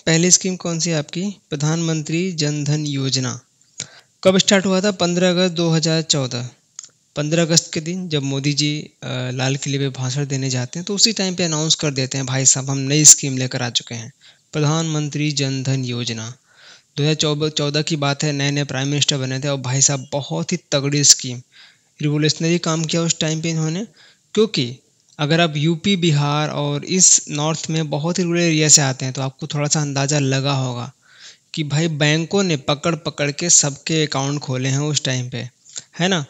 पहली स्कीम कौन सी है आपकी? प्रधानमंत्री जन धन योजना। कब स्टार्ट हुआ था? 15 अगस्त 2014। 15 अगस्त के दिन जब मोदी जी लाल किले पे भाषण देने जाते हैं तो उसी टाइम पे अनाउंस कर देते हैं, भाई साहब हम नई स्कीम लेकर आ चुके हैं, प्रधानमंत्री जन धन योजना। 2014 की बात है, नए नए प्राइम मिनिस्टर बने थे और भाई साहब बहुत ही तगड़ी स्कीम, रिवोल्यूशनरी काम किया उस टाइम पे इन्होंने। क्योंकि अगर आप यूपी, बिहार और इस नॉर्थ में बहुत ही रूरल एरिया से आते हैं तो आपको थोड़ा सा अंदाज़ा लगा होगा कि भाई बैंकों ने पकड़ पकड़ के सबके अकाउंट खोले हैं उस टाइम पे, है ना।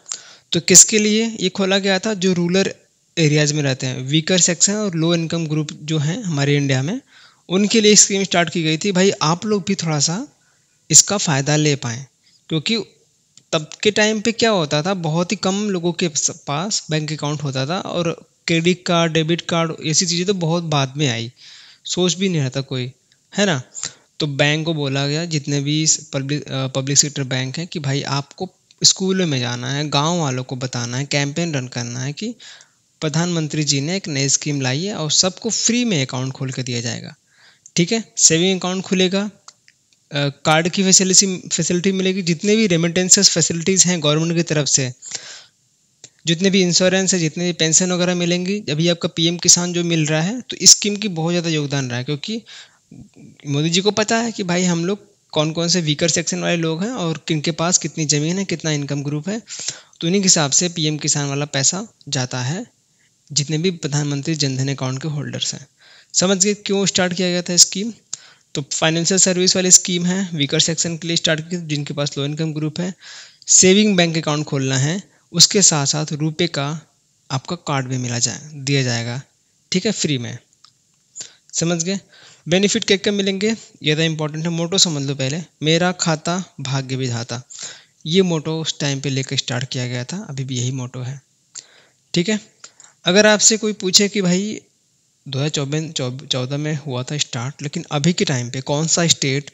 तो किसके लिए ये खोला गया था? जो रूरल एरियाज में रहते हैं, वीकर सेक्शन और लो इनकम ग्रुप जो हैं हमारे इंडिया में, उनके लिए स्कीम स्टार्ट की गई थी, भाई आप लोग भी थोड़ा सा इसका फ़ायदा ले पाएँ। क्योंकि तब के टाइम पे क्या होता था, बहुत ही कम लोगों के पास बैंक अकाउंट होता था और क्रेडिट कार्ड, डेबिट कार्ड ऐसी चीज़ें तो बहुत बाद में आई, सोच भी नहीं रहता कोई, है ना। तो बैंक को बोला गया, जितने भी पब्लिक सेक्टर बैंक हैं, कि भाई आपको स्कूलों में जाना है, गांव वालों को बताना है, कैंपेन रन करना है कि प्रधानमंत्री जी ने एक नई स्कीम लाई है और सबको फ्री में अकाउंट खोल कर दिया जाएगा। ठीक है, सेविंग अकाउंट खुलेगा, कार्ड की फैसिलिटी मिलेगी, जितने भी रेमिटेंसेस फैसिलिटीज़ हैं गवर्नमेंट की तरफ से, जितने भी इंश्योरेंस है, जितने भी पेंशन वगैरह मिलेंगी। अभी आपका पीएम किसान जो मिल रहा है, तो इस स्कीम की बहुत ज़्यादा योगदान रहा है, क्योंकि मोदी जी को पता है कि भाई हम लोग कौन कौन से वीकर सेक्शन वाले लोग हैं और किनके पास कितनी ज़मीन है, कितना इनकम ग्रुप है, तो उन्हीं के हिसाब से पीएम किसान वाला पैसा जाता है जितने भी प्रधानमंत्री जनधन अकाउंट के होल्डर्स हैं। समझ गए क्यों स्टार्ट किया गया था स्कीम? तो फाइनेंशियल सर्विस वाली स्कीम है, वीकर सेक्शन के लिए स्टार्ट की, जिनके पास लो इनकम ग्रुप है, सेविंग बैंक अकाउंट खोलना है, उसके साथ साथ रुपए का आपका कार्ड भी दिया जाएगा, ठीक है, फ्री में। समझ गए? बेनिफिट क्या क्या मिलेंगे, ये तो इंपॉर्टेंट है। मोटो समझ लो पहले, मेरा खाता भाग्य विधाता, ये मोटो उस टाइम पे लेकर स्टार्ट किया गया था, अभी भी यही मोटो है, ठीक है। अगर आपसे कोई पूछे कि भाई 2014 में हुआ था स्टार्ट, लेकिन अभी के टाइम पे कौन सा स्टेट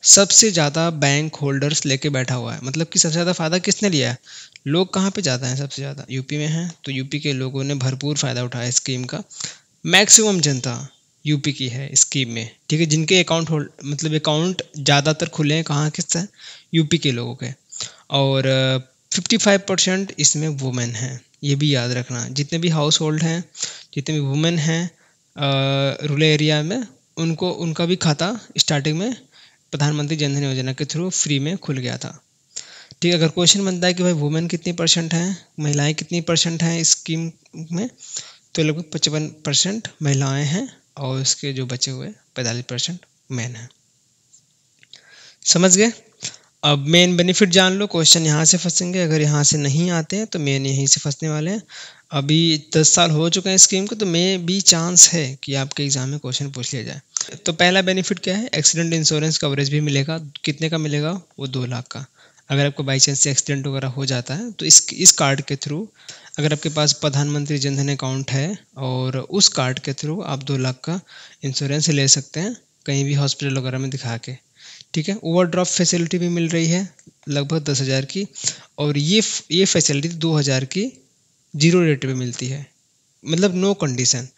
सबसे ज़्यादा बैंक होल्डर्स लेके बैठा हुआ है, मतलब कि सबसे ज़्यादा फ़ायदा किसने लिया है, लोग कहाँ पे ज़्यादा हैं? सबसे ज़्यादा यूपी में हैं, तो यूपी के लोगों ने भरपूर फ़ायदा उठाया स्कीम का। मैक्सिमम जनता यूपी की है स्कीम में, ठीक है, जिनके मतलब अकाउंट ज़्यादातर खुले हैं कहाँ किससे? यूपी के लोगों के। और 55% इसमें वुमेन हैं, ये भी याद रखना। जितने भी हाउस होल्ड हैं, जितने भी वुमेन हैं रूरल एरिया में, उनका भी खाता स्टार्टिंग में प्रधानमंत्री जन धन योजना के थ्रू फ्री में खुल गया था, ठीक है। अगर क्वेश्चन बनता है कि भाई वुमेन कितनी परसेंट हैं, महिलाएं कितनी परसेंट हैं इस स्कीम में, तो लगभग 55% महिलाएं हैं और इसके जो बचे हुए 45% मैन हैं। समझ गए? अब मेन बेनिफिट जान लो, क्वेश्चन यहाँ से फंसेंगे, अगर यहाँ से नहीं आते हैं तो मेन यहीं से फंसने वाले हैं। अभी 10 साल हो चुके हैं स्कीम को, तो मे भी चांस है कि आपके एग्जाम में क्वेश्चन पूछ लिया जाए। तो पहला बेनिफिट क्या है? एक्सीडेंट इंश्योरेंस कवरेज भी मिलेगा। कितने का मिलेगा? वो 2 लाख का। अगर आपको बाई चांस से एक्सीडेंट वगैरह हो जाता है तो इस कार्ड के थ्रू, अगर आपके पास प्रधानमंत्री जन धन अकाउंट है और उस कार्ड के थ्रू आप 2 लाख का इंश्योरेंस ले सकते हैं कहीं भी हॉस्पिटल वगैरह में दिखा के, ठीक है। ओवरड्राफ्ट फैसिलिटी भी मिल रही है लगभग 10,000 की, और ये फैसिलिटी 2,000 की जीरो रेट पे मिलती है, मतलब नो कंडीशन।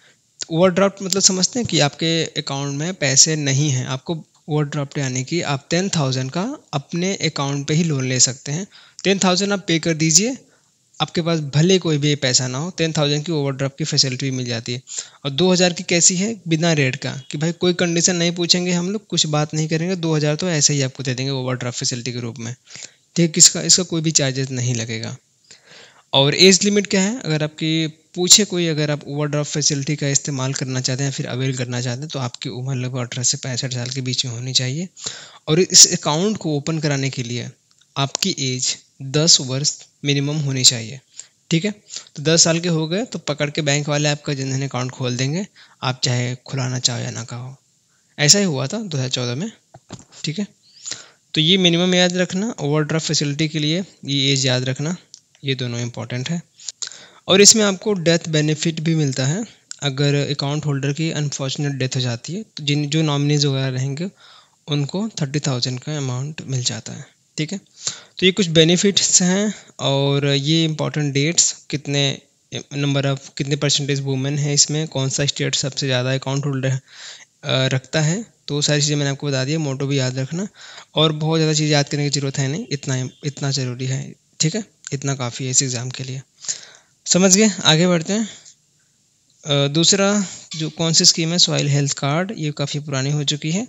ओवरड्राफ्ट मतलब समझते हैं कि आपके अकाउंट में पैसे नहीं हैं, आपको ओवरड्राफ्ट यानी कि आप 10,000 का अपने अकाउंट पे ही लोन ले सकते हैं। 10,000 आप पे कर दीजिए, आपके पास भले कोई भी पैसा ना हो, 10,000 की ओवरड्राफ्ट की फैसिलिटी मिल जाती है। और 2,000 की कैसी है? बिना रेट का, कि भाई कोई कंडीशन नहीं पूछेंगे हम लोग, कुछ बात नहीं करेंगे, 2,000 तो ऐसे ही आपको दे देंगे ओवरड्राफ्ट फैसिलिटी के रूप में, ठीक। इसका कोई भी चार्जेस नहीं लगेगा। और एज लिमिट क्या है? अगर आपकी पूछे कोई, अगर आप ओवरड्राफ्ट फैसिलिटी का इस्तेमाल करना चाहते हैं, फिर अवेल करना चाहते हैं, तो आपकी उम्र लगभग 18 से 65 साल के बीच में होनी चाहिए। और इस अकाउंट को ओपन कराने के लिए आपकी एज 10 वर्ष मिनिमम होनी चाहिए, ठीक है। तो 10 साल के हो गए तो पकड़ के बैंक वाले आपका जनधन अकाउंट खोल देंगे, आप चाहे खुलाना चाहो या ना कहो। ऐसा ही हुआ था 2014 में, ठीक है। तो ये मिनिमम याद रखना, ओवरड्राफ्ट फैसिलिटी के लिए ये एज याद रखना, ये दोनों इंपॉर्टेंट है। और इसमें आपको डेथ बेनिफिट भी मिलता है, अगर अकाउंट होल्डर की अनफॉर्चुनेट डेथ हो जाती है तो जो नॉमिनीज वगैरह रहेंगे उनको 30,000 का अमाउंट मिल जाता है, ठीक है। तो ये कुछ बेनिफिट्स हैं, और ये इंपॉर्टेंट डेट्स, कितने परसेंटेज वुमेन है इसमें, कौन सा स्टेट सबसे ज़्यादा अकाउंट होल्डर रखता है। तो वो सारी चीज़ें मैंने आपको बता दी है, मोटो भी याद रखना, और बहुत ज़्यादा चीज़ याद करने की ज़रूरत है नहीं, इतना ज़रूरी है, ठीक है, इतना काफ़ी है इस एग्ज़ाम के लिए। समझ गए? आगे बढ़ते हैं। दूसरा जो कौन सी स्कीम है, सॉइल हेल्थ कार्ड, ये काफ़ी पुरानी हो चुकी है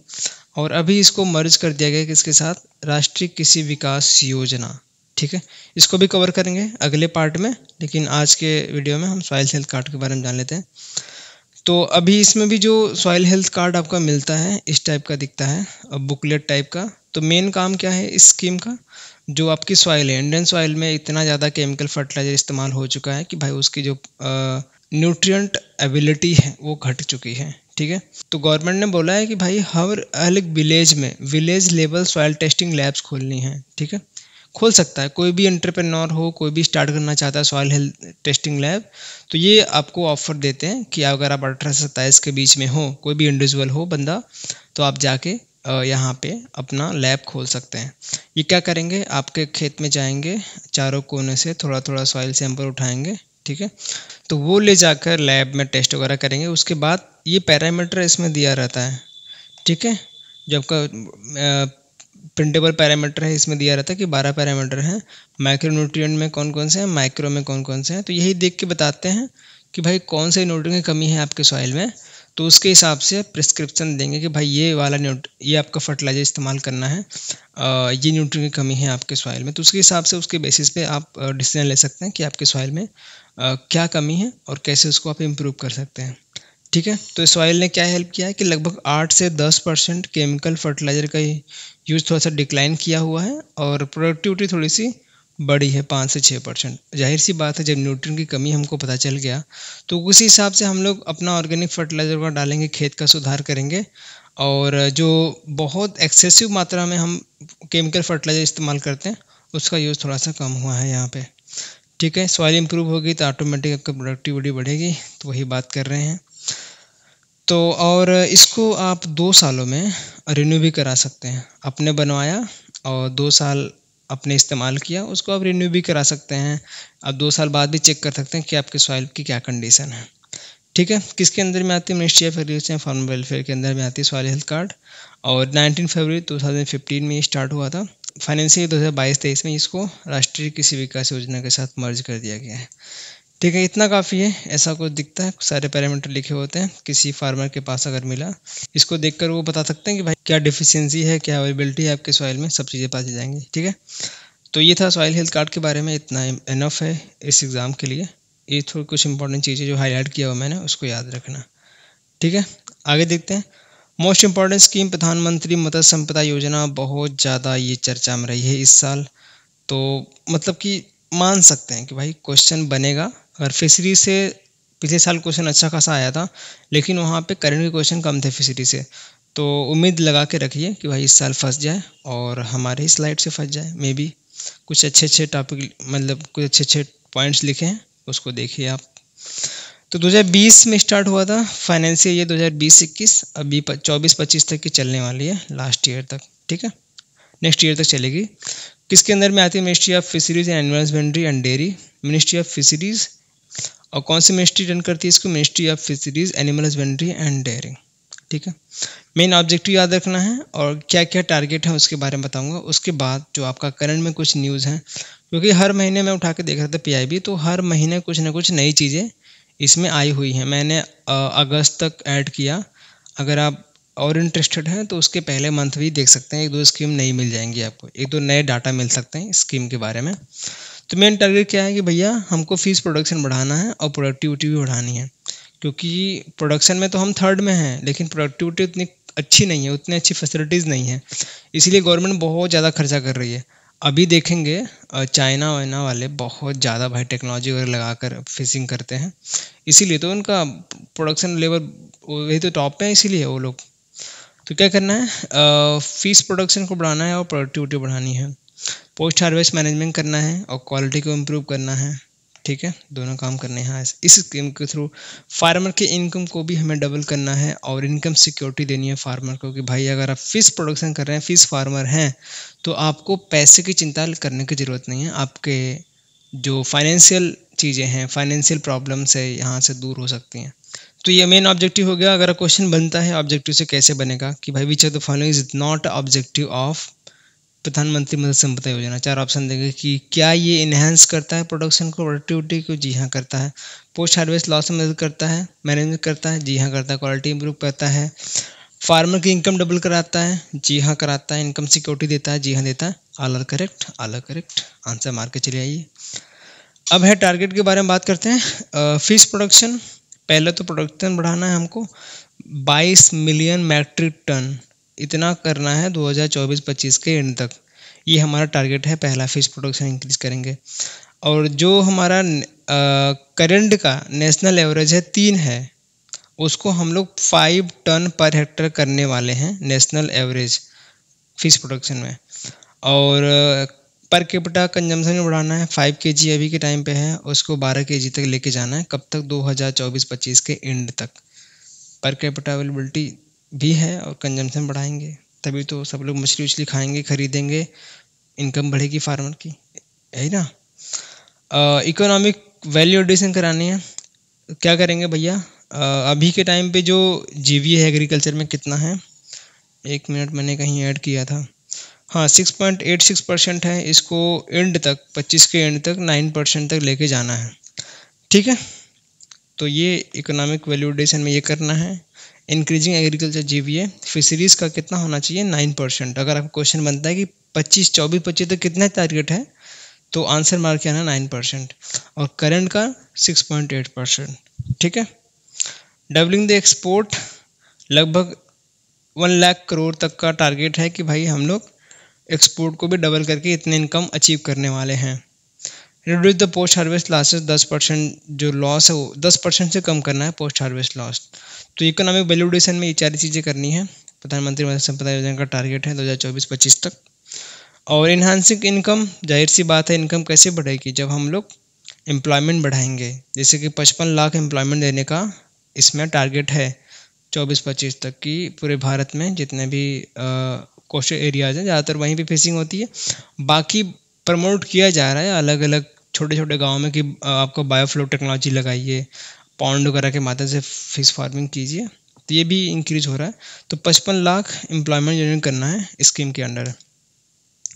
और अभी इसको मर्ज कर दिया गया किसके साथ, राष्ट्रीय कृषि विकास योजना, ठीक है। इसको भी कवर करेंगे अगले पार्ट में, लेकिन आज के वीडियो में हम सॉइल हेल्थ कार्ड के बारे में जान लेते हैं। तो अभी इसमें भी जो सॉइल हेल्थ कार्ड आपका मिलता है इस टाइप का दिखता है, बुकलेट टाइप का। तो मेन काम क्या है इस स्कीम का, जो आपकी सॉइल है, इंडियन सॉइल में इतना ज़्यादा केमिकल फर्टिलाइजर इस्तेमाल हो चुका है कि भाई उसकी जो न्यूट्रिएंट एबिलिटी है वो घट चुकी है, ठीक है। तो गवर्नमेंट ने बोला है कि भाई हर अलग विलेज में village level soil testing labs खोलनी है, ठीक है। खोल सकता है कोई भी एंटरप्रेन्योर हो, कोई भी स्टार्ट करना चाहता है सॉइल हेल्थ टेस्टिंग लैब, तो ये आपको ऑफर देते हैं कि अगर आप 18 से 27 के बीच में हो, कोई भी इंडिविजुअल हो बंदा, तो आप जाके यहाँ पे अपना लैब खोल सकते हैं। ये क्या करेंगे, आपके खेत में जाएंगे, चारों कोने से थोड़ा थोड़ा सॉइल सैंपल उठाएंगे, ठीक है। तो वो ले जाकर लैब में टेस्ट वगैरह करेंगे। उसके बाद ये पैरामीटर इसमें दिया रहता है, ठीक है। जो आपका प्रिंटेबल पैरामीटर है इसमें दिया रहता है कि 12 पैरामीटर हैं, माइक्रो न्यूट्रिएंट में कौन कौन से हैं, माइक्रो में कौन कौन से हैं। तो यही देख के बताते हैं कि भाई कौन से न्यूट्रिएंट की कमी है आपके सॉइल में, तो उसके हिसाब से प्रिस्क्रिप्शन देंगे कि भाई ये आपका फर्टिलाइजर इस्तेमाल करना है, ये न्यूट्रिएंट की कमी है आपके सॉइल में। तो उसके हिसाब से उसके बेसिस पे आप डिसीजन ले सकते हैं कि आपके सॉइल में क्या कमी है और कैसे उसको आप इम्प्रूव कर सकते हैं, ठीक है। तो सॉइल ने क्या हेल्प किया है कि लगभग 8 से 10% केमिकल फर्टिलाइजर का यूज़ थोड़ा सा डिक्लाइन किया हुआ है और प्रोडक्टिविटी थोड़ी सी बढ़ी है 5 से 6%। जाहिर सी बात है, जब न्यूट्रिएंट की कमी हमको पता चल गया तो उसी हिसाब से हम लोग अपना ऑर्गेनिक फर्टिलाइज़र का डालेंगे, खेत का सुधार करेंगे, और जो बहुत एक्सेसिव मात्रा में हम केमिकल फर्टिलाइज़र इस्तेमाल करते हैं उसका यूज़ थोड़ा सा कम हुआ है यहाँ पे, ठीक है। सॉइल इम्प्रूव होगी तो ऑटोमेटिक आपका प्रोडक्टिविटी बढ़ेगी, तो वही बात कर रहे हैं। तो और इसको आप 2 सालों में रिन्यू भी करा सकते हैं, आपने बनवाया और 2 साल आपने इस्तेमाल किया, उसको आप रिन्यू भी करा सकते हैं। आप 2 साल बाद भी चेक कर सकते हैं कि आपके सॉइल की क्या कंडीशन है, ठीक है। किसके अंदर में आती है, ministry of agriculture and farmer welfare के अंदर में आती है सॉइल हेल्थ कार्ड, और 19 फरवरी 2015 में ये स्टार्ट हुआ था। फाइनेंशियल 2022-23 में इसको राष्ट्रीय कृषि विकास योजना के साथ मर्ज कर दिया गया है, ठीक है। इतना काफ़ी है, ऐसा कुछ दिखता है, सारे पैरामीटर लिखे होते हैं, किसी फार्मर के पास अगर मिला इसको देखकर वो बता सकते हैं कि भाई क्या डिफिशियंसी है, क्या अवेलेबिलिटी है आपके सॉइल में, सब चीज़ें पता चल जाएंगी, ठीक है। तो ये था सॉइल हेल्थ कार्ड के बारे में, इतना इनफ है इस एग्ज़ाम के लिए। ये थोड़ी कुछ इंपॉर्टेंट चीज़ें जो हाईलाइट किया हुआ मैंने उसको याद रखना, ठीक है। आगे देखते हैं। मोस्ट इम्पॉर्टेंट स्कीम प्रधानमंत्री मत्स्य संपदा योजना, बहुत ज़्यादा ये चर्चा में रही है इस साल, तो मतलब कि मान सकते हैं कि भाई क्वेश्चन बनेगा। और फिशरी से पिछले साल क्वेश्चन अच्छा खासा आया था, लेकिन वहाँ पे करंट के क्वेश्चन कम थे फिशरी से, तो उम्मीद लगा के रखिए कि भाई इस साल फंस जाए और हमारे ही स्लाइड से फंस जाए। मे बी कुछ अच्छे अच्छे टॉपिक, मतलब कुछ अच्छे अच्छे पॉइंट्स लिखे हैं, उसको देखिए आप। तो 2020 में स्टार्ट हुआ था फाइनेंशियल ईयर 2020-21, अभी 24-25 तक की चलने वाली है, लास्ट ईयर तक, ठीक है, नेक्स्ट ईयर तक चलेगी। किसके अंदर में आती है, ministry of fisheries and animal husbandry and dairy, ministry of fisheries. और कौन सी मिनिस्ट्री रन करती है इसको, ministry of fisheries animal husbandry and dairying, ठीक है। मेन ऑब्जेक्टिव याद रखना है और क्या क्या टारगेट है उसके बारे में बताऊंगा। उसके बाद जो आपका करंट में कुछ न्यूज़ है, क्योंकि हर महीने मैं उठा के देख रहा था पीआईबी, तो हर महीने कुछ ना कुछ नई चीज़ें इसमें आई हुई हैं। मैंने अगस्त तक ऐड किया, अगर आप और इंटरेस्टेड हैं तो उसके पहले मंथ भी देख सकते हैं, 1-2 स्कीम नई मिल जाएंगी आपको, 1-2 नए डाटा मिल सकते हैं स्कीम के बारे में। तो मेन टारगेट क्या है कि भैया हमको फीस प्रोडक्शन बढ़ाना है और प्रोडक्टिविटी भी बढ़ानी है, क्योंकि प्रोडक्शन में तो हम थर्ड में हैं, लेकिन प्रोडक्टिविटी उतनी अच्छी नहीं है, उतनी अच्छी फैसिलिटीज़ नहीं है, इसलिए गवर्नमेंट बहुत ज़्यादा खर्चा कर रही है। अभी देखेंगे चाइना वाइना वाले बहुत ज़्यादा भाई टेक्नोलॉजी वगैरह लगा कर फिशिंग करते हैं, इसीलिए तो उनका प्रोडक्शन लेवल वही तो टॉप पे है, इसीलिए वो लोग। तो क्या करना है, फीस प्रोडक्शन को बढ़ाना है और प्रोडक्टिविटी बढ़ानी है, पोस्ट हार्वेस्ट मैनेजमेंट करना है और क्वालिटी को इम्प्रूव करना है, ठीक है, दोनों काम करने हैं इस स्कीम के थ्रू। फार्मर के इनकम को भी हमें डबल करना है और इनकम सिक्योरिटी देनी है फार्मर को, कि भाई अगर आप फिश प्रोडक्शन कर रहे हैं, फिश फार्मर हैं, तो आपको पैसे की चिंता करने की ज़रूरत नहीं है, आपके जो फाइनेंशियल चीज़ें हैं, फाइनेंशियल प्रॉब्लम से यहाँ से दूर हो सकती हैं। तो ये मेन ऑब्जेक्टिव हो गया। अगर क्वेश्चन बनता है ऑब्जेक्टिव से कैसे बनेगा कि भाई which of the following is not objective of प्रधानमंत्री मत्स्य संपदा योजना। 4 ऑप्शन देंगे कि क्या ये इन्हेंस करता है प्रोडक्शन को, प्रोडक्टिविटी को, जी हाँ करता है। पोस्ट हार्वेस्ट लॉस में मदद करता है, मैनेजमेंट करता है, जी हाँ करता है। क्वालिटी इंप्रूव करता है, फार्मर की इनकम डबल कराता है, जी हाँ कराता है। इनकम सिक्योरिटी देता है, जी हाँ देता है। All are correct, all are correct, answer मार के चले आइए। अब है टारगेट के बारे में बात करते हैं। फिश प्रोडक्शन, पहले तो प्रोडक्शन बढ़ाना है हमको 22 मिलियन मैट्रिक टन, इतना करना है 2024-25 के एंड तक। ये हमारा टारगेट है, पहला फिश प्रोडक्शन इंक्रीज करेंगे। और जो हमारा करंट का नेशनल एवरेज है 3 है, उसको हम लोग 5 टन पर हेक्टर करने वाले हैं नेशनल एवरेज फिश प्रोडक्शन में। और पर कैपिटा कंजम्पशन में बढ़ाना है 5 kg अभी के टाइम पे है, उसको 12 kg तक लेके जाना है। कब तक? 2024-25 के एंड तक। पर कैपिटा अवेलेबिलिटी भी है और कंजम्पशन बढ़ाएंगे, तभी तो सब लोग मछली उछली खाएंगे, खरीदेंगे, इनकम बढ़ेगी फार्मर की, है ना। इकोनॉमिक वैल्यू एडिशन करानी है, क्या करेंगे भैया? अभी के टाइम पे जो जीवी है एग्रीकल्चर में कितना है, 1 मिनट मैंने कहीं ऐड किया था, हाँ 6.86% है। इसको एंड तक 25 के एंड तक 9% तक लेके जाना है, ठीक है। तो ये इकोनॉमिक वैल्यू एडिशन में ये करना है। इंक्रीजिंग एग्रीकल्चर जीवीए, फिशरीज का कितना होना चाहिए? 9%। अगर आपको क्वेश्चन बनता है कि 24-25 तक कितना टारगेट है, तो आंसर मार्क किया ना 9%, और करंट का 6.8%, ठीक है। डबलिंग द एक्सपोर्ट, लगभग 1 लाख करोड़ तक का टारगेट है कि भाई हम लोग एक्सपोर्ट को भी डबल करके इतने इनकम अचीव करने वाले हैं। Reduce the post harvest losses, 10% जो लॉस है वो 10% से कम करना है पोस्ट हार्वेस्ट लॉस। तो इकोनॉमिक वैल्यू एडिशन में ये 4 चीज़ें करनी है। प्रधानमंत्री मत्स्य संपदा योजना का टारगेट है 2024-25 तक। और इन्हांसिंग इनकम, जाहिर सी बात है इनकम कैसे बढ़ेगी? जब हम लोग एम्प्लॉयमेंट बढ़ाएंगे, जैसे कि 55 लाख एम्प्लॉयमेंट देने का इसमें टारगेट है 24-25 तक की। पूरे भारत में जितने भी कोस्टल एरियाज हैं, ज़्यादातर वहीं पे फिशिंग होती है। बाकी प्रमोट किया जा रहा है अलग अलग छोटे छोटे गाँव में कि आपको बायोफ्लो टेक्नोलॉजी लगाइए, पॉन्ड वगैरह के माध्यम से फिश फार्मिंग कीजिए, तो ये भी इंक्रीज हो रहा है। तो 55 लाख एम्प्लॉयमेंट जनरेट करना है स्कीम के अंडर,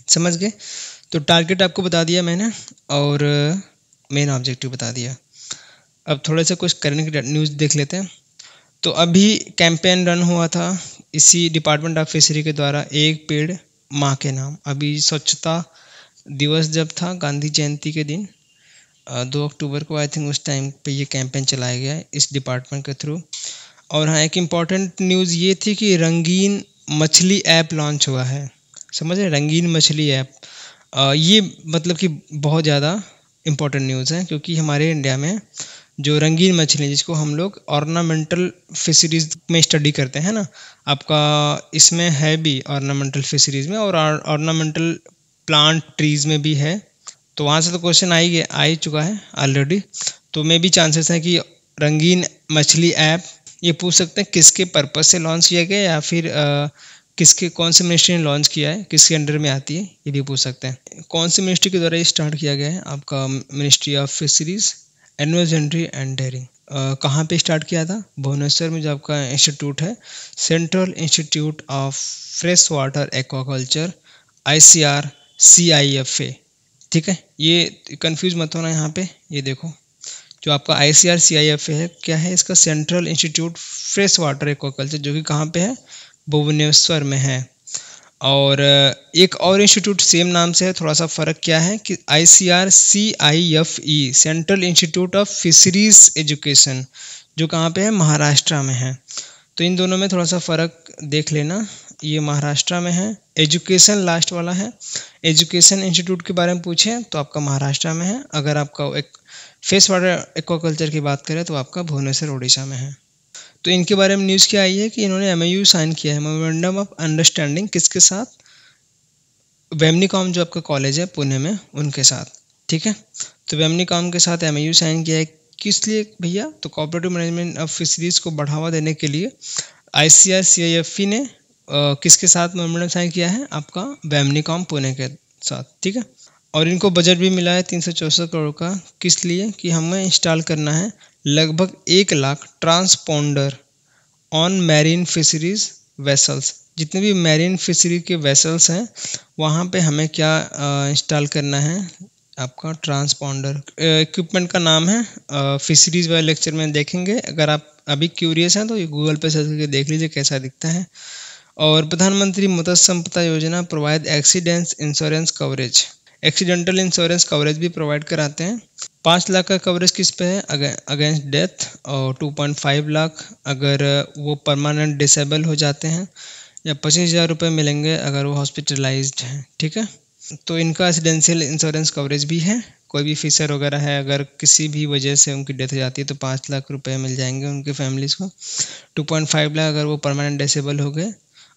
समझ गए। तो टारगेट आपको बता दिया मैंने और मेन ऑब्जेक्टिव बता दिया। अब थोड़ा सा कुछ करंट न्यूज़ देख लेते हैं। तो अभी कैंपेन रन हुआ था इसी डिपार्टमेंट ऑफ फिशरी के द्वारा, एक पेड़ माँ के नाम। अभी स्वच्छता दिवस जब था गांधी जयंती के दिन 2 अक्टूबर को, आई थिंक उस टाइम पे ये कैंपेन चलाया गया है इस डिपार्टमेंट के थ्रू। और हाँ, एक इम्पॉर्टेंट न्यूज़ ये थी कि रंगीन मछली ऐप लॉन्च हुआ है, समझ रहे, रंगीन मछली ऐप। ये मतलब कि बहुत ज़्यादा इम्पोर्टेंट न्यूज़ है, क्योंकि हमारे इंडिया में जो रंगीन मछली, जिसको हम लोग ऑर्नामेंटल फिशरीज में स्टडी करते हैं ना, आपका इसमें है भी ऑर्नामेंटल फिशरीज में, और ऑर्नामेंटल प्लांट ट्रीज में भी है। तो वहाँ से तो क्वेश्चन आ ही चुका है ऑलरेडी। तो मे भी चांसेस हैं कि रंगीन मछली ऐप, ये पूछ सकते हैं किसके पर्पज से लॉन्च किया गया, या फिर किसके, कौन से मिनिस्ट्री ने लॉन्च किया है, किसके अंडर में आती है, ये भी पूछ सकते हैं। कौन सी मिनिस्ट्री के द्वारा ये स्टार्ट किया गया है? आपका ministry of fisheries, animal and dairying. कहाँ पे स्टार्ट किया था? भुवनेश्वर में जो आपका इंस्टीट्यूट है, central institute of fresh water aquaculture, ICR CIFA, ठीक है। ये कंफ्यूज मत होना यहाँ पे, ये देखो जो आपका ICR CIFA है, क्या है इसका? Central institute fresh water aquaculture, जो कि कहाँ पे है? भुवनेश्वर में है। और एक और इंस्टीट्यूट सेम नाम से है, थोड़ा सा फ़र्क क्या है कि ICR CIFE, central institute of fisheries education, जो कहाँ पे है? महाराष्ट्र में है। तो इन दोनों में थोड़ा सा फ़र्क देख लेना, ये महाराष्ट्र में है, एजुकेशन लास्ट वाला है। एजुकेशन इंस्टीट्यूट के बारे में पूछें तो आपका महाराष्ट्र में है। अगर आपका एक फ्रेश वाटर एक्वाकल्चर की बात करें तो आपका भुवनेश्वर उड़ीसा में है। तो इनके बारे में न्यूज़ क्या आई है कि इन्होंने MOU साइन किया है, मेमोरेंडम ऑफ अंडरस्टैंडिंग, किसके साथ? वेमनीकॉम जो आपका कॉलेज है पुणे में, उनके साथ, ठीक है। तो वेमनीकॉम के साथ MOU साइन किया है, किस लिए भैया? तो कोऑपरेटिव मैनेजमेंट ऑफ फिशरीज को बढ़ावा देने के लिए ICR CIFE ने किसके साथ मेमोरेंडम साइन किया है? आपका वेमनीकॉम पुणे के साथ, ठीक है। और इनको बजट भी मिला है 364 करोड़ का। किस लिए? कि हमें इंस्टॉल करना है लगभग 1 lakh transponder on marine fisheries vessels. जितने भी मैरीन फिशरी के वेसल्स हैं वहाँ पे हमें क्या इंस्टॉल करना है? आपका ट्रांसपॉन्डर। इक्विपमेंट का नाम है, फिशरीज वाले लेक्चर में देखेंगे। अगर आप अभी क्यूरियस हैं तो ये गूगल पे सर्च करके देख लीजिए कैसा दिखता है। और प्रधानमंत्री मत्स्य संपदा योजना provide accident insurance coverage, accidental insurance coverage भी प्रोवाइड कराते हैं। 5 लाख का कवरेज किस पे है? अगेंस्ट डेथ, और 2.5 लाख अगर वो परमानेंट डिसेबल हो जाते हैं, या 25,000 रुपये मिलेंगे अगर वो हॉस्पिटलाइज्ड हैं। ठीक है, तो इनका रेसिडेंशियल इंश्योरेंस कवरेज भी है। कोई भी फिशर वगैरह है, अगर किसी भी वजह से उनकी डेथ हो जाती है तो 5 लाख रुपए मिल जाएंगे उनके फैमिलीज को। 2.5 लाख अगर वो परमानेंट डिसेबल हो गए,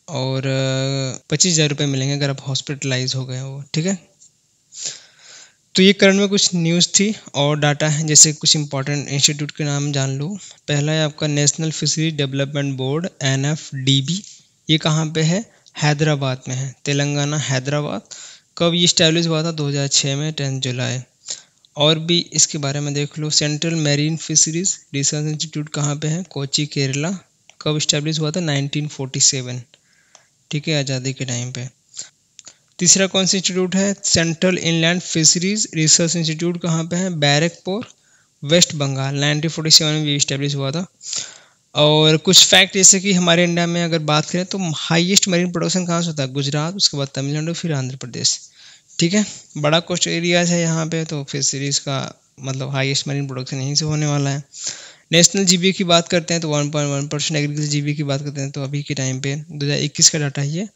और 25,000 रुपये मिलेंगे अगर आप हॉस्पिटलाइज हो गए वो। ठीक है, तो ये करंट में कुछ न्यूज़ थी और डाटा है। जैसे कुछ इंपॉर्टेंट इंस्टीट्यूट के नाम जान लो। पहला है आपका national fishery development board NFDB। ये कहाँ पे है? हैदराबाद में है, तेलंगाना हैदराबाद। कब ये इस्टेब्लिश हुआ था? 2006 में 10 जुलाई। और भी इसके बारे में देख लो। Central marine fisheries research institute कहाँ पे है? कोची केरला। कब इस्टेब्लिश हुआ था? 1947। ठीक है, आज़ादी के टाइम पे। तीसरा कौन सा इंस्टीट्यूट है? Central inland fisheries research institute कहाँ पे है? बैरकपुर, वेस्ट बंगाल। 1947 में भी इस्टेब्लिश हुआ था। और कुछ फैक्ट जैसे कि हमारे इंडिया में अगर बात करें तो हाईएस्ट मरीन प्रोडक्शन कहाँ से होता है? गुजरात, उसके बाद तमिलनाडु, फिर आंध्र प्रदेश। ठीक है, बड़ा कोस्ट एरियाज है यहाँ पे, तो फिशरीज का मतलब हाईएस्ट मरीन प्रोडक्शन यहीं से होने वाला है। नेशनल जीबीए की बात करते हैं तो 1.1%, एग्रीकल्चर जीबीए की बात करते हैं तो अभी के टाइम पे 2021 का डाटा है ये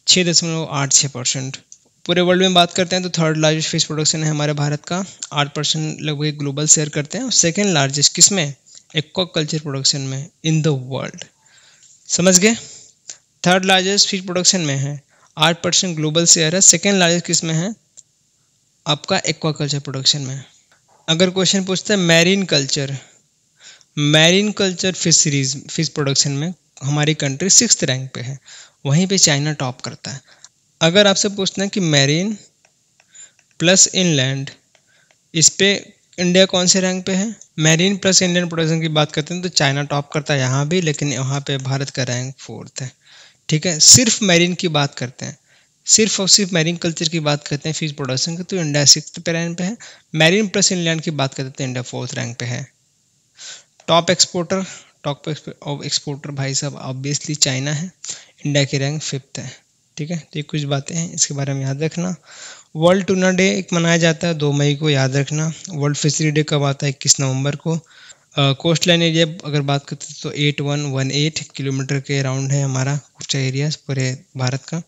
6.86%। पूरे वर्ल्ड में बात करते हैं तो थर्ड लार्जेस्ट फिश प्रोडक्शन है हमारे भारत का, 8% लगभग ग्लोबल शेयर करते हैं। और सेकेंड लार्जेस्ट किस में? एक्वाकल्चर प्रोडक्शन में इन द वर्ल्ड। समझ गए? थर्ड लार्जेस्ट फिश प्रोडक्शन में है, 8% ग्लोबल शेयर है। सेकेंड लार्जेस्ट किस में है? आपका एक्वाकल्चर प्रोडक्शन में। अगर क्वेश्चन पूछता है marine culture fisheries fish production में हमारी कंट्री 6th रैंक पे है, वहीं पे चाइना टॉप करता है। अगर आपसे पूछना है कि मैरीन प्लस इनलैंड, इस पे इंडिया कौन से रैंक पे है? मैरीन प्लस इंडियन प्रोडक्शन की बात करते हैं तो चाइना टॉप करता है यहाँ भी, लेकिन यहाँ पे भारत का रैंक 4th है। ठीक है, सिर्फ मैरीन की बात करते हैं, सिर्फ और सिर्फ मैरीन कल्चर की बात करते हैं फिश प्रोडक्शन की, तो इंडिया 6th पे रैंक पे है। मैरीन प्लस इनलैंड की बात करते हैं इंडिया 4th रैंक पे है। टॉप एक्सपोर्टर भाई साहब ऑब्वियसली चाइना है, इंडिया की रैंक 5th है। ठीक है, तो ये कुछ बातें हैं, इसके बारे में याद रखना। वर्ल्ड टूना डे एक मनाया जाता है 2 मई को, याद रखना। वर्ल्ड फिशरी डे कब आता है? 21 नवंबर को। कोस्ट लाइन एरिया अगर बात करते हैं तो 8118 किलोमीटर के अराउंड है हमारा कुछ एरिया पूरे भारत का।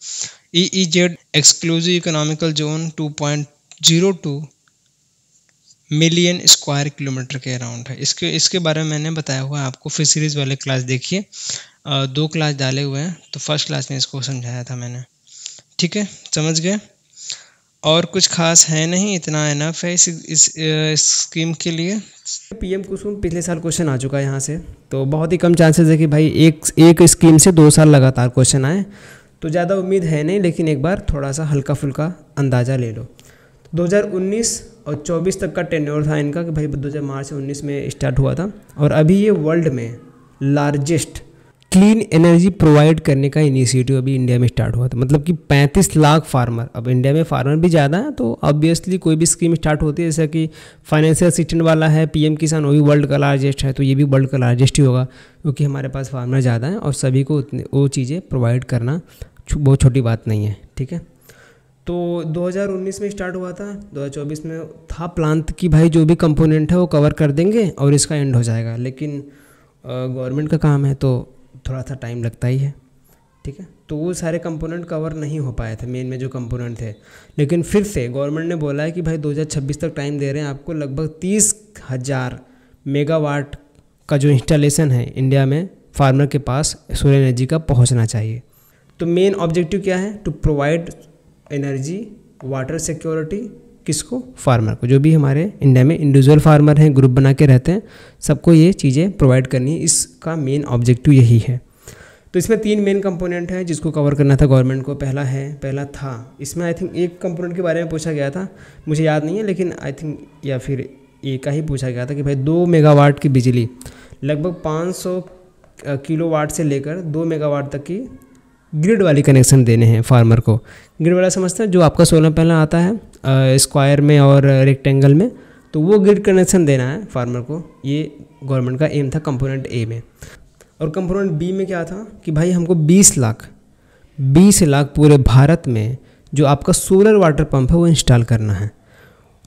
EEZ exclusive economical zone 2.02 million square kilometre के अराउंड है। इसके बारे में मैंने बताया हुआ है आपको, फिशरीज वाले क्लास देखिए, 2 क्लास डाले हुए हैं, तो फर्स्ट क्लास में इसको समझाया था मैंने। ठीक है, समझ गए? और कुछ खास है नहीं, इतना इनफ है इस स्कीम के लिए। PM कुसुम पिछले साल क्वेश्चन आ चुका है यहाँ से, तो बहुत ही कम चांसेस है कि भाई एक स्कीम से 2 साल लगातार क्वेश्चन आए, तो ज़्यादा उम्मीद है नहीं, लेकिन एक बार थोड़ा सा हल्का फुल्का अंदाज़ा ले लो। 2019 और 24 तक का टेन्योर था इनका, कि भाई 2000 मार्च से 19 में स्टार्ट हुआ था, और अभी ये वर्ल्ड में लार्जेस्ट क्लीन एनर्जी प्रोवाइड करने का इनिशिएटिव अभी इंडिया में स्टार्ट हुआ था। मतलब कि 35 लाख फार्मर, अब इंडिया में फार्मर भी ज़्यादा है, तो ऑब्वियसली कोई भी स्कीम स्टार्ट होती है, जैसा कि फाइनेंशियल असिस्टेंट वाला है PM किसान, वो भी वर्ल्ड का लार्जेस्ट है, तो ये भी वर्ल्ड का लार्जेस्ट ही होगा, क्योंकि हमारे पास फार्मर ज़्यादा हैं और सभी को वो चीज़ें प्रोवाइड करना बहुत छोटी बात नहीं है। ठीक है, तो 2019 में स्टार्ट हुआ था, 2024 में था प्लान कि भाई जो भी कंपोनेंट है वो कवर कर देंगे और इसका एंड हो जाएगा, लेकिन गवर्नमेंट का काम है तो थोड़ा सा टाइम लगता ही है। ठीक है, तो वो सारे कंपोनेंट कवर नहीं हो पाए थे, मेन में जो कंपोनेंट थे, लेकिन फिर से गवर्नमेंट ने बोला है कि भाई 2026 तक टाइम दे रहे हैं आपको, लगभग 30,000 मेगावाट का जो इंस्टॉलेशन है इंडिया में फार्मर के पास सोलर एनर्जी का पहुंचना चाहिए। तो मेन ऑब्जेक्टिव क्या है? To provide energy water security, किसको? फार्मर को। जो भी हमारे इंडिया में इंडिविजुअल फार्मर हैं, ग्रुप बना के रहते हैं, सबको ये चीज़ें प्रोवाइड करनी है, इसका मेन ऑब्जेक्टिव यही है। तो इसमें 3 मेन कंपोनेंट है जिसको कवर करना था गवर्नमेंट को। पहला था इसमें आई थिंक एक कंपोनेंट के बारे में पूछा गया था, मुझे याद नहीं है, लेकिन आई थिंक या फिर एक का ही पूछा गया था कि भाई 2 मेगावाट की बिजली लगभग 500 किलोवाट से लेकर 2 मेगावाट तक की ग्रिड वाली कनेक्शन देने हैं फार्मर को। ग्रिड वाला समझते हैं जो आपका सोलर पैनल आता है स्क्वायर में और रेक्टेंगल में, तो वो ग्रिड कनेक्शन देना है फार्मर को। ये गवर्नमेंट का एम था कंपोनेंट ए में। और कंपोनेंट बी में क्या था कि भाई हमको 20 लाख पूरे भारत में जो आपका सोलर वाटर पंप है वो इंस्टॉल करना है,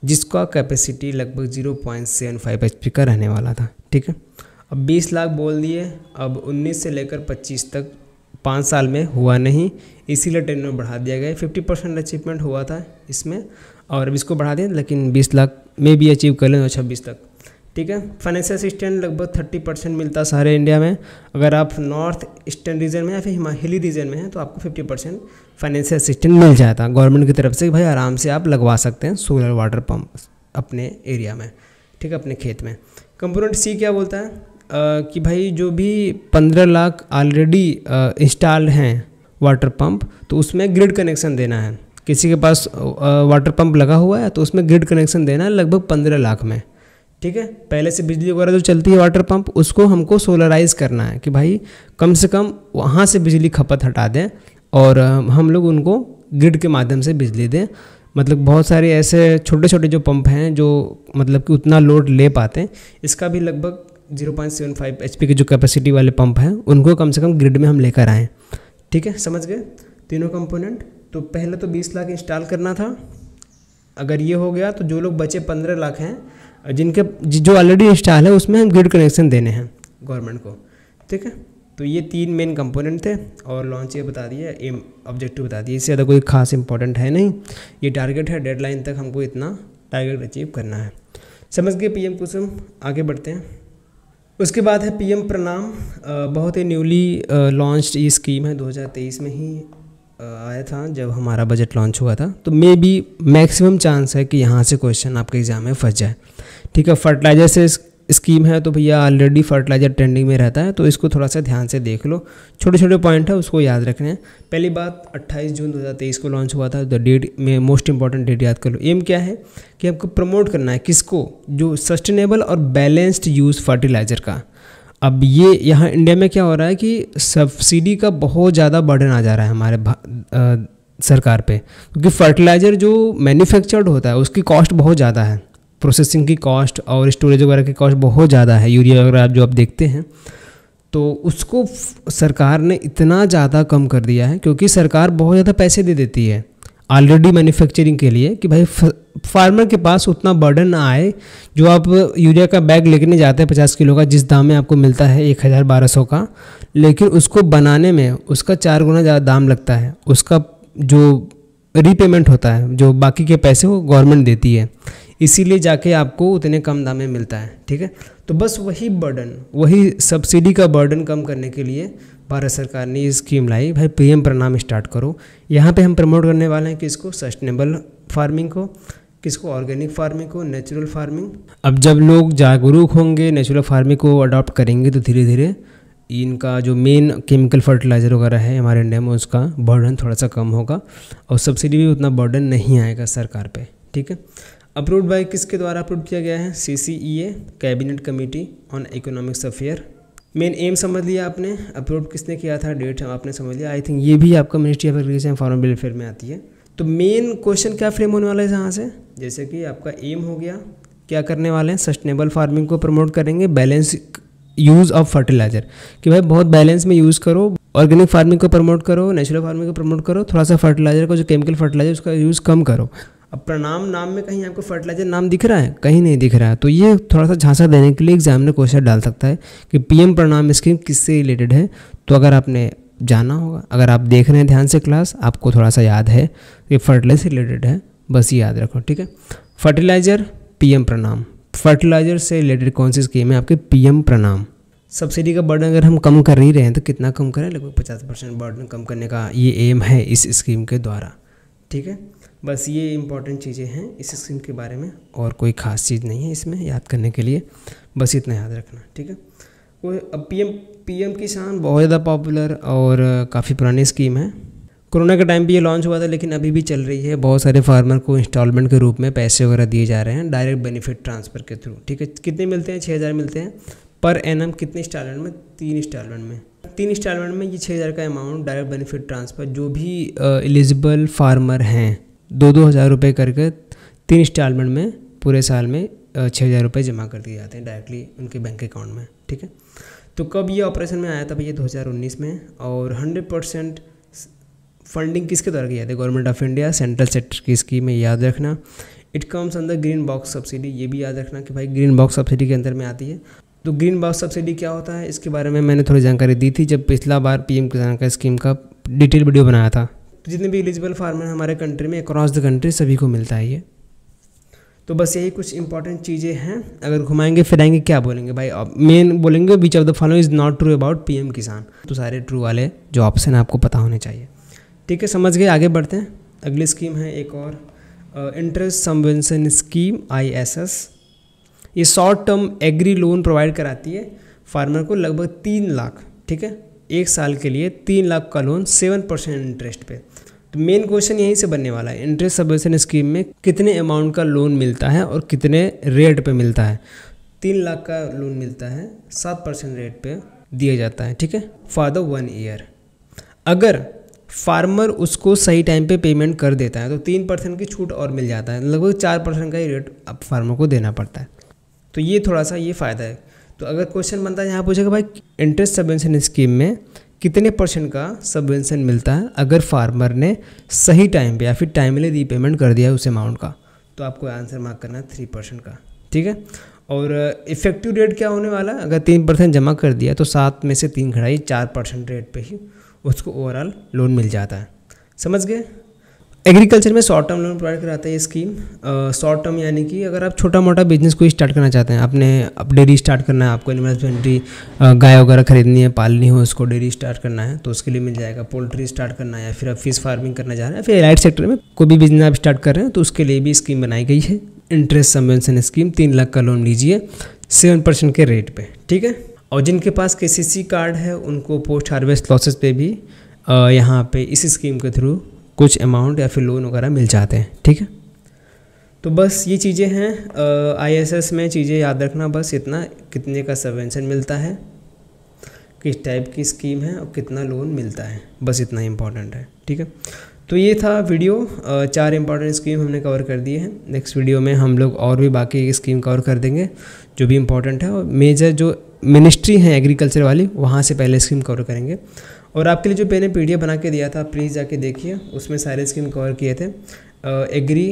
जिसका कैपेसिटी लगभग 0.75 HP का रहने वाला था। ठीक है, अब 20 लाख बोल दिए, अब 19 से लेकर 25 तक 5 साल में हुआ नहीं, इसीलिए टेन्योर बढ़ा दिया गया। 50% अचीवमेंट हुआ था इसमें और अब इसको बढ़ा दिया, लेकिन 20 लाख में भी अचीव कर लें 2026 तक। ठीक है, फाइनेंशियल असिस्टेंट लगभग 30% मिलता है सारे इंडिया में। अगर आप नॉर्थ ईस्टर्न रीजन में या फिर हिली रीजन में हैं तो आपको 50% फाइनेंशियल असिस्टेंट मिल जाता है गवर्नमेंट की तरफ से। भाई आराम से आप लगवा सकते हैं सोलर वाटर पंप अपने एरिया में, ठीक है, अपने खेत में। कंपोनेंट सी क्या बोलता है कि भाई जो भी 15 लाख ऑलरेडी इंस्टॉल्ड हैं वाटर पंप, तो उसमें ग्रिड कनेक्शन देना है। किसी के पास वाटर पंप लगा हुआ है तो उसमें ग्रिड कनेक्शन देना है लगभग 15 लाख में। ठीक है, पहले से बिजली वगैरह जो चलती है वाटर पंप, उसको हमको सोलराइज करना है कि भाई कम से कम वहाँ से बिजली खपत हटा दें और हम लोग उनको ग्रिड के माध्यम से बिजली दें। मतलब बहुत सारे ऐसे छोटे छोटे जो पंप हैं जो मतलब कि उतना लोड ले पाते हैं, इसका भी लगभग 0.75 HP की जो कैपेसिटी वाले पंप हैं उनको कम से कम ग्रिड में हम लेकर आएँ। ठीक है, समझ गए तीनों कंपोनेंट। तो पहले तो 20 लाख इंस्टॉल करना था, अगर ये हो गया तो जो लोग बचे 15 लाख हैं जिनके जो ऑलरेडी इंस्टॉल है उसमें हम ग्रिड कनेक्शन देने हैं गवर्नमेंट को। ठीक है, तो ये 3 मेन कंपोनेंट थे और लॉन्च ये बता दिया, एम ऑब्जेक्टिव बता दिया, इससे ज़्यादा कोई खास इंपॉर्टेंट है नहीं। ये टारगेट है, डेडलाइन तक हमको इतना टारगेट अचीव करना है। समझ गए PM कुसुम। आगे बढ़ते हैं। उसके बाद है PM प्रणाम। बहुत ही न्यूली लॉन्च ये स्कीम है, 2023 में ही आया था जब हमारा बजट लॉन्च हुआ था। तो मे बी मैक्सिमम चांस है कि यहाँ से क्वेश्चन आपके एग्जाम में फंस जाए। ठीक है, फर्टिलाइजर से स्कीम है तो भैया ऑलरेडी फर्टिलाइजर ट्रेंडिंग में रहता है, तो इसको थोड़ा सा ध्यान से देख लो। छोटे छोटे पॉइंट है उसको याद रखने हैं। पहली बात 28 जून 2023 को लॉन्च हुआ था, तो डेट में मोस्ट इंपॉर्टेंट डेट याद कर लो। एम क्या है कि आपको प्रमोट करना है किसको, जो सस्टेनेबल और बैलेंस्ड यूज़ फर्टिलाइज़र का। अब ये यहाँ इंडिया में क्या हो रहा है कि सब्सिडी का बहुत ज़्यादा बर्डन आ जा रहा है हमारे सरकार पे, क्योंकि फर्टिलाइज़र जो मैन्युफैक्चर्ड होता है उसकी कॉस्ट बहुत ज़्यादा है, प्रोसेसिंग की कॉस्ट और स्टोरेज वगैरह की कॉस्ट बहुत ज़्यादा है। यूरिया वगैरह जो आप देखते हैं तो उसको सरकार ने इतना ज़्यादा कम कर दिया है, क्योंकि सरकार बहुत ज़्यादा पैसे दे देती है ऑलरेडी मैन्युफैक्चरिंग के लिए कि भाई फार्मर के पास उतना बर्डन ना आए। जो आप यूरिया का बैग लेके नहीं जाते हैं 50 किलो का, जिस दाम में आपको मिलता है 1000-1200 का, लेकिन उसको बनाने में उसका 4 गुना ज़्यादा दाम लगता है। उसका जो रीपेमेंट होता है, जो बाकी के पैसे वो गवर्नमेंट देती है, इसीलिए जाके आपको उतने कम दाम में मिलता है। ठीक है, तो बस वही बर्डन, वही सब्सिडी का बर्डन कम करने के लिए भारत सरकार ने ये स्कीम लाई। भाई PM प्रणाम स्टार्ट करो। यहाँ पे हम प्रमोट करने वाले हैं किसको, सस्टेनेबल फार्मिंग को, किसको, ऑर्गेनिक फार्मिंग को, नेचुरल फार्मिंग। अब जब लोग जागरूक होंगे, नेचुरल फार्मिंग को अडॉप्ट करेंगे, तो धीरे धीरे इनका जो मेन केमिकल फर्टिलाइज़र वगैरह है हमारे इंडिया में उसका बर्डन थोड़ा सा कम होगा और सब्सिडी भी उतना बर्डन नहीं आएगा सरकार पे। ठीक है, अप्रूव्ड बाय किसके द्वारा अप्रूव किया गया है, CCEA cabinet committee on economics affair. Main M समझ लिया आपने, अप्रूव किसने किया था, डेट आपने समझ लिया। आई थिंक ये भी आपका ministry of agriculture and farmer welfare में आती है। तो मेन क्वेश्चन क्या फ्रेम होने वाला है यहाँ से, जैसे कि आपका एम हो गया, क्या करने वाले हैं, सस्टेनेबल फार्मिंग को प्रमोट करेंगे, बैलेंस यूज़ ऑफ फर्टिलाइज़र कि भाई बहुत बैलेंस में यूज़ करो, ऑर्गेनिक फार्मिंग को प्रमोट करो, नेचुरल फार्मिंग को प्रमोट करो, थोड़ा सा फर्टिलाइज़र को जो केमिकल फर्टिलाइज़र उसका यूज़ कम करो। अब प्रणाम नाम में कहीं आपको फर्टिलाइजर नाम दिख रहा है, कहीं नहीं दिख रहा है, तो ये थोड़ा सा झांसा देने के लिए एग्जाम में क्वेश्चन डाल सकता है कि PM प्रणाम स्कीम किससे रिलेटेड है। तो अगर आपने जाना होगा, अगर आप देख रहे हैं ध्यान से क्लास, आपको थोड़ा सा याद है कि फर्टिलाइजर से रिलेटेड है, बस ये याद रखो। ठीक है, फर्टिलाइजर PM प्रणाम, फर्टिलाइजर से रिलेटेड कौन सी स्कीम है आपके, PM प्रणाम। सब्सिडी का बर्डन अगर हम कम कर ही रहे हैं तो कितना कम करें, लगभग 50% बर्डन कम करने का ये एम है इस स्कीम के द्वारा। ठीक है, बस ये इंपॉर्टेंट चीज़ें हैं इस स्कीम के बारे में, और कोई ख़ास चीज़ नहीं है इसमें याद करने के लिए, बस इतना याद रखना। ठीक है, अब पीएम किसान बहुत ज़्यादा पॉपुलर और काफ़ी पुरानी स्कीम है। कोरोना के टाइम पे ये लॉन्च हुआ था, लेकिन अभी भी चल रही है। बहुत सारे फार्मर को इंस्टॉलमेंट के रूप में पैसे वगैरह दिए जा रहे हैं डायरेक्ट बेनिफिट ट्रांसफ़र के थ्रू। ठीक है, कितने मिलते हैं? 6,000 मिलते हैं पर एनम। कितने इंस्टॉलमेंट में? 3 इंस्टॉलमेंट में। 3 इंस्टॉलमेंट में ये 6,000 का अमाउंट डायरेक्ट बेनिफिट ट्रांसफ़र जो भी एलिजिबल फार्मर हैं 2-2 हज़ार रुपये करके 3 इंस्टॉलमेंट में पूरे साल में 6,000 रुपये जमा कर दिए जाते हैं डायरेक्टली उनके बैंक अकाउंट में। ठीक है, तो कब ये ऑपरेशन में आया था भैया? 2019 में। और 100% फंडिंग किसके द्वारा की जाती है? Government of India, central sector की स्कीम है, याद रखना। इट कम्स अंदर ग्रीन बॉक्स सब्सिडी, ये भी याद रखना कि भाई ग्रीन बॉक्स सब्सिडी के अंदर में आती है। तो ग्रीन बॉक्स सब्सिडी क्या होता है, इसके बारे में मैंने थोड़ी जानकारी दी थी जब पिछला बार पीएम किसान का स्कीम का डिटेल वीडियो बनाया था। तो जितने भी एलिजिबल फार्मर हमारे कंट्री में अक्रॉस द कंट्री सभी को मिलता है ये। तो बस यही कुछ इंपॉर्टेंट चीज़ें हैं। अगर घुमाएंगे फिराएंगे क्या बोलेंगे भाई? मेन बोलेंगे which of the following is not true about PM किसान। तो सारे ट्रू वाले जो ऑप्शन है आपको पता होने चाहिए। ठीक है, समझ गए? आगे बढ़ते हैं। अगली स्कीम है एक और इंटरेस्ट सबवेंशन स्कीम ISS। ये short term agri loan provide कराती है फार्मर को लगभग 3 लाख। ठीक है, 1 साल के लिए 3 लाख का लोन 7% इंटरेस्ट पे। तो मेन क्वेश्चन यहीं से बनने वाला है, इंटरेस्ट सबवेंशन स्कीम में कितने अमाउंट का लोन मिलता है और कितने रेट पे मिलता है। 3 लाख का लोन मिलता है, 7% रेट पे दिया जाता है। ठीक है, फॉर द 1 ईयर। अगर फार्मर उसको सही टाइम पे पेमेंट कर देता है तो 3% की छूट और मिल जाता है। लगभग 4% का ही रेट अब फार्मर को देना पड़ता है। तो ये थोड़ा सा ये फ़ायदा है। तो अगर क्वेश्चन बनता है यहाँ पूछेगा भाई इंटरेस्ट सबवेंशन स्कीम में कितने % का सबवेंशन मिलता है अगर फार्मर ने सही टाइम पे या फिर टाइमली रीपेमेंट कर दिया है उस अमाउंट का, तो आपको आंसर मार्क करना है 3% का। ठीक है, और इफेक्टिव रेट क्या होने वाला है? अगर 3% जमा कर दिया तो 7 में से 3 घटाई 4% रेट पे ही उसको ओवरऑल लोन मिल जाता है। समझ गए? एग्रीकल्चर में शॉर्ट टर्म लोन प्रोवाइड कराता है ये स्कीम। शॉर्ट टर्म यानी कि अगर आप छोटा मोटा बिजनेस कोई स्टार्ट करना चाहते हैं, आपने अब डेयरी स्टार्ट करना है, आपको एनिमल हस्बेंड्री गाय वगैरह खरीदनी है, पालनी हो, उसको डेयरी स्टार्ट करना है तो उसके लिए मिल जाएगा। पोल्ट्री स्टार्ट करना है या फिर आप फिश फार्मिंग करना चाह रहे हैं, फिर एलाइड सेक्टर में कोई भी बिजनेस आप स्टार्ट कर रहे हैं तो उसके लिए भी स्कीम बनाई गई है। इंटरेस्ट सबवेंशन स्कीम 3 लाख का लोन लीजिए 7% के रेट पे। ठीक है, और जिनके पास KCC कार्ड है उनको पोस्ट हार्वेस्ट लॉसेस पे भी यहाँ पे इस स्कीम के थ्रू कुछ अमाउंट या फिर लोन वगैरह मिल जाते हैं। ठीक है, तो बस ये चीज़ें हैं ISS में, चीज़ें याद रखना बस इतना, कितने का सबवेंशन मिलता है, किस टाइप की स्कीम है और कितना लोन मिलता है, बस इतना इंपॉर्टेंट है। ठीक है, तो ये था वीडियो। 4 इंपॉर्टेंट स्कीम हमने कवर कर दिए हैं। नेक्स्ट वीडियो में हम लोग और भी बाकी स्कीम कवर कर देंगे जो भी इंपॉर्टेंट है, और मेजर जो मिनिस्ट्री हैं एग्रीकल्चर वाली वहाँ से पहले स्कीम कवर करेंगे। और आपके लिए जो मैंने PDF बना के दिया था प्लीज़ जाके देखिए, उसमें सारे स्कीम कवर किए थे। एग्री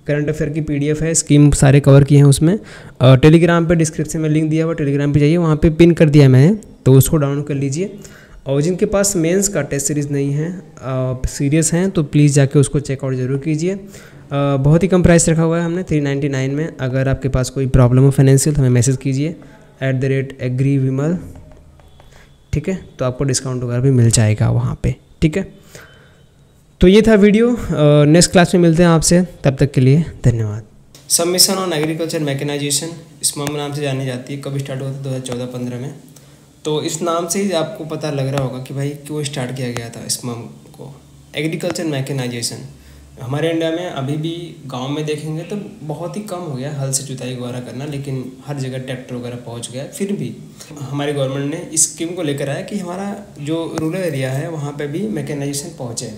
करंट अफेयर की PDF है, स्कीम सारे कवर किए हैं उसमें। टेलीग्राम पे डिस्क्रिप्शन में लिंक दिया हुआ, टेलीग्राम पे जाइए, वहाँ पे पिन कर दिया मैंने, तो उसको डाउनलोड कर लीजिए। और जिनके पास मेंस का टेस्ट सीरीज़ नहीं है, सीरियस हैं, तो प्लीज़ जाके उसको चेकआउट ज़रूर कीजिए। बहुत ही कम प्राइस रखा हुआ है हमने 399 में। अगर आपके पास कोई प्रॉब्लम हो फाइनेंशियल तो हमें मैसेज कीजिए @agrivimal। ठीक है, तो आपको डिस्काउंट वगैरह भी मिल जाएगा वहाँ पे। ठीक है, तो ये था वीडियो। नेक्स्ट क्लास में मिलते हैं आपसे, तब तक के लिए धन्यवाद। सबमिशन ऑन एग्रीकल्चर मैकेनाइजेशन स्मम नाम से जानी जाती है। कब स्टार्ट हुआ था? 2014-15 में। तो इस नाम से ही आपको पता लग रहा होगा कि भाई क्यों स्टार्ट किया गया था स्मम को। एग्रीकल्चर मैकेनाइजेशन हमारे इंडिया में अभी भी गांव में देखेंगे तो बहुत ही कम हो गया हल से जुताई वगैरह करना, लेकिन हर जगह ट्रैक्टर वगैरह पहुंच गया। फिर भी हमारी गवर्नमेंट ने इस स्कीम को लेकर आया कि हमारा जो रूरल एरिया है वहाँ पे भी मैकेनाइजेशन पहुँचे।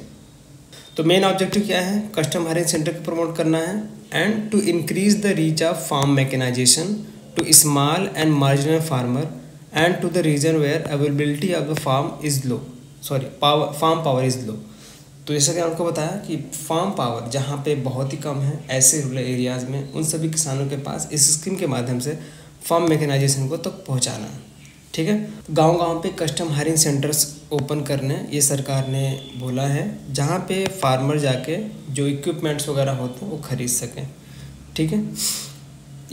तो मेन ऑब्जेक्टिव क्या है? कस्टम हायरिंग सेंटर को प्रमोट करना है and to increase the reach of farm mechanisation to small and marginal farmer and to the region where availability of the farm power is low. तो जैसा कि आपको बताया कि फार्म पावर जहाँ पे बहुत ही कम है, ऐसे रूरल एरियाज़ में उन सभी किसानों के पास इस स्कीम के माध्यम से फार्म मैकेनाइजेशन को तक पहुँचाना है। ठीक है, गांव-गांव पे कस्टम हायरिंग सेंटर्स ओपन करने ये सरकार ने बोला है, जहाँ पे फार्मर जाके जो इक्विपमेंट्स वगैरह होते हैं वो खरीद सकें। ठीक है,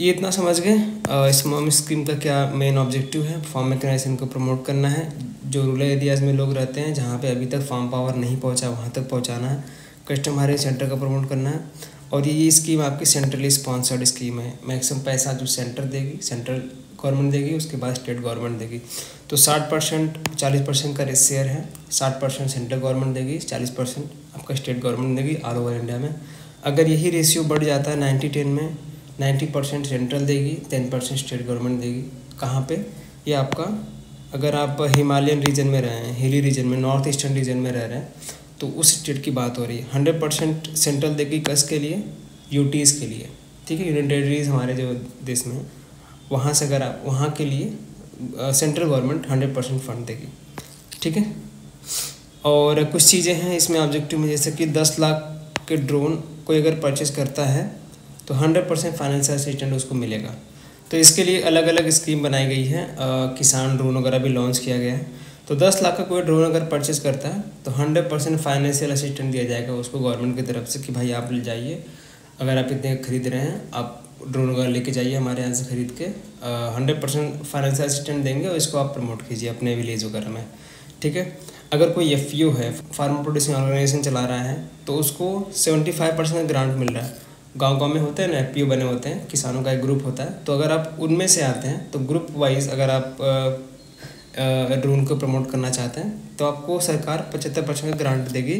ये इतना समझ गए। स्मम स्कीम का क्या मेन ऑब्जेक्टिव है? फार्म मैकेनाइजेशन को प्रमोट करना है। जो रूरल एरियाज़ में लोग रहते हैं जहाँ पे अभी तक फार्म पावर नहीं पहुँचा वहाँ तक पहुँचाना है। कस्टम हायरिंग सेंटर का प्रमोट करना है। और ये स्कीम आपकी सेंट्रली स्पॉन्सर्ड स्कीम है। मैक्सिमम पैसा जो सेंटर देगी, सेंट्रल गवर्नमेंट देगी, उसके बाद स्टेट गवर्नमेंट देगी। तो 60% 40% का शेयर है, 60% सेंट्रल गवर्नमेंट देगी, 40% आपका स्टेट गवर्नमेंट देगी ऑल ओवर इंडिया में। अगर यही रेशियो बढ़ जाता है 90-10 में, 90% सेंट्रल देगी, 10% स्टेट गवर्नमेंट देगी। कहाँ पे? ये आपका, अगर आप हिमालयन रीजन में रहे हैं, हिली रीजन में, नॉर्थ ईस्टर्न रीजन में रह रहे हैं, तो उस स्टेट की बात हो रही है। 100% सेंट्रल देगी कस के लिए, यूटीज़ के लिए, ठीक है, यूनियन टेरिटरीज हमारे जो देश में, वहाँ से अगर आप वहाँ के लिए सेंट्रल गवर्नमेंट 100% फंड देगी, ठीक है। और कुछ चीज़ें हैं इसमें ऑब्जेक्टिव में, जैसे कि 10 लाख के ड्रोन कोई अगर परचेस करता है तो 100% फाइनेंशियल असिस्टेंट उसको मिलेगा। तो इसके लिए अलग अलग स्कीम बनाई गई है, किसान ड्रोन वगैरह भी लॉन्च किया गया है। तो 10 लाख का कोई ड्रोन अगर परचेस करता है तो 100% फाइनेंशियल असिस्टेंट दिया जाएगा उसको गवर्नमेंट की तरफ से, कि भाई आप ले जाइए, अगर आप इतने खरीद रहे हैं आप ड्रोन वगैरह लेके जाइए हमारे यहाँ से खरीद के, 100% फाइनेंशियल असिस्टेंट देंगे और इसको आप प्रमोट कीजिए अपने विलेज वगैरह में, ठीक है। अगर कोई FPO है, फार्मर प्रोड्यूसिंग ऑर्गेनाइजेशन चला रहा है, तो उसको 75% ग्रांट मिल रहा है। गांव में होते हैं ना FPO बने होते हैं, किसानों का एक ग्रुप होता है, तो अगर आप उनमें से आते हैं तो ग्रुप वाइज अगर आप ड्रोन को प्रमोट करना चाहते हैं तो आपको सरकार 75% ग्रांट देगी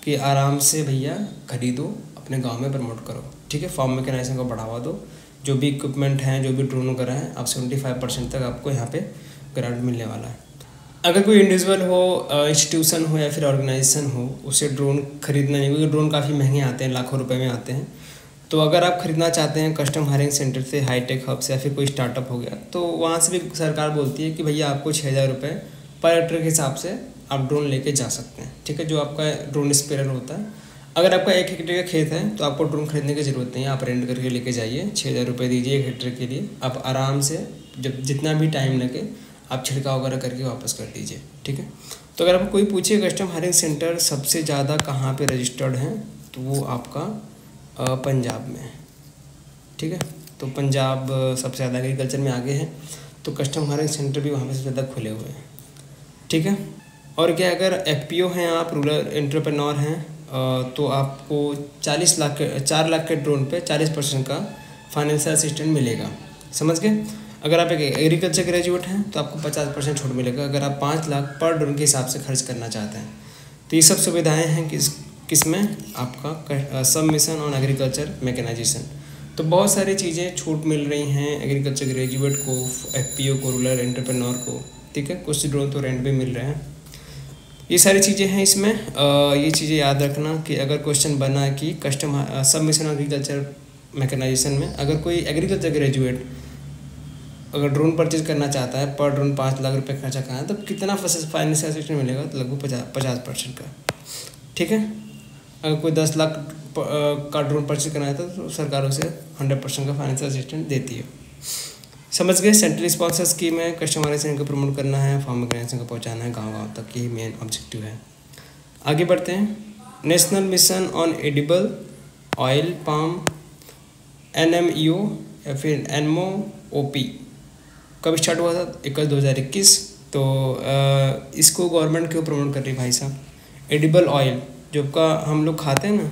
कि आराम से भैया खरीदो, अपने गांव में प्रमोट करो, ठीक है। फार्म मैकेनाइजेशन को बढ़ावा दो, जो भी इक्विपमेंट हैं, जो भी ड्रोन वगैरह हैं, आप 75% तक आपको यहाँ पे ग्रांट मिलने वाला है। अगर कोई इंडिविजुअल हो, इंस्टीट्यूशन हो या फिर ऑर्गेनाइजेशन हो, उसे ड्रोन खरीदना नहीं, क्योंकि ड्रोन काफ़ी महंगे आते हैं, लाखों रुपए में आते हैं। तो अगर आप खरीदना चाहते हैं कस्टम हायरिंग सेंटर से, हाईटेक हब से, या फिर कोई स्टार्टअप हो गया, तो वहाँ से भी सरकार बोलती है कि भैया आपको 6,000 रुपये पर हेक्टेयर के हिसाब से आप ड्रोन लेके जा सकते हैं, ठीक है, जो आपका ड्रोन स्पेयर होता है। अगर आपका 1 हेक्टेयर का खेत है तो आपको ड्रोन खरीदने की ज़रूरत नहीं है, आप रेंट करके लेके जाइए, 6,000 रुपये दीजिए 1 हेक्टेयर के लिए, आप आराम से जब जितना भी टाइम लगे आप छिड़काव वगैरह करके वापस कर दीजिए, ठीक है। तो अगर आपको कोई पूछे कस्टम हायरिंग सेंटर सबसे ज़्यादा कहाँ पे रजिस्टर्ड हैं, तो वो आपका पंजाब में है, ठीक है। तो पंजाब सबसे ज़्यादा एग्रीकल्चर में आगे है, तो कस्टम हायरिंग सेंटर भी वहाँ पे सबसे ज़्यादा खुले हुए हैं, ठीक है। और क्या, अगर FPO हैं आप, रूरल एंटरप्रेन्योर हैं, तो आपको 4 लाख के ड्रोन पे 40% का फाइनेंशियल असिस्टेंट मिलेगा, समझ गए। अगर आप एक एग्रीकल्चर ग्रेजुएट हैं तो आपको 50% छूट मिलेगा, अगर आप 5 लाख पर ड्रोन के हिसाब से खर्च करना चाहते हैं। तो ये सब सुविधाएं हैं किसमें, आपका सब मिशन ऑन एग्रीकल्चर मैकेनाइजेशन। तो बहुत सारी चीज़ें छूट मिल रही हैं एग्रीकल्चर ग्रेजुएट को, FPO को, रूरल एंटरप्रेन्योर को, ठीक है। कुछ ड्रोन तो रेंट पे मिल रहे हैं। ये सारी चीज़ें हैं इसमें। ये चीज़ें याद रखना कि अगर क्वेश्चन बना कि कस्टम सब मिशन ऑन एग्रीकल्चर मैकेनाइजेशन में अगर कोई एग्रीकल्चर ग्रेजुएट अगर ड्रोन परचेज करना चाहता है, पर ड्रोन 5 लाख रुपए खर्चा करना है, तो कितना फाइनेंशियल असिस्टेंस मिलेगा, तो लगभग 50% का, ठीक है। अगर कोई 10 लाख का ड्रोन परचेज करना है तो सरकार उसे 100% का फाइनेंशियल असिस्टेंस देती है, समझ गए। सेंट्रल स्पॉन्सर स्कीम है, कस्टम हायरिंग को प्रमोट करना है, फार्म मैकेनाइजेशन को पहुँचाना है गाँव तक, यही मेन ऑब्जेक्टिव है। आगे बढ़ते हैं। National mission on edible oil palm, NMEO या फिर NMOOP कब स्टार्ट हुआ था, 21/2021। तो इसको गवर्नमेंट क्यों प्रमोट कर रही है भाई साहब। एडिबल ऑयल जो का हम लोग खाते हैं ना,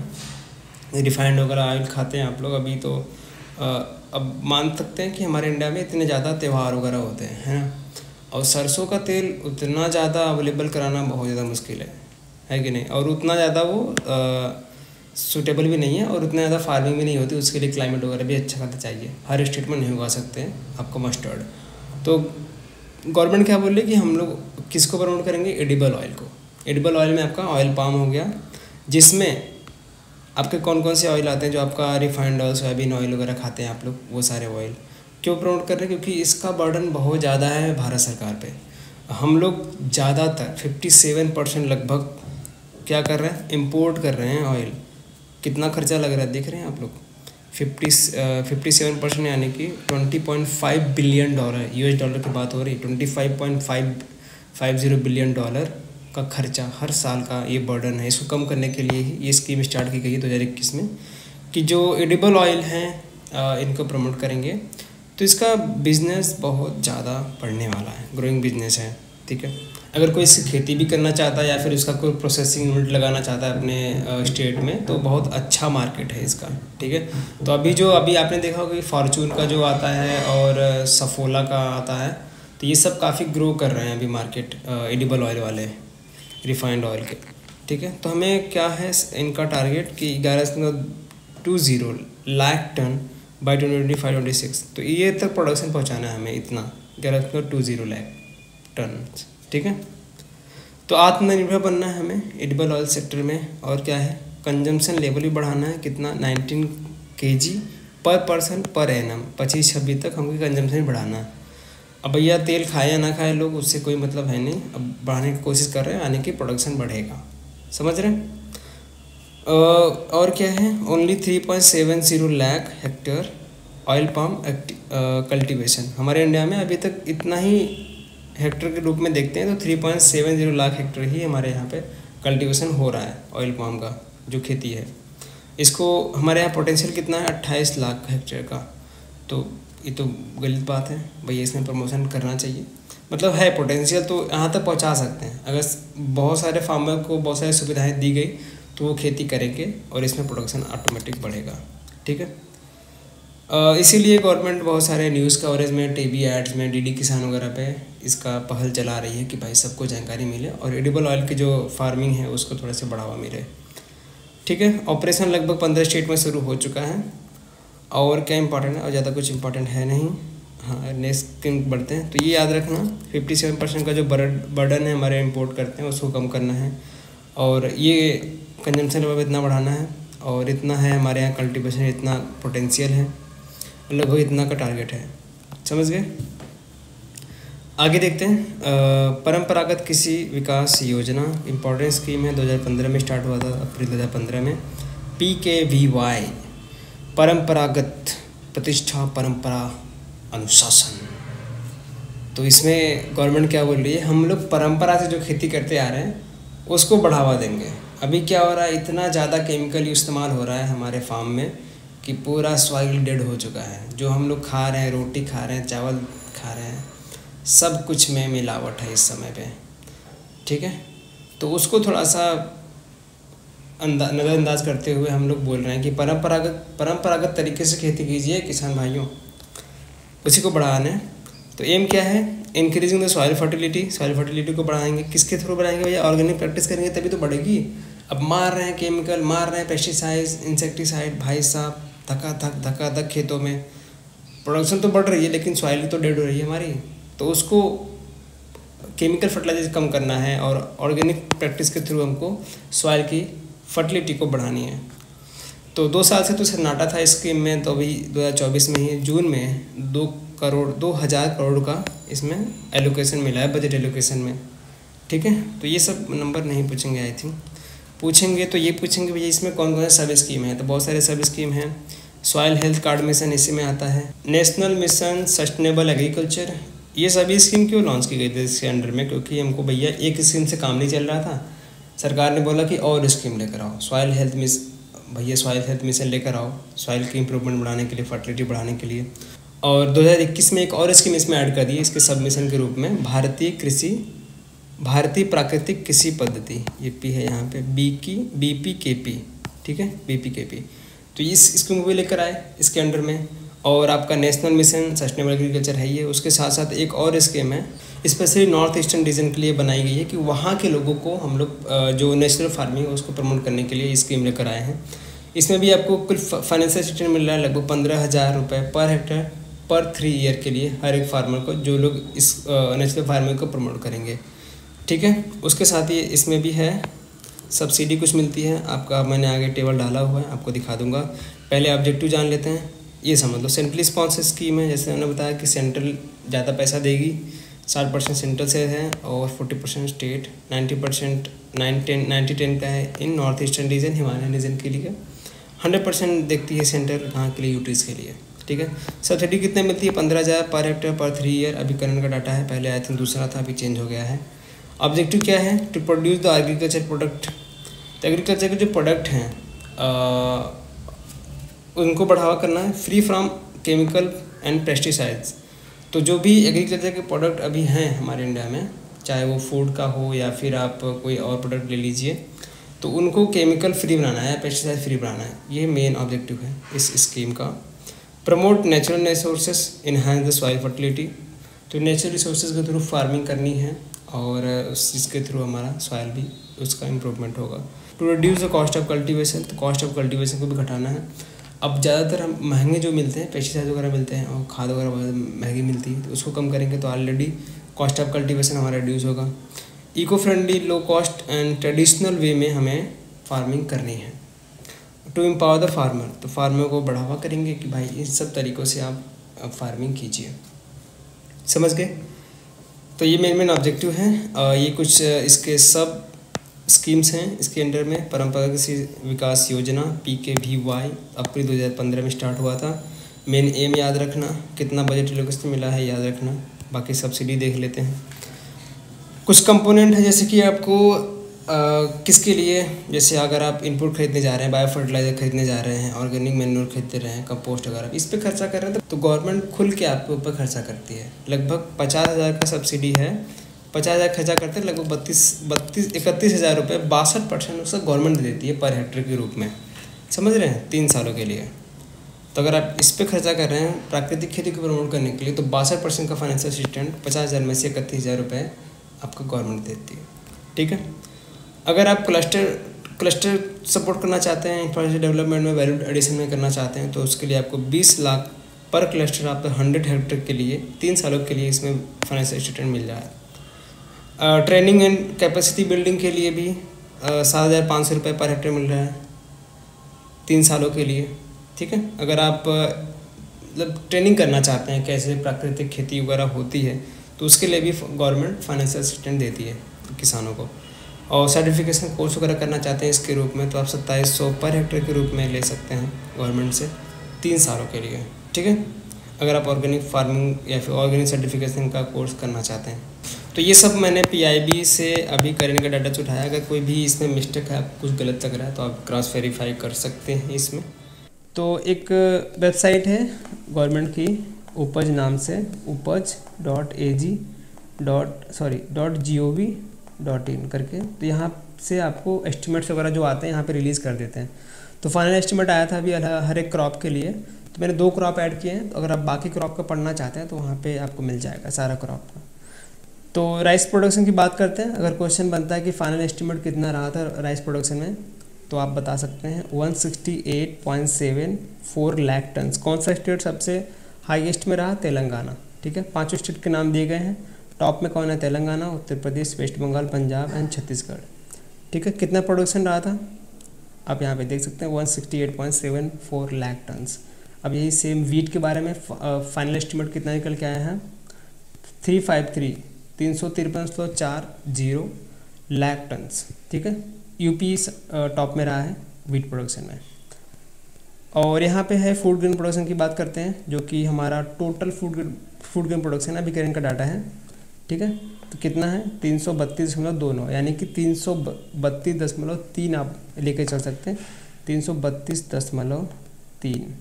रिफाइंड वगैरह ऑयल खाते हैं आप लोग, अभी तो अब मान सकते हैं कि हमारे इंडिया में इतने ज़्यादा त्यौहार वगैरह होते हैं, है ना, और सरसों का तेल उतना ज़्यादा अवेलेबल कराना बहुत ज़्यादा मुश्किल है कि नहीं, और उतना ज़्यादा वो सूटेबल भी नहीं है, और उतना ज़्यादा फार्मिंग भी नहीं होती, उसके लिए क्लाइमेट वगैरह भी अच्छा खासा चाहिए, हर स्टेट में नहीं उगा सकते हैं आपको मस्टर्ड। तो गवर्नमेंट क्या बोल रही है कि हम लोग किसको प्रमोट करेंगे, एडिबल ऑयल को। एडिबल ऑयल में आपका ऑयल पाम हो गया, जिसमें आपके कौन कौन से ऑयल आते हैं, जो आपका रिफाइंड ऑयल, सोयाबीन ऑयल वगैरह खाते हैं आप लोग, वो सारे ऑयल क्यों प्रमोट कर रहे हैं, क्योंकि इसका बर्डन बहुत ज़्यादा है भारत सरकार पे। हम लोग ज़्यादातर 57% लगभग क्या कर रहे हैं, इम्पोर्ट कर रहे हैं ऑयल। कितना खर्चा लग रहा है देख रहे हैं आप लोग, 57% यानी कि $20.5 बिलियन, US डॉलर की बात हो रही, $25.550 बिलियन का खर्चा हर साल का ये बर्डन है। इसको कम करने के लिए ही ये स्कीम स्टार्ट की गई है 2021 में, कि जो एडिबल ऑयल हैं इनको प्रमोट करेंगे। तो इसका बिजनेस बहुत ज़्यादा बढ़ने वाला है, ग्रोइंग बिजनेस है, ठीक है। अगर कोई इसकी खेती भी करना चाहता है या फिर उसका कोई प्रोसेसिंग यूनिट लगाना चाहता है अपने स्टेट में, तो बहुत अच्छा मार्केट है इसका। ठीक है, तो अभी आपने देखा होगा कि फॉर्चून का जो आता है और सफोला का आता है, तो ये सब काफ़ी ग्रो कर रहे हैं अभी मार्केट, एडिबल ऑयल वाले, रिफाइंड ऑयल के। ठीक है, तो हमें क्या है इनका टारगेट कि 11.20 लाख टन बाई 2025-26, तो ये तक प्रोडक्शन पहुंचाना है हमें, इतना 11.20 लाख टन। ठीक है, तो आत्मनिर्भर बनना है हमें एडिबल ऑयल सेक्टर में। और क्या है, कंजम्पशन लेवल भी बढ़ाना है, कितना 19 kg पर पर्सन पर एनम, 25-26 तक हमको कंजम्पशन बढ़ाना है। अब भैया तेल खाए या ना खाए लोग, उससे कोई मतलब है नहीं, अब बढ़ाने की कोशिश कर रहे हैं, आने की प्रोडक्शन बढ़ेगा, समझ रहे हैं। और क्या है, only 3.70 lakh hectare oil palm cultivation, हमारे इंडिया में अभी तक इतना ही हेक्टर के रूप में देखते हैं तो 3.70 लाख हेक्टर ही हमारे यहाँ पे कल्टीवेशन हो रहा है ऑयल पाम का, जो खेती है। इसको हमारे यहाँ पोटेंशियल कितना है, 28 लाख हेक्टेयर का। तो ये तो गलत बात है भैया, इसमें प्रमोशन करना चाहिए, मतलब है पोटेंशियल तो यहाँ तक पहुँचा सकते हैं। अगर बहुत सारे फार्मर को बहुत सारी सुविधाएँ दी गई तो वो खेती करेंगे और इसमें प्रोडक्शन ऑटोमेटिक बढ़ेगा। ठीक है, इसीलिए गवर्नमेंट बहुत सारे न्यूज़ कवरेज में, टीवी एड्स में, डीडी किसान वगैरह पे इसका पहल चला रही है कि भाई सबको जानकारी मिले और एडिबल ऑयल की जो फार्मिंग है उसको थोड़ा सा बढ़ावा मिले। ठीक है, ऑपरेशन लगभग 15 स्टेट में शुरू हो चुका है। और क्या इंपॉर्टेंट है, और ज़्यादा कुछ इंपॉर्टेंट है नहीं। हाँ, नेक्स्ट स्कीम बढ़ते हैं, तो ये याद रखना 57% का जो बर्डन है हमारे इंपोर्ट करते हैं उसको कम करना है, और ये कंजम्पशन लेवल इतना बढ़ाना है, और इतना है हमारे यहाँ कल्टीवेशन, इतना पोटेंशियल है, लगभग इतना का टारगेट है, समझ गए। आगे देखते हैं, परंपरागत कृषि विकास योजना इम्पोर्टेंट स्कीम है, 2015 में स्टार्ट हुआ था, अप्रैल 2015 में। PKVY, परंपरागत प्रतिष्ठा परंपरा अनुशासन। तो इसमें गवर्नमेंट क्या बोल रही है, हम लोग परंपरा से जो खेती करते आ रहे हैं उसको बढ़ावा देंगे। अभी क्या हो रहा है, इतना ज़्यादा केमिकल इस्तेमाल हो रहा है हमारे फार्म में कि पूरा सॉइल डेड हो चुका है। जो हम लोग खा रहे हैं, रोटी खा रहे हैं, चावल खा रहे हैं, सब कुछ में मिलावट है इस समय पे। ठीक है, तो उसको थोड़ा सा नज़रअंदाज करते हुए हम लोग बोल रहे हैं कि परंपरागत तरीके से खेती कीजिए किसान भाइयों, उसी को बढ़ाना है। तो एम क्या है, इंक्रीजिंग द सॉइल फर्टिलिटी को बढ़ाएंगे। किसके थ्रू बढ़ाएंगे भैया, ऑर्गेनिक प्रैक्टिस करेंगे तभी तो बढ़ेगी। अब मार रहे हैं केमिकल, मार रहे हैं पेस्टिसाइड्स, इंसेक्टिसाइड, भाई साहब धक्का खेतों में, प्रोडक्शन तो बढ़ रही है लेकिन सॉइल तो डेड हो रही है हमारी। तो उसको केमिकल फर्टिलाइजर कम करना है और ऑर्गेनिक प्रैक्टिस के थ्रू हमको सॉइल की फर्टिलिटी को बढ़ानी है। तो 2 साल से तो सन्नाटा था इस स्कीम में, तो अभी 2024 में ही जून में 2,000 करोड़ का इसमें एलोकेशन मिला है, बजट एलोकेशन में। ठीक है, तो ये सब नंबर नहीं पूछेंगे, आई थिंक पूछेंगे तो ये पूछेंगे भैया इसमें कौन कौन से सब स्कीम है। तो बहुत सारे सब स्कीम हैं। सॉइल हेल्थ कार्ड मिशन इसी में आता है। नेशनल मिशन सस्टेनेबल एग्रीकल्चर, ये सभी स्कीम क्यों लॉन्च की गई थी इसके अंडर में, क्योंकि हमको भैया एक स्कीम से काम नहीं चल रहा था। सरकार ने बोला कि और स्कीम लेकर आओ, सॉइल हेल्थ मिशन लेकर आओ, सॉइल की इंप्रूवमेंट बढ़ाने के लिए, फर्टिलिटी बढ़ाने के लिए। और 2021 में एक और स्कीम इसमें ऐड कर दी है इसके सबमिशन के रूप में, भारतीय प्राकृतिक कृषि पद्धति, ये पी है यहाँ पे, BPKP। ठीक है, BPKP, तो इस स्कीम को भी लेकर आए इसके अंडर में। और आपका नेशनल मिशन सस्टेनेबल एग्रीकल्चर है ये, उसके साथ साथ एक और स्कीम है स्पेशली नॉर्थ ईस्टर्न रीजन के लिए बनाई गई है कि वहाँ के लोगों को हम लोग जो नेचुरल फार्मिंग है उसको प्रमोट करने के लिए स्कीम लेकर आए हैं। इसमें भी आपको कुल फाइनेंशियल असिस्टेंस मिल रहा है लगभग 15,000 रुपये पर हेक्टेयर पर 3 ईयर के लिए हर एक फार्मर को, जो लोग इस नेचुरल फार्मिंग को प्रमोट करेंगे। ठीक है, उसके साथ ही इसमें भी है सब्सिडी कुछ मिलती है आपका, मैंने आगे टेबल डाला हुआ है, आपको दिखा दूंगा। पहले ऑब्जेक्टिव जान लेते हैं। ये समझ लो सेंट्रली स्पॉन्सर स्कीम है, जैसे मैंने बताया कि सेंट्रल ज़्यादा पैसा देगी, 60% सेंट्रल से है और 40% स्टेट, 90-10 का है in north eastern region, Himalayan region के लिए, 100% देखती है सेंटर कहाँ के लिए, यूटीज़ के लिए। ठीक है, सब्सिडी कितने मिलती है, 15,000 पर हेक्टेयर पर 3 ईयर। अभी करंट का डाटा है, पहले आई थिंक दूसरा था, अभी चेंज हो गया है। ऑब्जेक्टिव क्या है, to produce the agriculture product. तो एग्रीकल्चर के जो प्रोडक्ट हैं उनको बढ़ावा करना है, free from chemical and pesticides. तो जो भी एग्रीकल्चर के प्रोडक्ट अभी हैं हमारे इंडिया में, चाहे वो फूड का हो या फिर आप कोई और प्रोडक्ट ले लीजिए, तो उनको केमिकल फ्री बनाना है, पेस्टिसाइड फ्री बनाना है। ये मेन ऑब्जेक्टिव है इस स्कीम का। Promote natural resources, enhance the soil fertility, तो नेचुरल रिसोर्सेज के थ्रू फार्मिंग करनी है और इसके थ्रू हमारा सॉइल भी उसका इम्प्रूवमेंट होगा। To reduce the cost of cultivation, तो कॉस्ट ऑफ कल्टीवेशन को भी घटाना है। अब ज़्यादातर हम महंगे जो मिलते हैं, पेस्टिसाइड वगैरह मिलते हैं और खाद वगैरह बहुत महंगी मिलती है, तो उसको कम करेंगे तो ऑलरेडी कॉस्ट ऑफ कल्टीवेशन हमारा रिड्यूस होगा। Eco friendly, low cost and traditional way में हमें फार्मिंग करनी है। टू एम्पावर द फार्मर, तो फार्मर को बढ़ावा करेंगे कि भाई इन सब तरीक़ों से आप फार्मिंग कीजिए। समझ गए? तो ये मेन ऑब्जेक्टिव हैं। ये कुछ इसके सब स्कीम्स हैं इसके अंडर में। परंपरागत कृषि विकास योजना PKVY अप्रैल 2015 में स्टार्ट हुआ था। मेन एम याद रखना, कितना बजट एलोकेशन मिला है याद रखना, बाकी सब्सिडी देख लेते हैं। कुछ कंपोनेंट है जैसे कि आपको किसके लिए, जैसे अगर आप इनपुट खरीदने जा रहे हैं, बायो फर्टिलाइजर खरीदने जा रहे हैं, ऑर्गेनिक मैन्योर खरीदते रहे हैं, कंपोस्ट वगैरह, इस पे खर्चा कर रहे हैं तो गवर्नमेंट खुल के आपके ऊपर खर्चा करती है। लगभग 50,000 का सब्सिडी है, 50,000 खर्चा करते हैं, लगभग 31,000 रुपये, 62% उसका गवर्नमेंट दे देती है पर हेक्टेयर के रूप में। समझ रहे हैं? 3 सालों के लिए। तो अगर आप इस पे खर्चा कर रहे हैं प्राकृतिक खेती को प्रमोट करने के लिए, तो 62% का फाइनेंशियल असिस्टेंट 50,000 में से 31,000 रुपये आपको गवर्नमेंट देती है। ठीक है। अगर आप क्लस्टर सपोर्ट करना चाहते हैं, इंफ्रास्ट्रक्चर डेवलपमेंट में वैल्यू एडिशन में करना चाहते हैं, तो उसके लिए आपको 20 लाख पर क्लस्टर आप 100 हेक्टेयर के लिए 3 सालों के लिए इसमें फाइनेंशियल असिस्टेंट मिल जाए। ट्रेनिंग एंड कैपेसिटी बिल्डिंग के लिए भी 7,500 रुपये पर हेक्टेयर मिल रहा है 3 सालों के लिए। ठीक है। अगर आप मतलब ट्रेनिंग करना चाहते हैं कैसे प्राकृतिक खेती वगैरह होती है, तो उसके लिए भी गवर्नमेंट फाइनेंशियल असिस्टेंट देती है किसानों को। और सर्टिफिकेशन कोर्स वगैरह करना चाहते हैं इसके रूप में, तो आप 2700 पर हेक्टेयर के रूप में ले सकते हैं गवर्नमेंट से 3 सालों के लिए। ठीक है। अगर आप ऑर्गेनिक फार्मिंग या फिर ऑर्गेनिक सर्टिफिकेशन का कोर्स करना चाहते हैं, तो ये सब मैंने PIB से अभी करने का डाटा उठाया। अगर कोई भी इसमें मिस्टेक है, आपको कुछ गलत लग रहा है, तो आप क्रॉस वेरीफाई कर सकते हैं इसमें। तो एक वेबसाइट है गवर्नमेंट की, उपज नाम से, upaj.ag.gov.in करके। तो यहाँ से आपको एस्टिमेट्स वगैरह जो आते हैं यहाँ पे रिलीज़ कर देते हैं। तो फाइनल एस्टिमेट आया था अभी हर एक क्रॉप के लिए, तो मैंने 2 क्रॉप ऐड किए हैं। तो अगर आप बाकी क्रॉप का पढ़ना चाहते हैं तो वहाँ पे आपको मिल जाएगा सारा क्रॉप का। तो राइस प्रोडक्शन की बात करते हैं। अगर क्वेश्चन बनता है कि फाइनल एस्टिमेट कितना रहा था राइस प्रोडक्शन में, तो आप बता सकते हैं 168.74 लाख टन। कौन सा स्टेट सबसे हाईएस्ट में रहा? तेलंगाना। ठीक है। 5 स्टेट के नाम दिए गए हैं। टॉप में कौन है? Telangana, Uttar Pradesh, waste Bengal, Punjab and Chhattisgarh. ठीक है। कितना प्रोडक्शन रहा था आप यहाँ पे देख सकते हैं 168.74 लाख टन। अब यही सेम वीट के बारे में फाइनल एस्टिमेट कितना निकल के आया है? 353.40 लाख टन। ठीक है। यूपी टॉप में रहा है वीट प्रोडक्शन में। और यहाँ पे है फूड ग्रेन प्रोडक्शन की बात करते हैं, जो कि हमारा टोटल फूड ग्रेन प्रोडक्शन अभी करेंट का डाटा है। ठीक है। तो कितना है? 332.29, यानी कि 332.3 आप लेके चल सकते हैं, 332.3।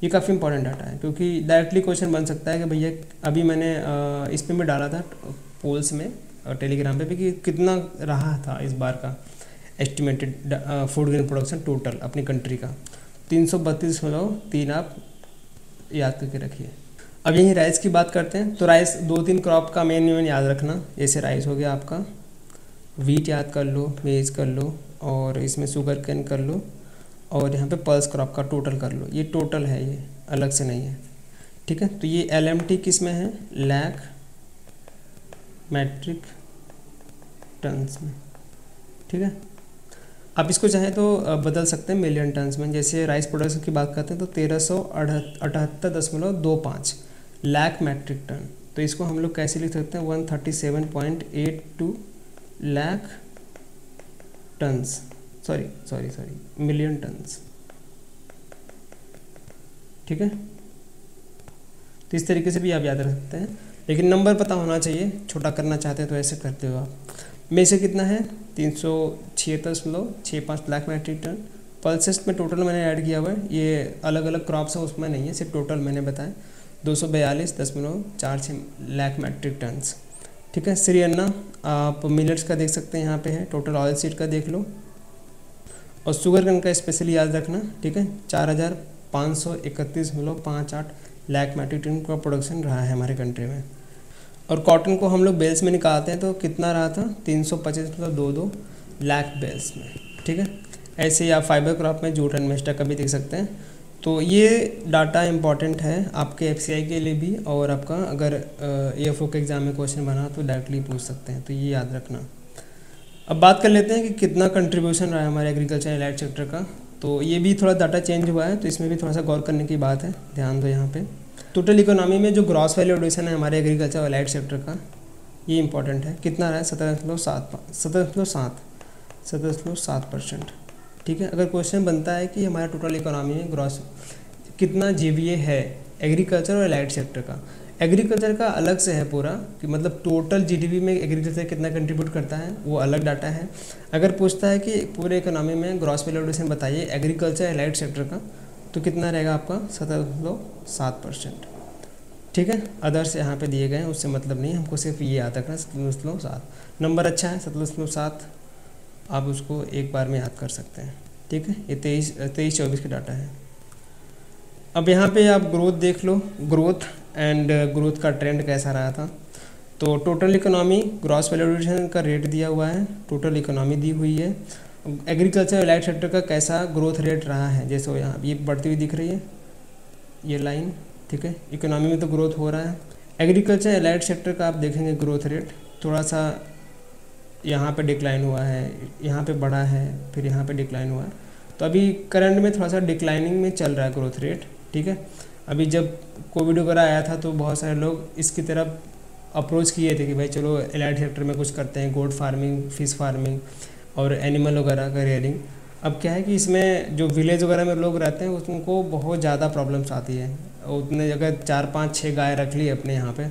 ये काफ़ी इंपॉर्टेंट डाटा है, क्योंकि डायरेक्टली क्वेश्चन बन सकता है कि भैया अभी मैंने इस पे भी डाला था पोल्स में टेलीग्राम पे भी कि कितना रहा था इस बार का estimated food grain production total अपनी कंट्री का। 332.3 आप याद करके रखिए। अब यही राइस की बात करते हैं। तो राइस 2-3 क्रॉप का मेन याद रखना। जैसे राइस हो गया आपका, वीट याद कर लो, मेज कर लो, और इसमें शुगर कैन कर लो, और यहाँ पे पल्स क्रॉप का टोटल कर लो। ये टोटल है, ये अलग से नहीं है। ठीक है। तो ये LMT किस में है? लाख मैट्रिक टन्स में। ठीक है। आप इसको चाहें तो बदल सकते हैं मिलियन टन्स में। जैसे राइस प्रोडक्शन की बात करते हैं तो 1378.25 लाख मैट्रिक टन। तो इसको हम लोग कैसे लिख सकते हैं? 137.82 lakh tons, sorry million tons. ठीक है। तो इस तरीके से भी आप याद रख सकते हैं, लेकिन नंबर पता होना चाहिए। छोटा करना चाहते हैं तो ऐसे करते हो आप। में से कितना है? 376.65 लाख मैट्रिक टन। पल्सेस में टोटल मैंने ऐड किया हुआ है, ये अलग अलग क्रॉप्स हैं उसमें नहीं है, सिर्फ टोटल मैंने बताया 242.46 लाख मैट्रिक टन्स। ठीक है। श्री अन्ना आप मिलेट्स का देख सकते हैं, यहाँ पे है। टोटल ऑयल सीड का देख लो, और शुगर केन का स्पेशली याद रखना, ठीक है। 4,531.58 लाख मैट्रिक टन का प्रोडक्शन रहा है हमारे कंट्री में। और कॉटन को हम लोग बेल्स में निकालते हैं तो कितना रहा था, 325.22 लाख बेल्स में, ठीक है। ऐसे ही आप फाइबर क्रॉप में जूट एंड मेस्टा का भी देख सकते हैं। तो ये डाटा इम्पॉर्टेंट है आपके एफसीआई के लिए भी, और आपका अगर एएफओ के एग्ज़ाम में क्वेश्चन बना तो डायरेक्टली पूछ सकते हैं, तो ये याद रखना। अब बात कर लेते हैं कि कितना कंट्रीब्यूशन रहा है हमारे एग्रीकल्चर एलाइड सेक्टर का। तो ये भी थोड़ा डाटा चेंज हुआ है, तो इसमें भी थोड़ा सा गौर करने की बात है, ध्यान दो यहाँ पे। टोटल इकोनॉमी में जो ग्रॉस वैल्यू एडिशन है हमारे एग्रीकल्चर एलाइड सेक्टर का, ये इंपॉर्टेंट है। कितना रहा है, 17.7%, ठीक है। अगर क्वेश्चन बनता है कि हमारा टोटल इकोनॉमी में ग्रॉस कितना जीवीए है एग्रीकल्चर और एलाइड सेक्टर का, एग्रीकल्चर का अलग से है पूरा, कि मतलब टोटल जीडीपी में एग्रीकल्चर कितना कंट्रीब्यूट करता है, वो अलग डाटा है। अगर पूछता है कि पूरे इकोनॉमी में ग्रॉस वैल्यू एडिशन बताइए एग्रीकल्चर एलाइड सेक्टर का, तो कितना रहेगा आपका, 17.7%, ठीक है। अदर्स यहाँ पे दिए गए हैं, उससे मतलब नहीं, हमको सिर्फ ये याद रखना 17.7। नंबर अच्छा है 17.7, आप उसको एक बार में याद कर सकते हैं, ठीक है। ये 23-24 का डाटा है। अब यहाँ पे आप ग्रोथ देख लो, ग्रोथ का ट्रेंड कैसा रहा था। तो total economy gross value addition का रेट दिया हुआ है, टोटल इकोनॉमी दी हुई है। एग्रीकल्चर एलाइड सेक्टर का कैसा ग्रोथ रेट रहा है, जैसे यहाँ ये बढ़ती हुई दिख रही है ये लाइन, ठीक है। इकोनॉमी में तो ग्रोथ हो रहा है। एग्रीकल्चर एलाइड सेक्टर का आप देखेंगे ग्रोथ रेट थोड़ा सा यहाँ पे डिक्लाइन हुआ है, यहाँ पे बढ़ा है, फिर यहाँ पे डिक्लाइन हुआ है। तो अभी करंट में थोड़ा सा डिक्लाइनिंग में चल रहा है ग्रोथ रेट, ठीक है। अभी जब कोविड वगैरह आया था तो बहुत सारे लोग इसकी तरफ अप्रोच किए थे कि भाई चलो एलाइड सेक्टर में कुछ करते हैं, गोट फार्मिंग, फिश फार्मिंग और एनिमल वगैरह का रेयरिंग। अब क्या है कि इसमें जो विलेज वगैरह में लोग रहते हैं उनको बहुत ज़्यादा प्रॉब्लम्स आती है। उतने अगर 4-5-6 गाय रख ली अपने यहाँ पे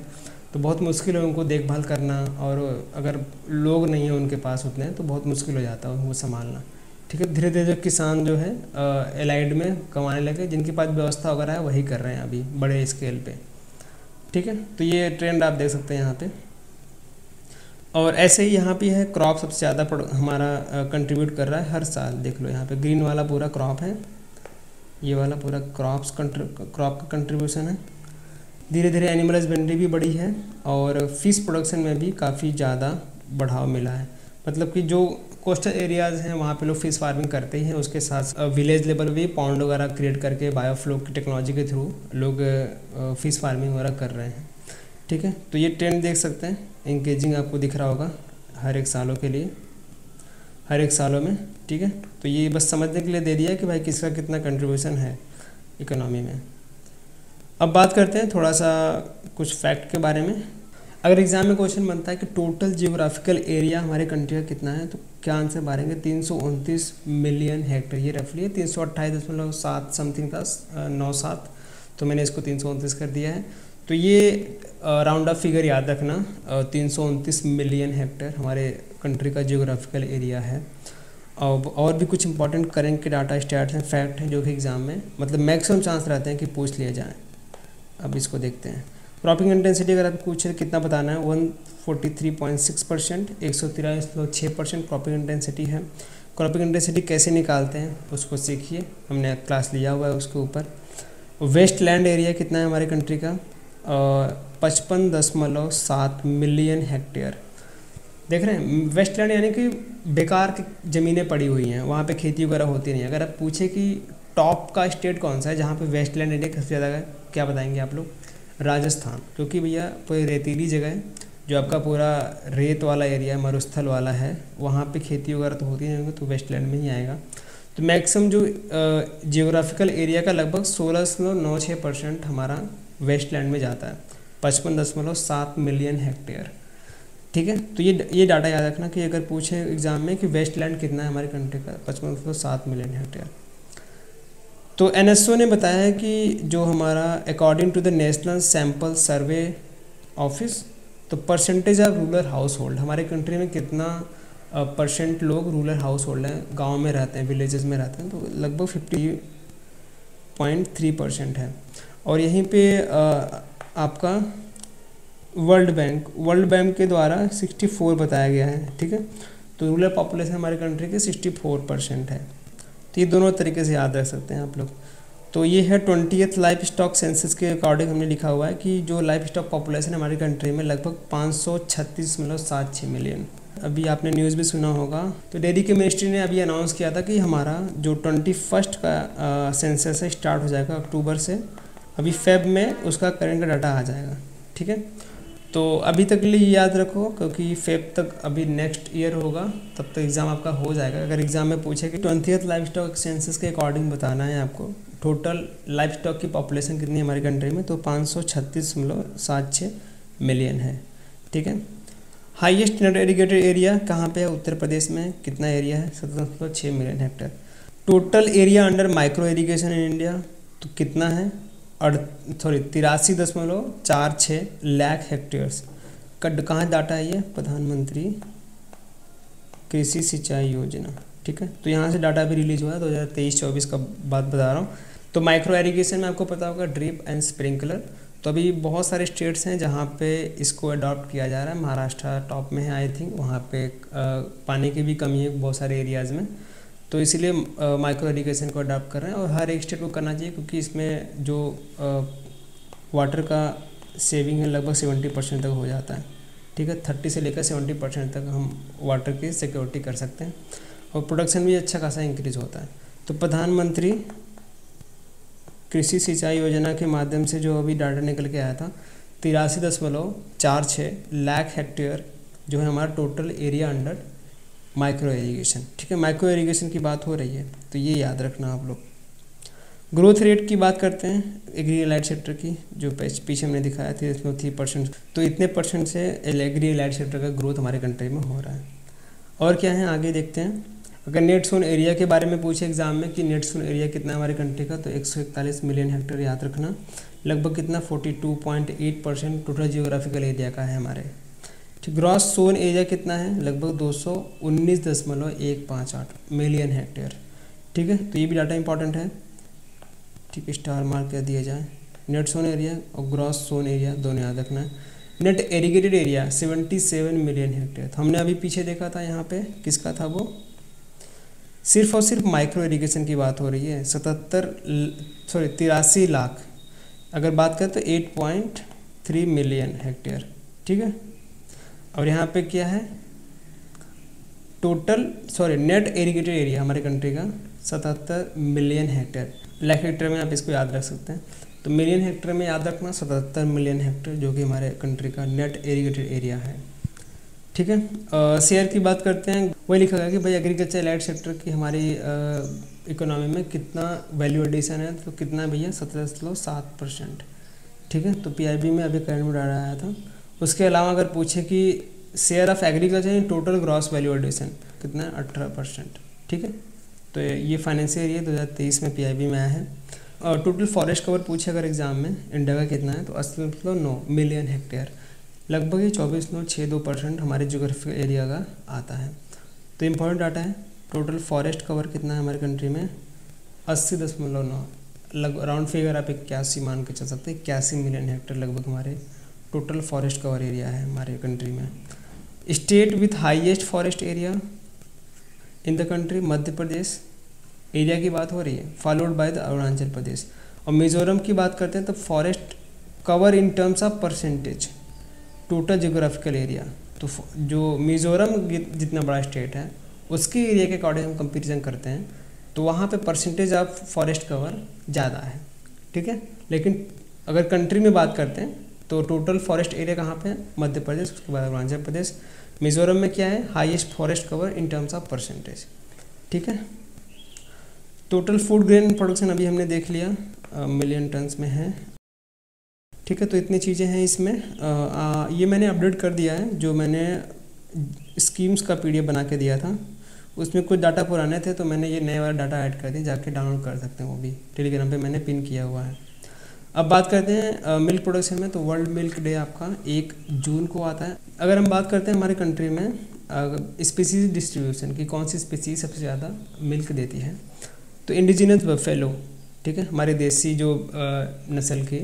तो बहुत मुश्किल है उनको देखभाल करना, और अगर लोग नहीं है उनके पास उतने तो बहुत मुश्किल हो जाता है उनको संभालना, ठीक है। धीरे धीरे जो किसान जो है एलाइड में कमाने लगे, जिनके पास व्यवस्था वगैरह है वही कर रहे हैं अभी बड़े स्केल पे, ठीक है। तो ये ट्रेंड आप देख सकते हैं यहाँ पे। और ऐसे ही यहाँ पे है क्रॉप सबसे ज़्यादा हमारा कंट्रीब्यूट कर रहा है हर साल। देख लो यहाँ पे ग्रीन वाला पूरा क्रॉप है, ये वाला पूरा क्रॉप का कंट्रीब्यूशन है। धीरे धीरे एनिमल हस्बेंड्री भी बढ़ी है, और फिश प्रोडक्शन में भी काफ़ी ज़्यादा बढ़ाव मिला है। मतलब कि जो कोस्टल एरियाज़ हैं वहाँ पे लोग फिश फार्मिंग करते ही हैं, उसके साथ विलेज लेवल भी पॉन्ड वगैरह क्रिएट करके बायोफ्लो की टेक्नोलॉजी के थ्रू लोग फिश फार्मिंग वगैरह कर रहे हैं, ठीक है। तो ये ट्रेंड देख सकते हैं, इंगेजिंग आपको दिख रहा होगा हर एक सालों के लिए, हर एक सालों में, ठीक है। तो ये बस समझने के लिए दे दिया कि भाई किसका कितना कंट्रीब्यूशन है इकोनॉमी में। अब बात करते हैं थोड़ा सा कुछ फैक्ट के बारे में। अगर एग्जाम में क्वेश्चन बनता है कि टोटल जियोग्राफिकल एरिया हमारे कंट्री का कितना है, तो क्या आंसर मारेंगे, 329 मिलियन हेक्टेयर। ये रफली 328.7 समथिंग था, 97, तो मैंने इसको 329 कर दिया है। तो ये राउंड ऑफ फिगर याद रखना, 329 मिलियन हेक्टेयर हमारे कंट्री का जियोग्राफिकल एरिया है। और भी कुछ इंपॉर्टेंट करेंट के डाटा स्टैट्स हैं, फैक्ट हैं, जो कि एग्जाम में मतलब मैक्सिमम चांस रहते हैं कि पूछ लिया जाए। अब इसको देखते हैं। क्रॉपिंग इंटेंसिटी अगर आप पूछे कितना बताना है, 143.6%, 143.6% क्रॉपिंग इंटेंसिटी है। क्रॉपिंग इंटेंसिटी कैसे निकालते हैं उसको सीखिए, हमने क्लास लिया हुआ है उसके ऊपर। वेस्ट लैंड एरिया कितना है हमारे कंट्री का, 55.7 मिलियन हेक्टेयर। देख रहे हैं, वेस्ट लैंड यानी कि बेकार की ज़मीनें पड़ी हुई हैं, वहाँ पे खेती वगैरह होती नहीं। अगर आप पूछे कि टॉप का स्टेट कौन सा है जहाँ पे वेस्ट लैंड एरिया सबसे ज़्यादा है, क्या बताएंगे आप लोग, राजस्थान। क्योंकि भैया पूरी रेतीली जगह है, जो आपका पूरा रेत वाला एरिया मरुस्थल वाला है, वहाँ पे खेती वगैरह तो होती नहीं, तो वेस्ट लैंड में ही आएगा। तो मैक्सिमम जो जियोग्राफिकल एरिया का लगभग 16.96% हमारा वेस्ट लैंड में जाता है, 55.7 मिलियन हेक्टेयर, ठीक है। तो ये डाटा याद रखना कि अगर पूछे एग्जाम में कि वेस्ट लैंड कितना है हमारे कंट्री का, 55.7 मिलियन हेक्टेयर। तो एनएसओ ने बताया है कि जो हमारा according to the national sample survey office, तो percentage of rural household हमारे कंट्री में कितना परसेंट लोग रूरल हाउस होल्ड हैं, गाँव में रहते हैं, विलेजेस में रहते हैं, तो लगभग 50.3% है। और यहीं पे आपका वर्ल्ड बैंक के द्वारा 64 बताया गया है, ठीक है। तो रूरल पॉपुलेशन हमारे कंट्री के 64% है। तो ये दोनों तरीके से याद रख सकते हैं आप लोग। तो ये है 20th लाइफ स्टॉक सेंसस के अकॉर्डिंग हमने लिखा हुआ है कि जो लाइफ स्टॉक पॉपुलेशन हमारी कंट्री में लगभग 536.76 मिलियन। अभी आपने न्यूज़ भी सुना होगा, तो डेयरी के मिनिस्ट्री ने अभी अनाउंस किया था कि हमारा जो 21st का सेंसस है स्टार्ट हो जाएगा अक्टूबर से। अभी फेब में उसका करंट का डाटा आ जाएगा, ठीक है। तो अभी तक के लिए याद रखो, क्योंकि फेब तक अभी नेक्स्ट ईयर होगा, तब तक एग्ज़ाम आपका हो जाएगा। अगर एग्ज़ाम में पूछे कि 20th लाइफ स्टॉक सेंसस के अकॉर्डिंग बताना है आपको टोटल लाइफ स्टॉक की पॉपुलेशन कितनी है हमारी कंट्री में, तो 536.76 मिलियन है, ठीक है। हाईएस्ट नेट इरीगेटेड एरिया कहाँ पे है? उत्तर प्रदेश में। कितना एरिया है? 17.6 million hectare. Total area under micro irrigation in India तो कितना है? 83.46 लाख हेक्टेयर्स। कहाँ डाटा है ये? प्रधानमंत्री कृषि सिंचाई योजना, ठीक है। तो यहाँ से डाटा भी रिलीज हुआ है 2023-24 का बात बता रहा हूँ। तो माइक्रो इरीगेशन में आपको पता होगा ड्रिप एंड स्प्रिंकलर। तो अभी बहुत सारे स्टेट्स हैं जहाँ पे इसको अडॉप्ट किया जा रहा है। महाराष्ट्र टॉप में है आई थिंक, वहाँ पे पानी की भी कमी है बहुत सारे एरियाज़ में, तो इसीलिए माइक्रो इरीगेशन को अडॉप्ट कर रहे हैं। और हर एक स्टेट को करना चाहिए, क्योंकि इसमें जो वाटर का सेविंग है लगभग 70% तक हो जाता है, ठीक है। 30 से लेकर 70% तक हम वाटर की सिक्योरिटी कर सकते हैं, और प्रोडक्शन भी अच्छा खासा इंक्रीज होता है। तो प्रधानमंत्री कृषि सिंचाई योजना के माध्यम से जो अभी डाटा निकल के आया था 83.46 लाख हेक्टेयर जो है हमारा total area under micro irrigation, ठीक है। माइक्रो इरीगेशन की बात हो रही है तो ये याद रखना आप लोग। ग्रोथ रेट की बात करते हैं एग्री एलाइड सेक्टर की, जो पीछे हमने दिखाया था इसमें 3%। तो इतने परसेंट से एग्री एलाइड सेक्टर का ग्रोथ हमारे कंट्री में हो रहा है। और क्या है आगे देखते हैं। अगर नेट सोन एरिया के बारे में पूछे एग्जाम में कि नेट सोन एरिया कितना है हमारे कंट्री का, तो 141 मिलियन हेक्टेयर याद रखना। लगभग कितना 42.8% टोटल जियोग्राफिकल एरिया का है हमारे, ठीक। ग्रॉस सोन एरिया कितना है? लगभग 219.158 मिलियन हेक्टेयर, ठीक है। तो ये भी डाटा इंपॉर्टेंट है, ठीक। स्टार मार्क कर दिया जाए। नेट सोन एरिया और ग्रॉस सोन एरिया दोनों याद रखना है। Net irrigated area 77 million hectare. तो हमने अभी पीछे देखा था यहाँ पे किसका था वो, सिर्फ और सिर्फ माइक्रो इरीगेशन की बात हो रही है। 83 लाख। अगर बात करें तो 8.3 मिलियन हेक्टेयर, ठीक है। और यहाँ पे क्या है टोटल नेट एरीगेटेड एरिया हमारे कंट्री का 77 मिलियन हेक्टेयर। लाख हेक्टेयर में आप इसको याद रख सकते हैं। तो मिलियन हेक्टेयर में याद रखना 77 मिलियन हेक्टेयर जो कि हमारे कंट्री का नेट एरीगेटेड एरिया है, ठीक है। शेयर की बात करते हैं, वही लिखा गया कि भाई एग्रीकल्चर एलाइड सेक्टर की हमारी इकोनॉमी में कितना वैल्यू एडिशन है, तो कितना भैया 17.7%, ठीक है। तो पीआईबी में अभी करंट में डाटा आया था। उसके अलावा अगर पूछे कि share of agriculture in total gross value addition कितना है 18%, ठीक है। तो ये फाइनेंशियल ईयर 2023 में पीआईबी में आया है। और टोटल फॉरेस्ट कवर पूछे अगर एग्जाम में इंडिया का कितना है, तो 80.9 मिलियन हेक्टेयर। लगभग ये 24.62% हमारे जियोग्राफिकल एरिया का आता है। तो इम्पोर्टेंट डाटा है। टोटल फॉरेस्ट कवर कितना है हमारे कंट्री में 80.9, लगभग राउंड फिगर आप 81 मान के चल सकते हैं। 81 मिलियन हेक्टेयर लगभग हमारे टोटल फॉरेस्ट कवर एरिया है हमारे कंट्री में। State with highest forest area in the country Madhya Pradesh, area की बात हो रही है, followed by the Arunachal Pradesh. और मिजोरम की बात करते हैं तो forest cover in terms of percentage total geographical area, तो जो मिजोरम जितना बड़ा स्टेट है उसके एरिया के अकॉर्डिंग हम कंपेरिजन करते हैं, तो वहाँ पे परसेंटेज ऑफ फॉरेस्ट कवर ज़्यादा है, ठीक है। लेकिन अगर कंट्री में बात करते हैं तो टोटल फॉरेस्ट एरिया कहाँ पे है? मध्य प्रदेश, उसके बाद अरुणाचल प्रदेश। मिजोरम में क्या है? Highest forest cover in terms of percentage, ठीक है। टोटल फूड ग्रेन प्रोडक्शन अभी हमने देख लिया मिलियन टन्स में है, ठीक है। तो इतनी चीज़ें हैं इसमें। ये मैंने अपडेट कर दिया है, जो मैंने स्कीम्स का पीडीएफ बना के दिया था उसमें कुछ डाटा पुराने थे, तो मैंने ये नए वाला डाटा ऐड कर दिया, जाके डाउनलोड कर सकते हैं, वो भी टेलीग्राम पे मैंने पिन किया हुआ है। अब बात करते हैं मिल्क प्रोडक्शन में, तो वर्ल्ड मिल्क डे आपका 1 जून को आता है। अगर हम बात करते हैं हमारे कंट्री में स्पीसीज डिस्ट्रीब्यूशन की, कौन सी स्पीसीज सबसे ज़्यादा मिल्क देती है, तो इंडिजिनस बफेलो, ठीक है, हमारे देसी जो नस्ल की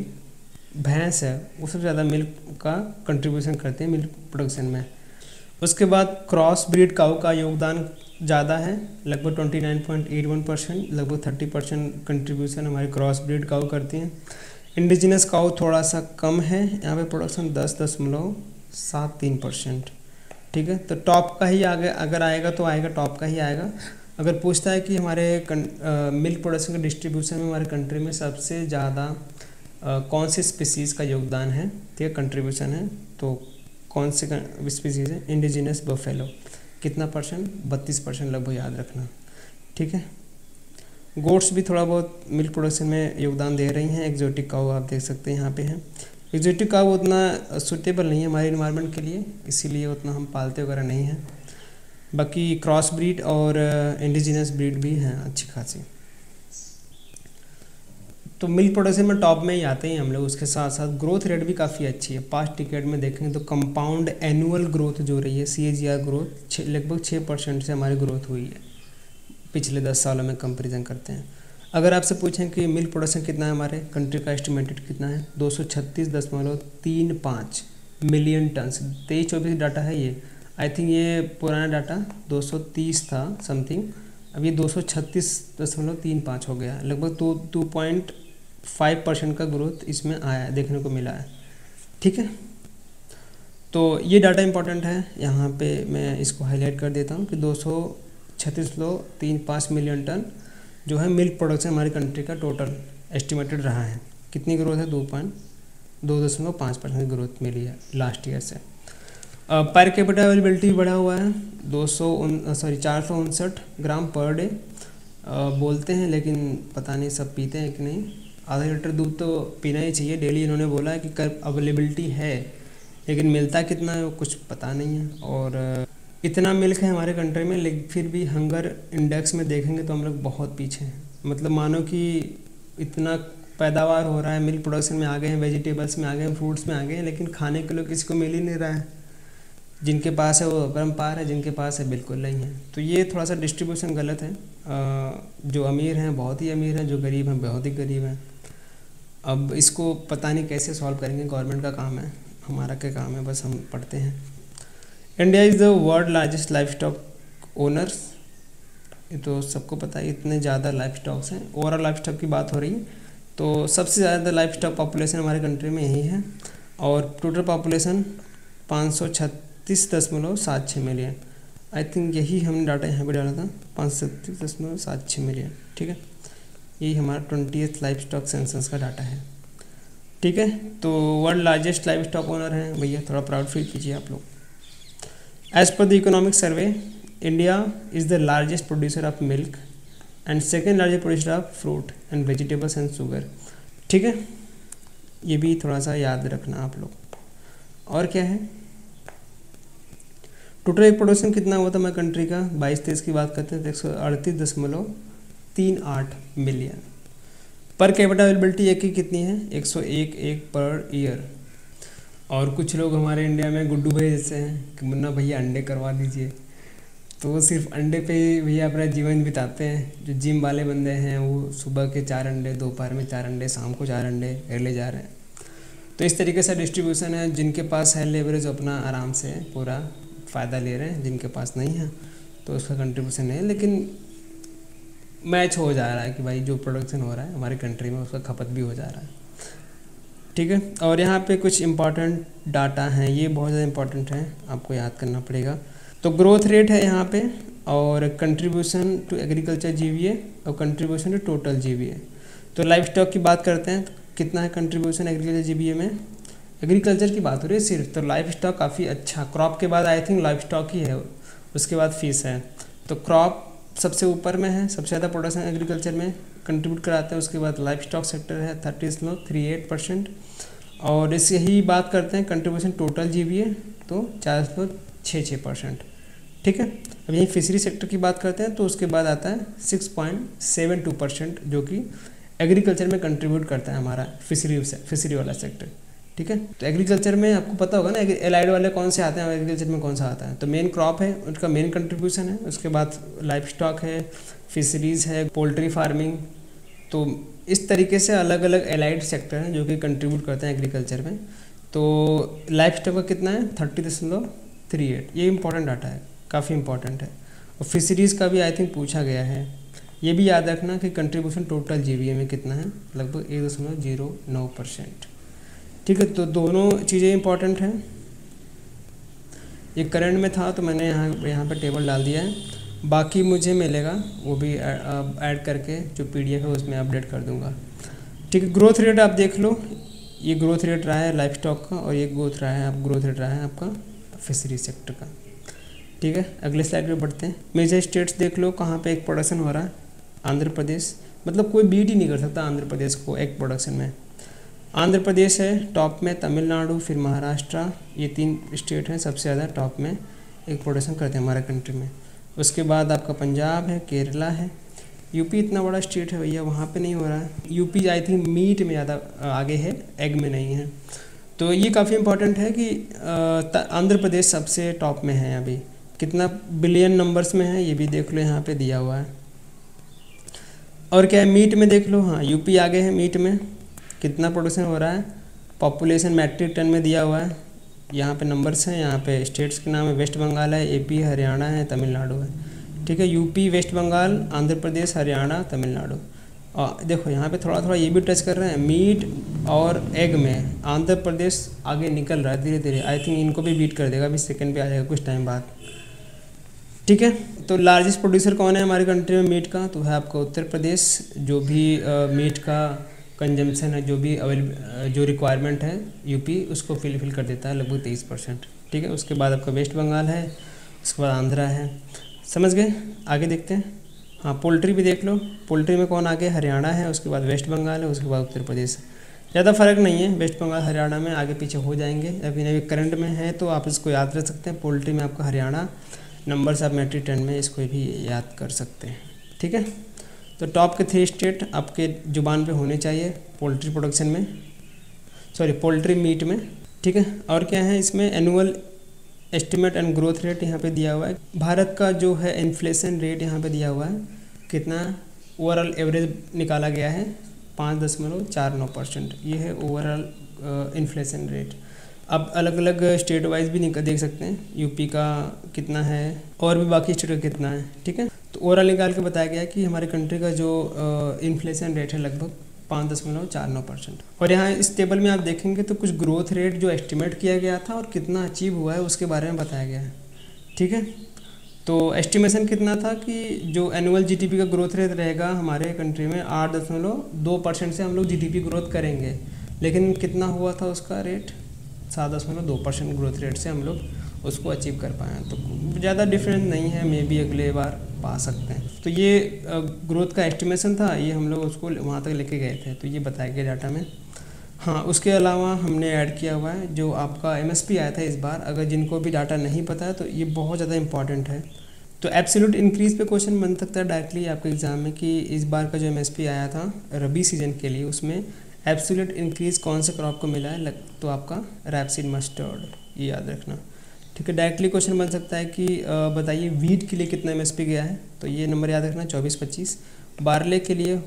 भैंस है वो सबसे ज़्यादा मिल्क का कंट्रीब्यूशन करते हैं मिल्क प्रोडक्शन में। उसके बाद क्रॉस ब्रीड काऊ का योगदान ज़्यादा है, लगभग 29.81%, लगभग 30% कंट्रीब्यूशन हमारी क्रॉस ब्रीड काऊ करती हैं। इंडिजिनस काऊ थोड़ा सा कम है, यहाँ पे प्रोडक्शन 10.73%। ठीक है, तो टॉप का ही आगे अगर आएगा तो आएगा, टॉप का ही आएगा। अगर पूछता है कि हमारे मिल्क प्रोडक्शन के डिस्ट्रीब्यूशन में हमारे कंट्री में सबसे ज़्यादा कौन सी स्पीसीज़ का योगदान है, ठीक है, कंट्रीब्यूशन है, तो कौन से स्पीसीज़ है? Indigenous buffalo. कितना परसेंट? 32% लगभग, याद रखना। ठीक है, गोट्स भी थोड़ा बहुत मिल्क प्रोडक्शन में योगदान दे रही हैं। एक्जोटिक काऊ आप देख सकते हैं यहाँ पे है। एक्जोटिक काऊ उतना सूटेबल नहीं है हमारे इन्वायरमेंट के लिए, इसीलिए उतना हम पालते वगैरह नहीं हैं। बाकी क्रॉस ब्रीड और इंडिजिनस ब्रीड भी हैं अच्छी खासी। तो मिल्क प्रोडक्शन में टॉप में ही आते हैं हम लोग। उसके साथ साथ ग्रोथ रेट भी काफ़ी अच्छी है। पास्ट डिकेड में देखेंगे तो कंपाउंड एनुअल ग्रोथ जो रही है, CAGR ग्रोथ लगभग 6% से हमारी ग्रोथ हुई है पिछले 10 सालों में कंपेरिजन करते हैं। अगर आपसे पूछें कि मिल्क प्रोडक्शन कितना है हमारे कंट्री का, एस्टिमेटेड कितना है? 236.35 मिलियन टन। 23-24 डाटा है ये, आई थिंक ये पुराना डाटा 230 था समथिंग, अब ये 236.35 हो गया। लगभग 2.5% का ग्रोथ इसमें आया है, देखने को मिला है। ठीक है, तो ये डाटा इंपॉर्टेंट है, यहाँ पे मैं इसको हाईलाइट कर देता हूँ कि 236.35 मिलियन टन जो है मिल्क प्रोडक्शन हमारी कंट्री का टोटल एस्टिमेटेड रहा है। कितनी ग्रोथ है? 2.5% की ग्रोथ मिली है लास्ट ईयर से। पर कैपिटा अवेलेबिलिटी बढ़ा हुआ है, 459 ग्राम पर डे बोलते हैं, लेकिन पता नहीं सब पीते हैं कि नहीं। आधा लीटर दूध तो पीना ही चाहिए डेली, इन्होंने बोला है कि कर अवेलेबिलिटी है, लेकिन मिलता कितना है वो कुछ पता नहीं है। और इतना मिल्क है हमारे कंट्री में, लेकिन फिर भी हंगर इंडेक्स में देखेंगे तो हम लोग बहुत पीछे हैं। मतलब मानो कि इतना पैदावार हो रहा है, मिल्क प्रोडक्शन में आ गए हैं, वेजिटेबल्स में आ गए हैं, फ्रूट्स में आ गए हैं, लेकिन खाने के लिए किसी को मिल ही नहीं रहा है। जिनके पास है वो परम्पार है, जिनके पास है बिल्कुल नहीं है। तो ये थोड़ा सा डिस्ट्रीब्यूशन गलत है। जो अमीर हैं बहुत ही अमीर हैं, जो गरीब हैं बहुत ही गरीब हैं। अब इसको पता नहीं कैसे सॉल्व करेंगे, गवर्नमेंट का काम है, हमारा क्या काम है, बस हम पढ़ते हैं। India is the world largest life stock owners, ये तो सबको पता है, इतने ज़्यादा लाइफ स्टॉक्स हैं। ओवरऑल लाइफ स्टॉक की बात हो रही है तो सबसे ज़्यादा लाइफ स्टॉक पॉपुलेशन हमारे कंट्री में यही है, और total population 536.76 million. I think यही हमने डाटा यहाँ पे डाला था, 536.76 मिलियन। ठीक है, यही हमारा 20th लाइफ स्टॉक सेंसस का डाटा है। ठीक है, तो world largest life stock owner हैं भैया, थोड़ा प्राउड फील कीजिए आप लोग। As per the economic survey, India is the largest producer of milk and second largest producer of fruit and vegetables and sugar. ठीक है, ये भी थोड़ा सा याद रखना आप लोग। और क्या है, टोटल एक प्रोडक्शन कितना हुआ था हमारी कंट्री का 22-23 की बात करते हैं तो 138.38 मिलियन। पर कैपिटा अवेलेबिलिटी एक की कितनी है? 101 पर ईयर। और कुछ लोग हमारे इंडिया में गुड्डू भाई जैसे हैं कि मुन्ना भैया अंडे करवा दीजिए, तो वो सिर्फ अंडे पे ही भैया अपना जीवन बिताते हैं। जो जिम वाले बंदे हैं वो सुबह के 4 अंडे, दोपहर में 4 अंडे, शाम को 4 अंडे ले जा रहे हैं। तो इस तरीके से डिस्ट्रीब्यूशन है, जिनके पास है लेवरेज अपना आराम से पूरा फ़ायदा ले रहे हैं, जिनके पास नहीं है तो उसका कंट्रीब्यूशन नहीं है। लेकिन मैच हो जा रहा है कि भाई जो प्रोडक्शन हो रहा है हमारी कंट्री में उसका खपत भी हो जा रहा है। ठीक है, और यहाँ पे कुछ इम्पॉर्टेंट डाटा हैं, ये बहुत ज़्यादा इम्पॉर्टेंट है, आपको याद करना पड़ेगा। तो ग्रोथ रेट है यहाँ पे, और कंट्रीब्यूशन टू एग्रीकल्चर GVA और कंट्रीब्यूशन टू टोटल GVA। तो लाइफ स्टॉक की बात करते हैं तो कितना है कंट्रीब्यूशन एग्रीकल्चर GVA में? एग्रीकल्चर की बात हो रही है सिर्फ, तो लाइफ स्टॉक काफ़ी अच्छा, क्रॉप के बाद आई थिंक लाइफ स्टॉक ही है, उसके बाद फिश है। तो क्रॉप सबसे ऊपर में है, सबसे ज़्यादा प्रोडक्शन एग्रीकल्चर में कंट्रीब्यूट कराते हैं। उसके बाद लाइफ स्टॉक सेक्टर है 30.38%, और इससे ही बात करते हैं कंट्रीब्यूशन टोटल GVA तो 4.66%। ठीक है, अब यही फिशरी सेक्टर की बात करते हैं तो उसके बाद आता है 6.72%, जो कि एग्रीकल्चर में कंट्रीब्यूट करता है हमारा फिशरी वाला सेक्टर। ठीक है, तो एग्रीकल्चर में आपको पता होगा ना एलाइड वाले कौन से आते हैं, एग्रीकल्चर में कौन सा आता है। तो मेन क्रॉप है, उनका मेन कंट्रीब्यूशन है, उसके बाद लाइफ स्टॉक है, फिशरीज़ है, पोल्ट्री फार्मिंग, तो इस तरीके से अलग अलग एलाइड सेक्टर हैं जो कि कंट्रीब्यूट करते हैं एग्रीकल्चर में। तो लाइफ स्टॉक का कितना है 30.38, ये इंपॉर्टेंट डाटा है, काफ़ी इंपॉर्टेंट है। और फिशरीज़ का भी आई थिंक पूछा गया है, ये भी याद रखना कि कंट्रीब्यूशन टोटल जीबीए में कितना है, लगभग 1.09%। ठीक है, तो दोनों चीज़ें इंपॉर्टेंट हैं। ये करंट में था तो मैंने यहाँ पे टेबल डाल दिया है, बाकी मुझे मिलेगा वो भी ऐड करके जो पीडीएफ है उसमें अपडेट कर दूंगा। ठीक है, ग्रोथ रेट आप देख लो, ये ग्रोथ रेट रहा है लाइफ स्टॉक का और ये ग्रोथ रेट रहा है आपका फिशरी सेक्टर का। ठीक है, अगले स्लाइड पे बढ़ते हैं। मेजर स्टेट्स देख लो कहाँ पे एग प्रोडक्शन हो रहा है। आंध्र प्रदेश, मतलब कोई बीट ही नहीं कर सकता आंध्र प्रदेश को एग प्रोडक्शन में। आंध्र प्रदेश है टॉप में, तमिलनाडु, फिर महाराष्ट्र, ये 3 स्टेट हैं सबसे ज़्यादा टॉप में एग प्रोडक्शन करते हैं हमारे कंट्री में। उसके बाद आपका पंजाब है, केरला है, यूपी इतना बड़ा स्टेट है भैया, वहाँ पे नहीं हो रहा है। यूपी आई थिंक मीट में ज़्यादा आगे है, एग में नहीं है। तो ये काफ़ी इंपॉर्टेंट है कि आंध्र प्रदेश सबसे टॉप में है अभी, कितना बिलियन नंबर्स में है ये भी देख लो, यहाँ पे दिया हुआ है। और क्या है मीट में देख लो, हाँ यूपी आगे है मीट में, कितना प्रोडक्शन हो रहा है, पॉपुलेशन मैट्रिक टन में दिया हुआ है, यहाँ पे नंबर्स हैं, यहाँ पे स्टेट्स के नाम है, वेस्ट बंगाल है, एपी, हरियाणा है, तमिलनाडु है। ठीक है, यूपी, वेस्ट बंगाल, आंध्र प्रदेश, हरियाणा, तमिलनाडु। और देखो यहाँ पे थोड़ा थोड़ा ये भी टच कर रहे हैं, मीट और एग में आंध्र प्रदेश आगे निकल रहा है धीरे धीरे। आई थिंक इनको भी बीट कर देगा, अभी सेकंड पे आ जाएगा कुछ टाइम बाद। ठीक है, तो लार्जेस्ट प्रोड्यूसर कौन है हमारी कंट्री में मीट का, तो है आपका उत्तर प्रदेश, जो भी मीट का कंजम्पशन है, जो भी जो रिक्वायरमेंट है यूपी उसको फिल कर देता है लगभग 23%। ठीक है, उसके बाद आपका वेस्ट बंगाल है, उसके बाद आंध्रा है। समझ गए, आगे देखते हैं। हाँ, पोल्ट्री भी देख लो, पोल्ट्री में कौन आगे, हरियाणा है, उसके बाद वेस्ट बंगाल है, उसके बाद उत्तर प्रदेश है। ज़्यादा फर्क नहीं है, वेस्ट बंगाल हरियाणा में आगे पीछे हो जाएंगे, अभी करंट में है तो आप इसको याद रख सकते हैं। पोल्ट्री में आपका हरियाणा, नंबर्स आप मैट्रिक टन में इसको भी याद कर सकते हैं। ठीक है, तो टॉप के 3 स्टेट आपके जुबान पे होने चाहिए पोल्ट्री प्रोडक्शन में, सॉरी पोल्ट्री मीट में। ठीक है, और क्या है इसमें, annual estimate and growth rate यहाँ पे दिया हुआ है। भारत का जो है इन्फ्लेशन रेट यहाँ पे दिया हुआ है, कितना ओवरऑल एवरेज निकाला गया है 5.49%, ये है ओवरऑल इन्फ्लेशन रेट। अब अलग अलग स्टेट वाइज भी देख सकते हैं, यूपी का कितना है और भी बाकी स्टेट का कितना है। ठीक है, तो ओवरऑल निकाल के बताया गया है कि हमारी कंट्री का जो इन्फ्लेशन रेट है लगभग 5.49%। और यहाँ इस टेबल में आप देखेंगे तो कुछ ग्रोथ रेट जो एस्टिमेट किया गया था और कितना अचीव हुआ है उसके बारे में बताया गया है। ठीक है, तो एस्टिमेशन कितना था कि जो एनुअल जीडीपी का ग्रोथ रेट रहेगा हमारे कंट्री में 8.2% से हम लोग जीडीपी ग्रोथ करेंगे, लेकिन कितना हुआ था उसका रेट, 7.2% ग्रोथ रेट से हम लोग उसको अचीव कर पाए हैं। तो ज़्यादा डिफरेंस नहीं है, मे बी अगले बार पा सकते हैं। तो ये ग्रोथ का एस्टिमेशन था, ये हम लोग उसको वहाँ तक लेके गए थे, तो ये बताया गया डाटा में। हाँ, उसके अलावा हमने ऐड किया हुआ है जो आपका एमएसपी आया था इस बार, अगर जिनको भी डाटा नहीं पता है तो ये बहुत ज़्यादा इंपॉर्टेंट है। तो एब्सोल्यूट इंक्रीज़ पे क्वेश्चन बन सकता है डायरेक्टली आपके एग्जाम में कि इस बार का जो एमएसपी आया था रबी सीजन के लिए, उसमें एब्सोल्यूट इंक्रीज़ कौन से क्रॉप को मिला है, तो आपका रैपसीड मस्टर्ड, ये याद रखना। ठीक है, डायरेक्टली क्वेश्चन बन सकता है कि बताइए वीट के लिए कितना एमएसपी गया है, तो ये नंबर याद रखना 2425। बारले के लिए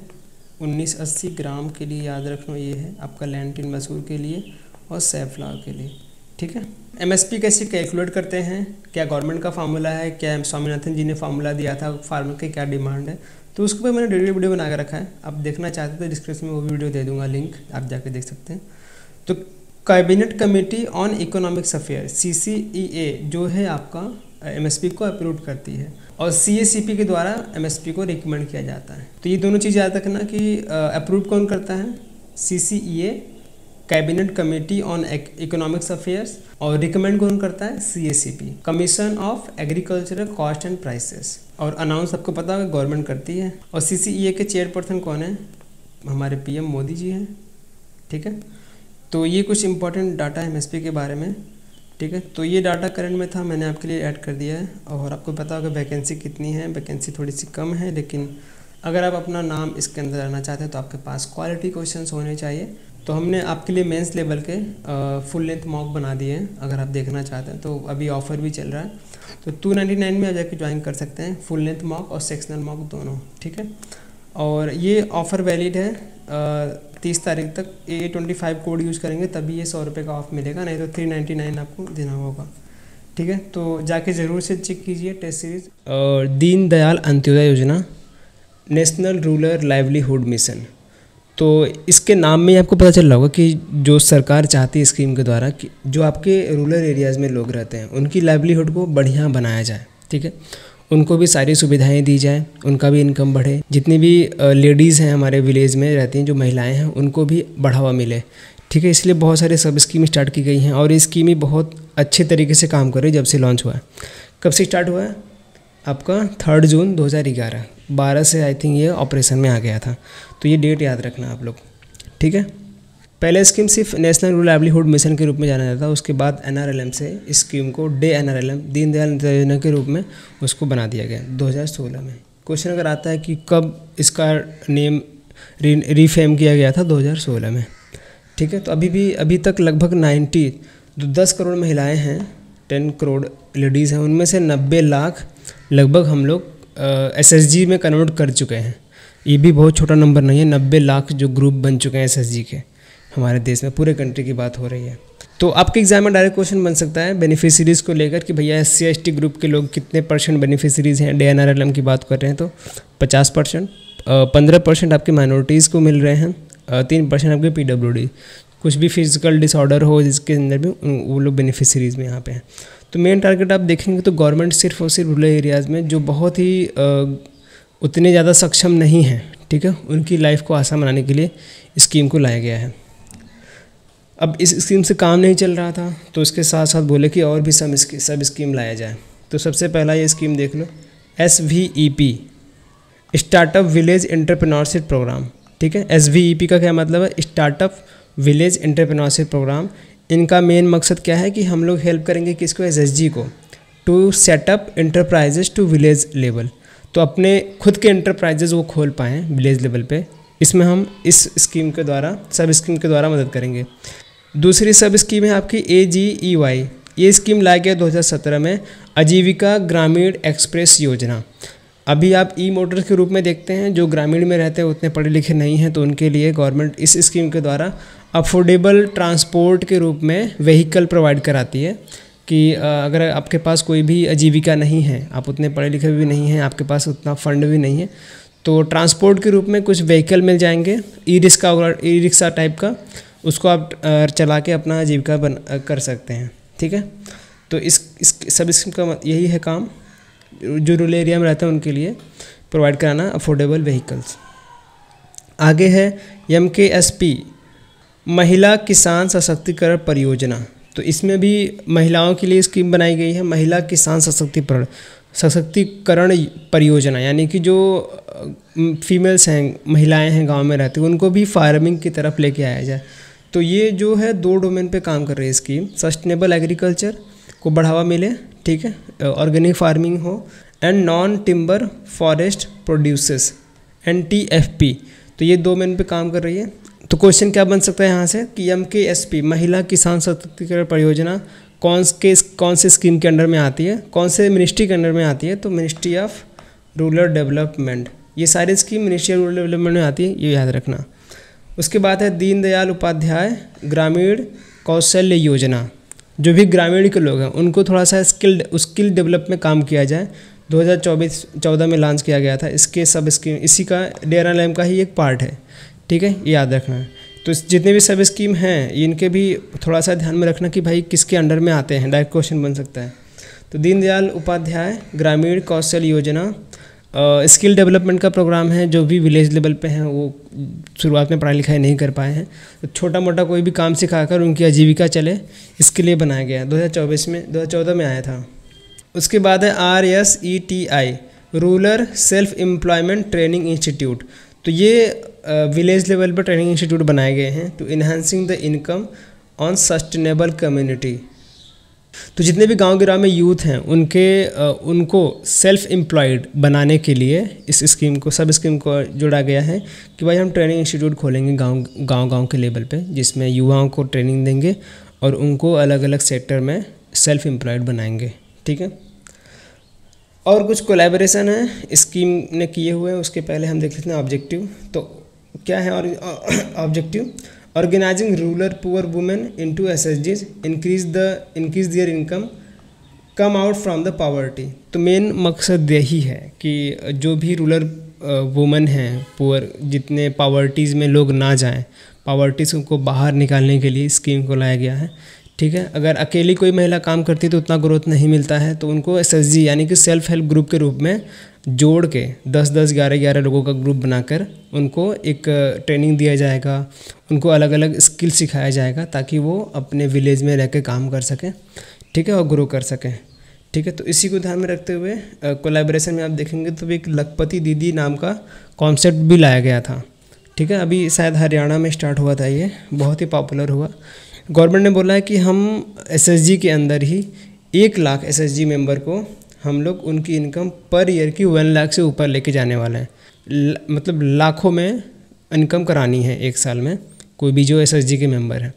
1980 ग्राम के लिए याद रखना, ये है आपका लैंटिन मसूर के लिए और सेफ्लावर के लिए। ठीक है, एमएसपी कैसे कैलकुलेट करते हैं, क्या गवर्नमेंट का फार्मूला है, क्या स्वामीनाथन जी ने फार्मूला दिया था, फार्मर की क्या डिमांड है, तो उसके ऊपर मैंने डेली वीडियो बना के रखा है। आप देखना चाहते तो डिस्क्रिप्शन में वो वीडियो दे दूंगा, लिंक आप जाके देख सकते हैं। तो cabinet committee on economics affair CCEA जो है आपका एमएसपी को अप्रूव करती है और CACP के द्वारा एमएसपी को रिकमेंड किया जाता है। तो ये दोनों चीज़ याद रखना कि अप्रूव कौन करता है, CCEA cabinet committee on economics affairs, और रिकमेंड कौन करता है, CACP commission of agricultural cost and prices, और अनाउंस आपको पता है गवर्नमेंट करती है। और CCEA के चेयरपर्सन कौन है, हमारे PM मोदी जी हैं। ठीक है, तो ये कुछ इंपॉर्टेंट डाटा है एमएसपी के बारे में। ठीक है, तो ये डाटा करंट में था, मैंने आपके लिए ऐड कर दिया है। और आपको पता होगा वैकेंसी कितनी है, वैकेंसी थोड़ी सी कम है, लेकिन अगर आप अपना नाम इसके अंदर रहना चाहते हैं तो आपके पास क्वालिटी क्वेश्चंस होने चाहिए। तो हमने आपके लिए मेंस लेवल के फुल लेंथ मॉक बना दिए हैं, अगर आप देखना चाहते हैं तो अभी ऑफ़र भी चल रहा है, तो 299 में आ जाकर ज्वाइन कर सकते हैं, फुल लेंथ मॉक और सेक्शनल मॉक दोनों। ठीक है, और ये ऑफ़र वैलिड है 30 तारीख तक। A25 कोड यूज़ करेंगे तभी ये 100 रुपये का ऑफ मिलेगा, नहीं तो 399 आपको देना होगा। ठीक है, तो जाके ज़रूर से चेक कीजिए टेस्ट सीरीज़। और दीन दयाल अंत्योदय योजना, नेशनल रूरल लाइवलीहुड मिशन, तो इसके नाम में ही आपको पता चल रहा होगा कि जो सरकार चाहती है स्कीम के द्वारा कि जो आपके रूरल एरियाज़ में लोग रहते हैं उनकी लाइवलीहुड को बढ़िया बनाया जाए। ठीक है, उनको भी सारी सुविधाएं दी जाए, उनका भी इनकम बढ़े, जितनी भी लेडीज़ हैं हमारे विलेज में रहती हैं, जो महिलाएं हैं, उनको भी बढ़ावा मिले। ठीक है, इसलिए बहुत सारे सब स्कीम स्टार्ट की गई हैं और ये स्कीम ही बहुत अच्छे तरीके से काम कर रही है जब से लॉन्च हुआ है। कब से स्टार्ट हुआ है आपका? 3 जून 2011, 12 से आई थिंक ये ऑपरेशन में आ गया था, तो ये डेट याद रखना आप लोग। ठीक है, पहले स्कीम सिर्फ नेशनल रूरल लाइवलीहुड मिशन के रूप में जाना जाता था, उसके बाद NRLM से इस स्कीम को NRLM दीनदयाल अंत्योदय योजना के रूप में उसको बना दिया गया 2016 में। क्वेश्चन अगर आता है कि कब इसका नेम रीफेम किया गया था, 2016 में। ठीक है, तो अभी तक लगभग 10 करोड़ महिलाएं हैं, 10 करोड़ लेडीज़ हैं, उनमें से 90 लाख लगभग हम लोग SSG में कन्वर्ट कर चुके हैं। ये भी बहुत छोटा नंबर नहीं है, 90 लाख जो ग्रुप बन चुके हैं SSG के हमारे देश में, पूरे कंट्री की बात हो रही है। तो आपके एग्जाम में डायरेक्ट क्वेश्चन बन सकता है बेनिफिशरीज़ को लेकर कि भैया SC ST ग्रुप के लोग कितने % बेनिफिशरीज़ हैं। NRLM की बात कर रहे हैं तो 50%, 15% आपके माइनॉरिटीज़ को मिल रहे हैं, 3% आपके PWD, कुछ भी फिजिकल डिसऑर्डर हो जिसके अंदर भी वो लोग बेनिफिशरीज़ में यहाँ पे हैं। तो मेन टारगेट आप देखेंगे तो गवर्नमेंट सिर्फ और सिर्फ रूरल एरियाज़ में जो बहुत ही उतने ज़्यादा सक्षम नहीं हैं, ठीक है, उनकी लाइफ को आसान बनाने के लिए स्कीम को लाया गया है। अब इस स्कीम से काम नहीं चल रहा था तो इसके साथ साथ बोले कि और भी सब स्कीम लाया जाए। तो सबसे पहला ये स्कीम देख लो, SVEP, startup village entrepreneurship programme. ठीक है, SVEP का क्या मतलब है? Startup village entrepreneurship programme. इनका मेन मकसद क्या है कि हम लोग हेल्प करेंगे किसको? SSG को, to set up enterprises to village level, तो अपने खुद के एंटरप्राइजेज वो खोल पाएँ विलेज लेवल पे। इसमें हम इस स्कीम के द्वारा, सब स्कीम के द्वारा मदद करेंगे। दूसरी सब स्कीम है आपकी AGEY। ये स्कीम लाया गया 2017 में, आजीविका ग्रामीण एक्सप्रेस योजना। अभी आप मोटर के रूप में देखते हैं, जो ग्रामीण में रहते हैं उतने पढ़े लिखे नहीं हैं, तो उनके लिए गवर्नमेंट इस स्कीम के द्वारा अफोर्डेबल ट्रांसपोर्ट के रूप में व्हीकल प्रोवाइड कराती है कि अगर आपके पास कोई भी आजीविका नहीं है, आप उतने पढ़े लिखे भी नहीं हैं, आपके पास उतना फंड भी नहीं है, तो ट्रांसपोर्ट के रूप में कुछ व्हीकल मिल जाएंगे, ई रिक्शा टाइप का, उसको आप चला के अपना आजीविका कर सकते हैं। ठीक है, तो इस सब स्कीम का यही है काम, जो रूरल एरिया में रहते हैं उनके लिए प्रोवाइड कराना अफोर्डेबल व्हीकल्स। आगे है MKSP, महिला किसान सशक्तिकरण परियोजना। तो इसमें भी महिलाओं के लिए स्कीम बनाई गई है, महिला किसान सशक्तिकरण परियोजना, यानी कि जो फीमेल्स हैं, महिलाएं हैं गांव में रहती हैं, उनको भी फार्मिंग की तरफ लेके आया जाए। तो ये जो है 2 डोमेन पे काम कर रही है स्कीम, सस्टेनेबल एग्रीकल्चर को बढ़ावा मिले, ठीक है, ऑर्गेनिक फार्मिंग हो, and non timber forest produces NTFP, तो ये 2 डोमेन पे काम कर रही है। तो क्वेश्चन क्या बन सकता है यहाँ से कि MKSP, महिला किसान सशक्तिकरण परियोजना, कौन से स्कीम के अंडर में आती है, कौन से मिनिस्ट्री के अंडर में आती है? तो मिनिस्ट्री ऑफ रूरल डेवलपमेंट। ये सारी scheme ministry of rural development में आती है, ये याद रखना। उसके बाद है दीनदयाल उपाध्याय ग्रामीण कौशल्य योजना। जो भी ग्रामीण के लोग हैं उनको थोड़ा सा स्किल डेवलप में काम किया जाए, 2014 में लॉन्च किया गया था। इसके सब स्कीम इसी का NRLM का ही एक पार्ट है, ठीक है, ये याद रखना है। तो जितने भी सब स्कीम हैं इनके भी थोड़ा सा ध्यान में रखना कि भाई किसके अंडर में आते हैं, डायरेक्ट क्वेश्चन बन सकता है। तो दीनदयाल उपाध्याय ग्रामीण कौशल योजना स्किल डेवलपमेंट का प्रोग्राम है, जो भी विलेज लेवल पे हैं वो शुरुआत में पढ़ाई लिखाई नहीं कर पाए हैं, तो छोटा मोटा कोई भी काम सिखाकर उनकी आजीविका चले, इसके लिए बनाया गया। 2014 में आया था। उसके बाद है RSETI, rural self employment training institute. तो ये विलेज लेवल पर ट्रेनिंग इंस्टीट्यूट बनाए गए हैं to enhancing the income on sustainable community. तो जितने भी गांव में यूथ हैं उनको सेल्फ एम्प्लॉयड बनाने के लिए इस स्कीम को, सब स्कीम को जोड़ा गया है कि भाई हम ट्रेनिंग इंस्टीट्यूट खोलेंगे गांव के लेवल पे, जिसमें युवाओं को ट्रेनिंग देंगे और उनको अलग अलग सेक्टर में सेल्फ एम्प्लॉयड बनाएंगे। ठीक है, और कुछ कोलैबोरेशन है स्कीम ने किए हुए हैं, उसके पहले हम देख लेते हैं ऑब्जेक्टिव। तो क्या है और objective? Organizing rural poor women into एसएचजीज, increase their income, come out from the poverty. तो मेन मकसद यही है कि जो भी रूरल वुमेन हैं, पुअर, जितने पॉवर्टीज़ में लोग ना जाएं, पॉवर्टीज़ को बाहर निकालने के लिए स्कीम को लाया गया है। ठीक है, अगर अकेली कोई महिला काम करती है तो उतना ग्रोथ नहीं मिलता है, तो उनको एसएचजी यानी कि सेल्फ हेल्प ग्रुप के रूप में जोड़ के 10-10, 11-11 लोगों का ग्रुप बनाकर उनको एक ट्रेनिंग दिया जाएगा, उनको अलग अलग स्किल सिखाया जाएगा ताकि वो अपने विलेज में रह के काम कर सकें। ठीक है, और ग्रो कर सकें। ठीक है, तो इसी को ध्यान में रखते हुए कोलैबोरेशन में आप देखेंगे तो एक लखपति दीदी नाम का कॉन्सेप्ट भी लाया गया था। ठीक है, अभी शायद हरियाणा में स्टार्ट हुआ था, ये बहुत ही पॉपुलर हुआ। गवर्नमेंट ने बोला है कि हम एसएचजी के अंदर ही 1 लाख एसएचजी मेंबर को हम लोग उनकी इनकम पर ईयर की 1 लाख से ऊपर लेके जाने वाले हैं। मतलब लाखों में इनकम करानी है एक साल में कोई भी जो एसएचजी के मेंबर है।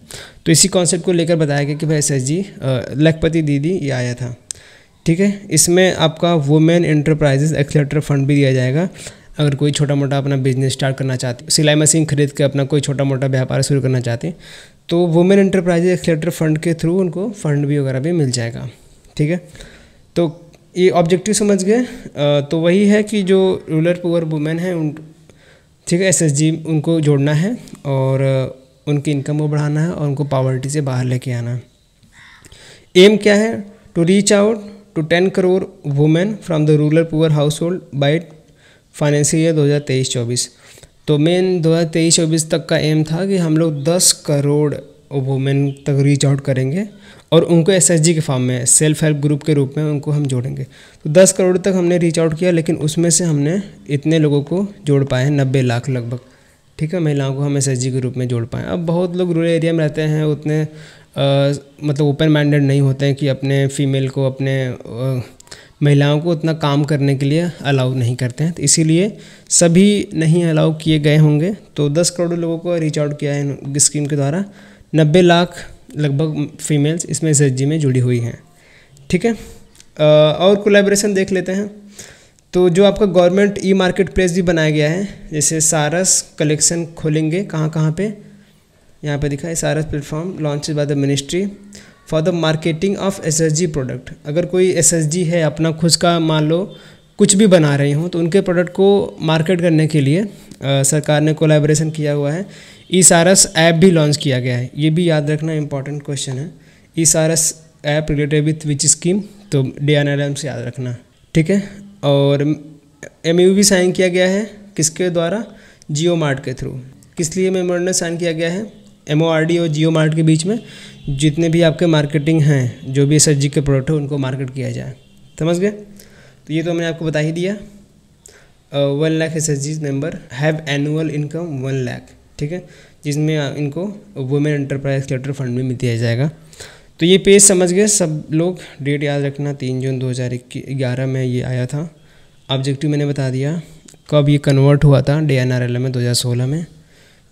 तो इसी कॉन्सेप्ट को लेकर बताया गया कि भाई एसएचजी लखपति दीदी ये आया था। ठीक है, इसमें आपका वुमेन एंटरप्राइजेस एक्सेलेरेटर फंड भी दिया जाएगा। अगर कोई छोटा मोटा अपना बिजनेस स्टार्ट करना चाहते, सिलाई मशीन खरीद के अपना कोई छोटा मोटा व्यापार शुरू करना चाहते हैं तो वुमेन एंटरप्राइजेस एक्सेलेरेटर फंड के थ्रू उनको फंड भी वगैरह भी मिल जाएगा। ठीक है, तो ये ऑब्जेक्टिव समझ गए। तो वही है कि जो रूरल पुअर वुमेन है उन, ठीक है, एसएचजी उनको जोड़ना है और उनकी इनकम को बढ़ाना है और उनको पॉवर्टी से बाहर लेके आना है। एम क्या है? To reach out to 10 crore women from the rural poor household by financial year 2023-24। तो मेन 2023-24 तक का एम था कि हम लोग 10 करोड़ वुमेन तक रीच आउट करेंगे और उनको एसएचजी के फॉर्म में सेल्फ हेल्प ग्रुप के रूप में उनको हम जोड़ेंगे। तो 10 करोड़ तक हमने रीच आउट किया, लेकिन उसमें से हमने इतने लोगों को जोड़ पाए हैं 90 लाख लगभग। ठीक है, महिलाओं को हम एसएचजी के रूप में जोड़ पाएँ। अब बहुत लोग रूरल एरिया में रहते हैं, उतने मतलब ओपन माइंडेड नहीं होते हैं कि अपने फीमेल को, अपने महिलाओं को उतना काम करने के लिए अलाउ नहीं करते हैं, तो इसीलिए सभी नहीं अलाउ किए गए होंगे। तो 10 करोड़ लोगों को रीच आउट किया है स्कीम के द्वारा। 90 लाख लगभग फीमेल्स इसमें एसएचजी में जुड़ी हुई हैं। ठीक है, और कोलैबोरेशन देख लेते हैं। तो जो आपका गवर्नमेंट ई मार्केट प्लेस भी बनाया गया है, जैसे सारस कलेक्शन खोलेंगे कहाँ कहाँ पे, यहाँ पे दिखा है सारस platform launch by the ministry for the marketing of SHG product. अगर कोई एसएचजी है अपना खुद का, मान लो कुछ भी बना रही हूँ, तो उनके प्रोडक्ट को मार्केट करने के लिए सरकार ने कोलैबोरेशन किया हुआ है। ई सारस ऐप भी लॉन्च किया गया है, ये भी याद रखना इंपॉर्टेंट क्वेश्चन है। ई सारस app related with which scheme, तो DNRLM से याद रखना। ठीक है, और MOU भी साइन किया गया है किसके द्वारा? जियो मार्ट के थ्रू। किस लिए मेमोरेंडम साइन किया गया है? MORD और जियो मार्ट के बीच में जितने भी आपके मार्केटिंग हैं, जो भी एसएचजी के प्रोडक्ट है उनको मार्केट किया जाए। समझ गए? तो ये तो मैंने आपको बता ही दिया। 1 lakh SHG member have annual income 1 lakh. ठीक है, जिसमें इनको वुमेन एंटरप्राइज एक्सेलेरेटर फंड भी दिया जाएगा। तो ये पेज समझ गए सब लोग। डेट याद रखना 3 जून 2011 में ये आया था। ऑब्जेक्टिव मैंने बता दिया। कब ये कन्वर्ट हुआ था DNRLM में 2016 में।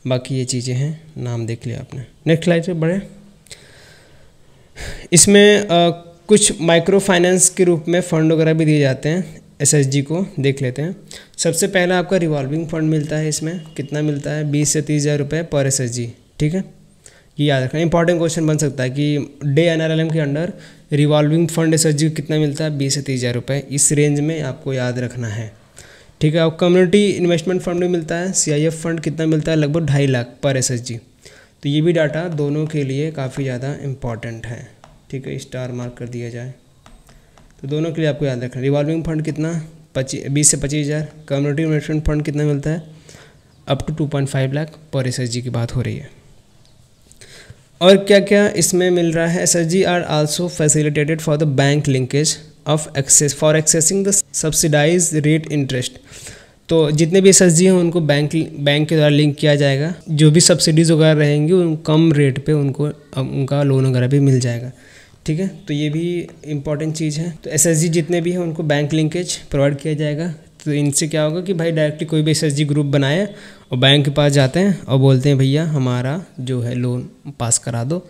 बाकी ये चीज़ें हैं, नाम देख लिया आपने। नेक्स्ट स्लाइड पे बढ़े। इसमें कुछ माइक्रो फाइनेंस के रूप में फंड वगैरह भी दिए जाते हैं एसएचजी को, देख लेते हैं। सबसे पहला आपका रिवॉल्विंग फंड मिलता है। इसमें कितना मिलता है? 20 से 30 हज़ार रुपये पर एसएचजी। ठीक है, ये याद रखना। इंपॉर्टेंट क्वेश्चन बन सकता है कि DNRLM के अंडर रिवॉल्विंग फंड एसएचजी को कितना मिलता है? 20 से 30 हज़ार रुपये। इस रेंज में आपको याद रखना है। ठीक है, और कम्युनिटी इन्वेस्टमेंट फंड भी मिलता है। CIF फंड कितना मिलता है? लगभग 2.5 लाख पर एसएचजी। तो ये भी डाटा दोनों के लिए काफ़ी ज़्यादा इम्पॉर्टेंट है। ठीक है, स्टार मार्क कर दिया जाए। तो दोनों के लिए आपको याद रखना। रिवॉल्विंग फंड कितना? 20 से 25 हज़ार। कम्युनिटी इन्वेस्टमेंट फंड कितना मिलता है? अप टू 2.5 लाख पर एसएचजी की बात हो रही है। और क्या क्या इसमें मिल रहा है? SHG are also facilitated for the bank linkage of access for accessing the subsidise rate interest. तो जितने भी एसएचजी हैं उनको बैंक के द्वारा लिंक किया जाएगा। जो भी सब्सिडीज़ वगैरह रहेंगी उन कम रेट पे उनको उनका लोन वगैरह भी मिल जाएगा। ठीक है, तो ये भी इम्पॉर्टेंट चीज़ है। तो एसएचजी जितने भी हैं उनको बैंक लिंकेज प्रोवाइड किया जाएगा। तो इनसे क्या होगा कि भाई डायरेक्टली कोई भी एसएचजी ग्रुप बनाए और बैंक के पास जाते हैं और बोलते हैं भैया हमारा जो है लोन पास करा दो,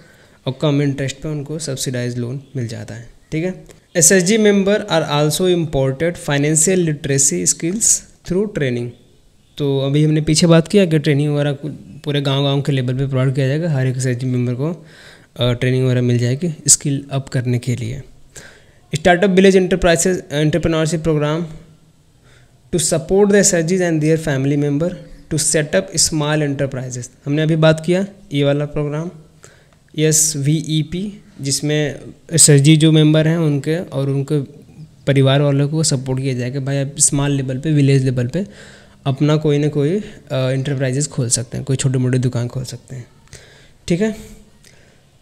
और कम इंटरेस्ट पे उनको सब्सिडाइज लोन मिल जाता है। ठीक है, SHG member are also imparted financial literacy skills through training। तो अभी हमने पीछे बात किया कि ट्रेनिंग वगैरह पूरे गांव के लेवल पे प्रोवाइड किया जाएगा, हर एक SHG मेंबर को ट्रेनिंग वगैरह मिल जाएगी स्किल अप करने के लिए। Startup village entrepreneurship programme to support the SHGs and their family member to set up small enterprises. हमने अभी बात किया ये वाला प्रोग्राम SVEP, जिसमें SHG जो मेंबर हैं उनके और उनके परिवार वालों को सपोर्ट किया जाएगा। भाई आप स्मॉल लेवल पे, विलेज लेवल पे अपना कोई ना कोई इंटरप्राइजेस खोल सकते हैं, कोई छोटे मोटे दुकान खोल सकते हैं। ठीक है,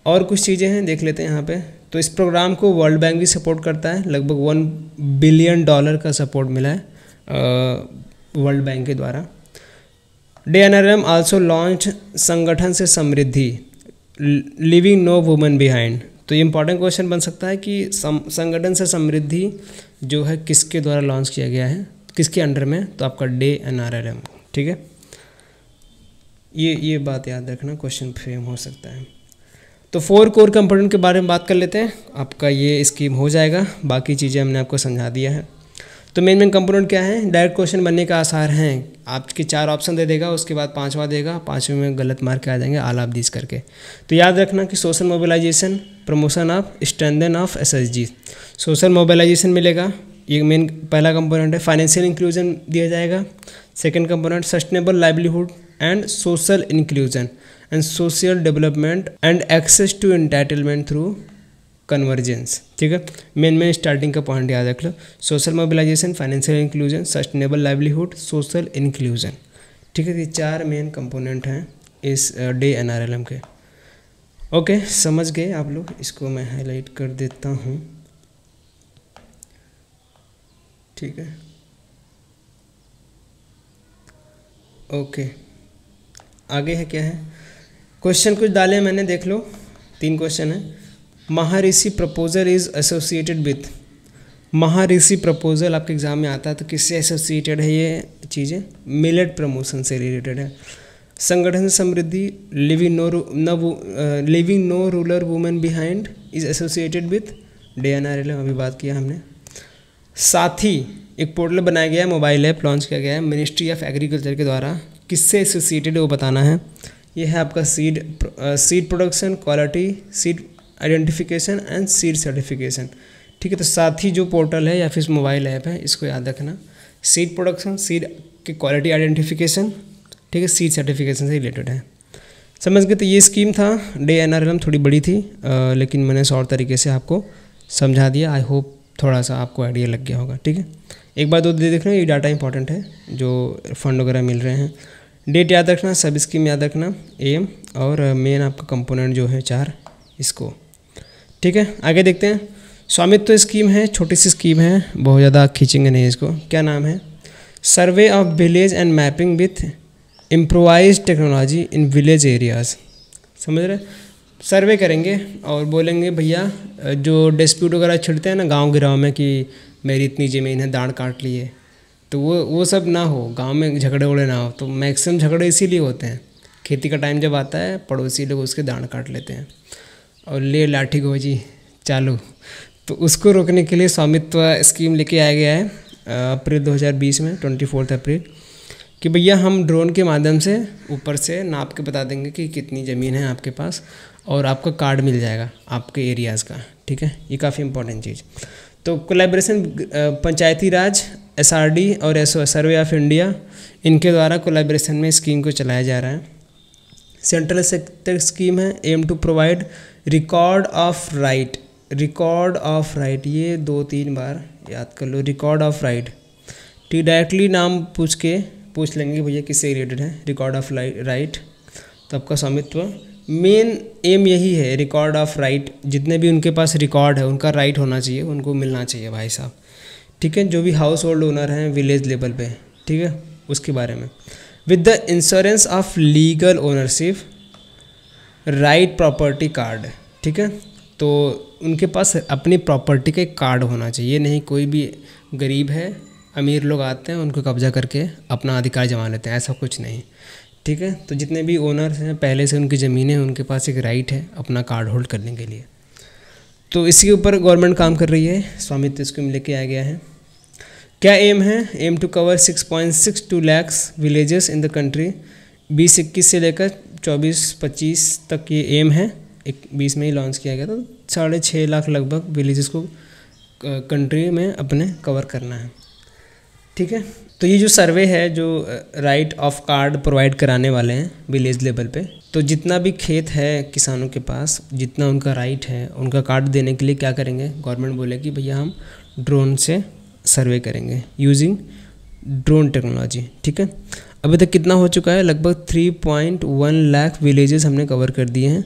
और कुछ चीज़ें हैं देख लेते हैं यहाँ पे। तो इस प्रोग्राम को वर्ल्ड बैंक भी सपोर्ट करता है, लगभग $1 बिलियन का सपोर्ट मिला है वर्ल्ड बैंक के द्वारा। DNRLM आल्सो लॉन्च संगठन से समृद्धि, लिविंग नो वुमन बिहाइंड। तो ये इंपॉर्टेंट क्वेश्चन बन सकता है कि संगठन से समृद्धि जो है किसके द्वारा लॉन्च किया गया है, किसके अंडर में, तो आपका DNRLM। ठीक है, ये बात याद रखना, क्वेश्चन फ्रेम हो सकता है। तो 4 कोर कंपोनेंट के बारे में बात कर लेते हैं, आपका ये स्कीम हो जाएगा। बाकी चीज़ें हमने आपको समझा दिया है। तो मेन कंपोनेंट क्या है, डायरेक्ट क्वेश्चन बनने का आसार हैं। आपके 4 ऑप्शन दे देगा, उसके बाद 5वां देगा, 5वें में गलत मार्क आ जाएंगे आल ऑफ दिस करके। तो याद रखना कि social mobilisation, promotion of, strengthen of SHG। Social mobilisation मिलेगा, ये मेन पहला कंपोनेंट है। फाइनेंशियल इंक्लूजन दिया जाएगा। Second component sustainable livelihood and social inclusion and social development and access to entitlement through convergence. ठीक है, मेन स्टार्टिंग का point याद रख लो, social mobilization, financial inclusion, sustainable livelihood, social inclusion. ठीक है, ये 4 मेन कंपोनेंट हैं इस DNRLM के। ओके, समझ गए आप लोग, इसको मैं हाईलाइट कर देता हूँ। ठीक है, ओके, आगे है क्या है, क्वेश्चन कुछ डाले मैंने, देख लो। 3 क्वेश्चन है। Maharishi proposal is associated with, Maharishi proposal आपके एग्जाम में आता है तो किससे एसोसिएटेड है ये चीज़ें, मिलेट प्रमोशन से रिलेटेड है। Sangathan Samriddhi, leaving no rural women behind is associated with DNRLM, अभी बात किया हमने। साथी एक पोर्टल बनाया गया है, मोबाइल ऐप लॉन्च किया गया है मिनिस्ट्री ऑफ एग्रीकल्चर के द्वारा, किससे एसोसिएटेड है वो बताना है। ये है आपका seed production, quality, seed identification and seed certification. ठीक है, तो साथी जो पोर्टल है या फिर मोबाइल ऐप है, इसको याद रखना। सीड प्रोडक्शन, सीड की क्वालिटी आइडेंटिफिकेशन, ठीक है, सीड सर्टिफिकेशन से रिलेटेड है। समझ गए, तो ये स्कीम था। DNRLM थोड़ी बड़ी थी लेकिन मैंने शॉर्ट तरीके से आपको समझा दिया। आई होप थोड़ा सा आपको आइडिया लग गया होगा। ठीक है, एक बार 2 दे देख रहे हैं, ये डाटा इंपॉर्टेंट है जो फंड वगैरह मिल रहे हैं। डेट याद रखना, सब स्कीम याद रखना, एम और मेन आपका कंपोनेंट जो है 4 इसको। ठीक है, आगे देखते हैं। स्वामित्व स्कीम है, छोटी सी स्कीम है, बहुत ज़्यादा खींचेंगे नहीं इसको। क्या नाम है, survey of village and mapping with improvise technology in village areas. समझ रहे, सर्वे करेंगे और बोलेंगे भैया जो डिस्प्यूट वगैरह छिड़ते हैं ना गांव गिराव में कि मेरी इतनी ज़मीन है, दाढ़ काट लिए, तो वो सब ना हो, गांव में झगड़े वगड़े ना हो। तो मैक्सिमम झगड़े इसीलिए होते हैं, खेती का टाइम जब आता है पड़ोसी लोग उसके दाढ़ काट लेते हैं और ले लाठी को जी चालू। तो उसको रोकने के लिए स्वामित्व स्कीम लेके आया गया है अप्रैल 2020 में, 24 अप्रैल, कि भैया हम ड्रोन के माध्यम से ऊपर से नाप के बता देंगे कि कितनी ज़मीन है आपके पास और आपका कार्ड मिल जाएगा आपके एरियाज़ का। ठीक है, ये काफ़ी इंपॉर्टेंट चीज़। तो कोलैबोरेशन पंचायती राज, SRD और सर्वे ऑफ इंडिया, इनके द्वारा कोलैबोरेशन में स्कीम को चलाया जा रहा है। सेंट्रल सेक्टर स्कीम है, aim to provide record of right, record of right, ये 2-3 बार याद कर लो, रिकॉर्ड ऑफ राइट। ठीक, डायरेक्टली नाम पूछ लेंगे भैया किससे रिलेटेड है, रिकॉर्ड ऑफ राइट। तो आपका स्वामित्व मेन एम यही है, रिकॉर्ड ऑफ राइट, जितने भी उनके पास रिकॉर्ड है उनका राइट होना चाहिए, उनको मिलना चाहिए भाई साहब। ठीक है, जो भी हाउस होल्ड ओनर हैं विलेज लेवल पे, ठीक है, उसके बारे में। With the insurance of legal ownership, right property card. ठीक है, तो उनके पास अपनी प्रॉपर्टी का एक कार्ड होना चाहिए, नहीं कोई भी गरीब है, अमीर लोग आते हैं उनको कब्जा करके अपना अधिकार जमा लेते हैं, ऐसा कुछ नहीं। ठीक है, तो जितने भी ओनर्स हैं पहले से उनकी ज़मीनें, उनके पास एक राइट है अपना कार्ड होल्ड करने के लिए। तो इसके ऊपर गवर्नमेंट काम कर रही है, स्वामित्व स्कीम लेके आया गया है। क्या एम है? Aim to cover 6.62 lakh villages in the country. 2021 से लेकर 24-25 तक ये एम है, 20 में ही लॉन्च किया गया था। 6.5 लाख लगभग विलेजेस को कंट्री में अपने कवर करना है, ठीक है। तो ये जो सर्वे है जो राइट ऑफ कार्ड प्रोवाइड कराने वाले हैं विलेज लेवल पे, तो जितना भी खेत है किसानों के पास, जितना उनका राइट है, उनका कार्ड देने के लिए क्या करेंगे, गवर्नमेंट बोले कि भैया हम ड्रोन से सर्वे करेंगे यूजिंग ड्रोन टेक्नोलॉजी, ठीक है। अभी तक कितना हो चुका है? लगभग 3.1 लाख विलेजेस हमने कवर कर दिए हैं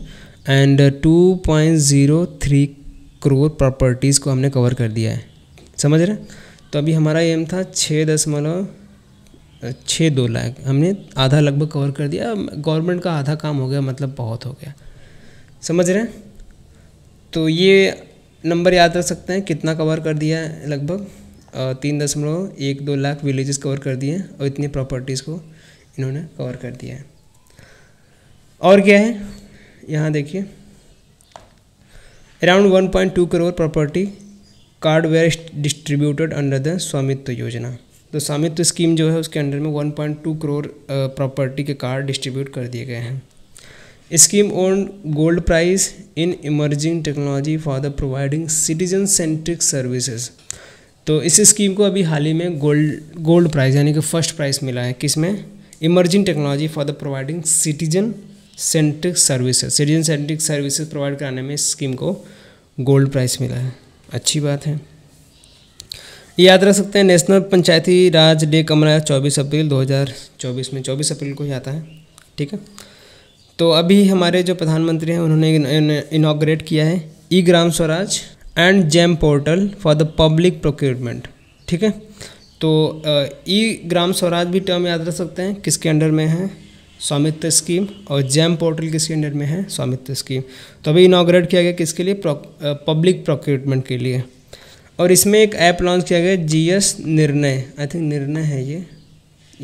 एंड 2.03 करोड़ प्रॉपर्टीज़ को हमने कवर कर दिया है, समझ रहे हैं। तो अभी हमारा एम था 6.62 लाख, हमने आधा लगभग कवर कर दिया। गवर्नमेंट का आधा काम हो गया, मतलब बहुत हो गया, समझ रहे हैं। तो ये नंबर याद रख सकते हैं कितना कवर कर दिया है, लगभग 3.12 लाख विलेजेस कवर कर दिए हैं और इतनी प्रॉपर्टीज़ को इन्होंने कवर कर दिया है। और क्या है यहाँ देखिए, around 1.2 crore property card were distributed under the Swamitva Yojana. तो स्वामित्व स्कीम जो है उसके अंडर में 1.2 करोड़ प्रॉपर्टी के कार्ड डिस्ट्रीब्यूट कर दिए गए हैं। Scheme on gold prize in emerging technology for the providing citizen centric services. तो इस स्कीम को अभी हाल ही में गोल्ड प्राइज यानी कि फर्स्ट प्राइज मिला है, किसमें? Emerging technology for the providing citizen centric services. Citizen centric services provide कराने में इस स्कीम को गोल्ड प्राइज मिला है, अच्छी बात है। ये याद रख सकते हैं, नेशनल पंचायती राज डे कब मनाया? 24 अप्रैल 2024 में, 24 अप्रैल को ही आता है, ठीक है। तो अभी हमारे जो प्रधानमंत्री हैं उन्होंने इनॉग्रेट किया है e Gram Swaraj and GeM portal for the public procurement, ठीक है। तो ई ग्राम स्वराज भी टर्म याद रख सकते हैं, किसके अंडर में है? स्वामित्व स्कीम। और जेम पोर्टल किसके अंडर में है? स्वामित्व स्कीम। तो अभी इनॉग्रेट किया गया किसके लिए? पब्लिक प्रोक्योरमेंट के लिए। और इसमें एक ऐप लॉन्च किया गया GS निर्णय, आई थिंक निर्णय है ये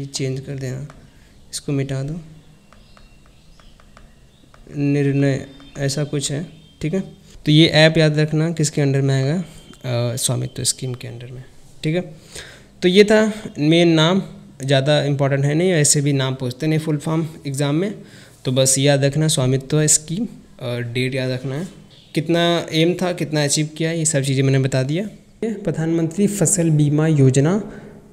चेंज कर देना, इसको मिटा दो, निर्णय ऐसा कुछ है, ठीक है। तो ये ऐप याद रखना किसके अंडर में आएगा? स्वामित्व स्कीम के अंडर में, ठीक है। तो ये था मेन नाम, ज़्यादा इंपॉर्टेंट है नहीं, ऐसे भी नाम पूछते नहीं फुल फॉर्म एग्ज़ाम में, तो बस याद रखना स्वामित्व स्कीम और डेट याद रखना है, कितना एम था, कितना अचीव किया, ये सब चीज़ें मैंने बता दिया। प्रधानमंत्री फसल बीमा योजना,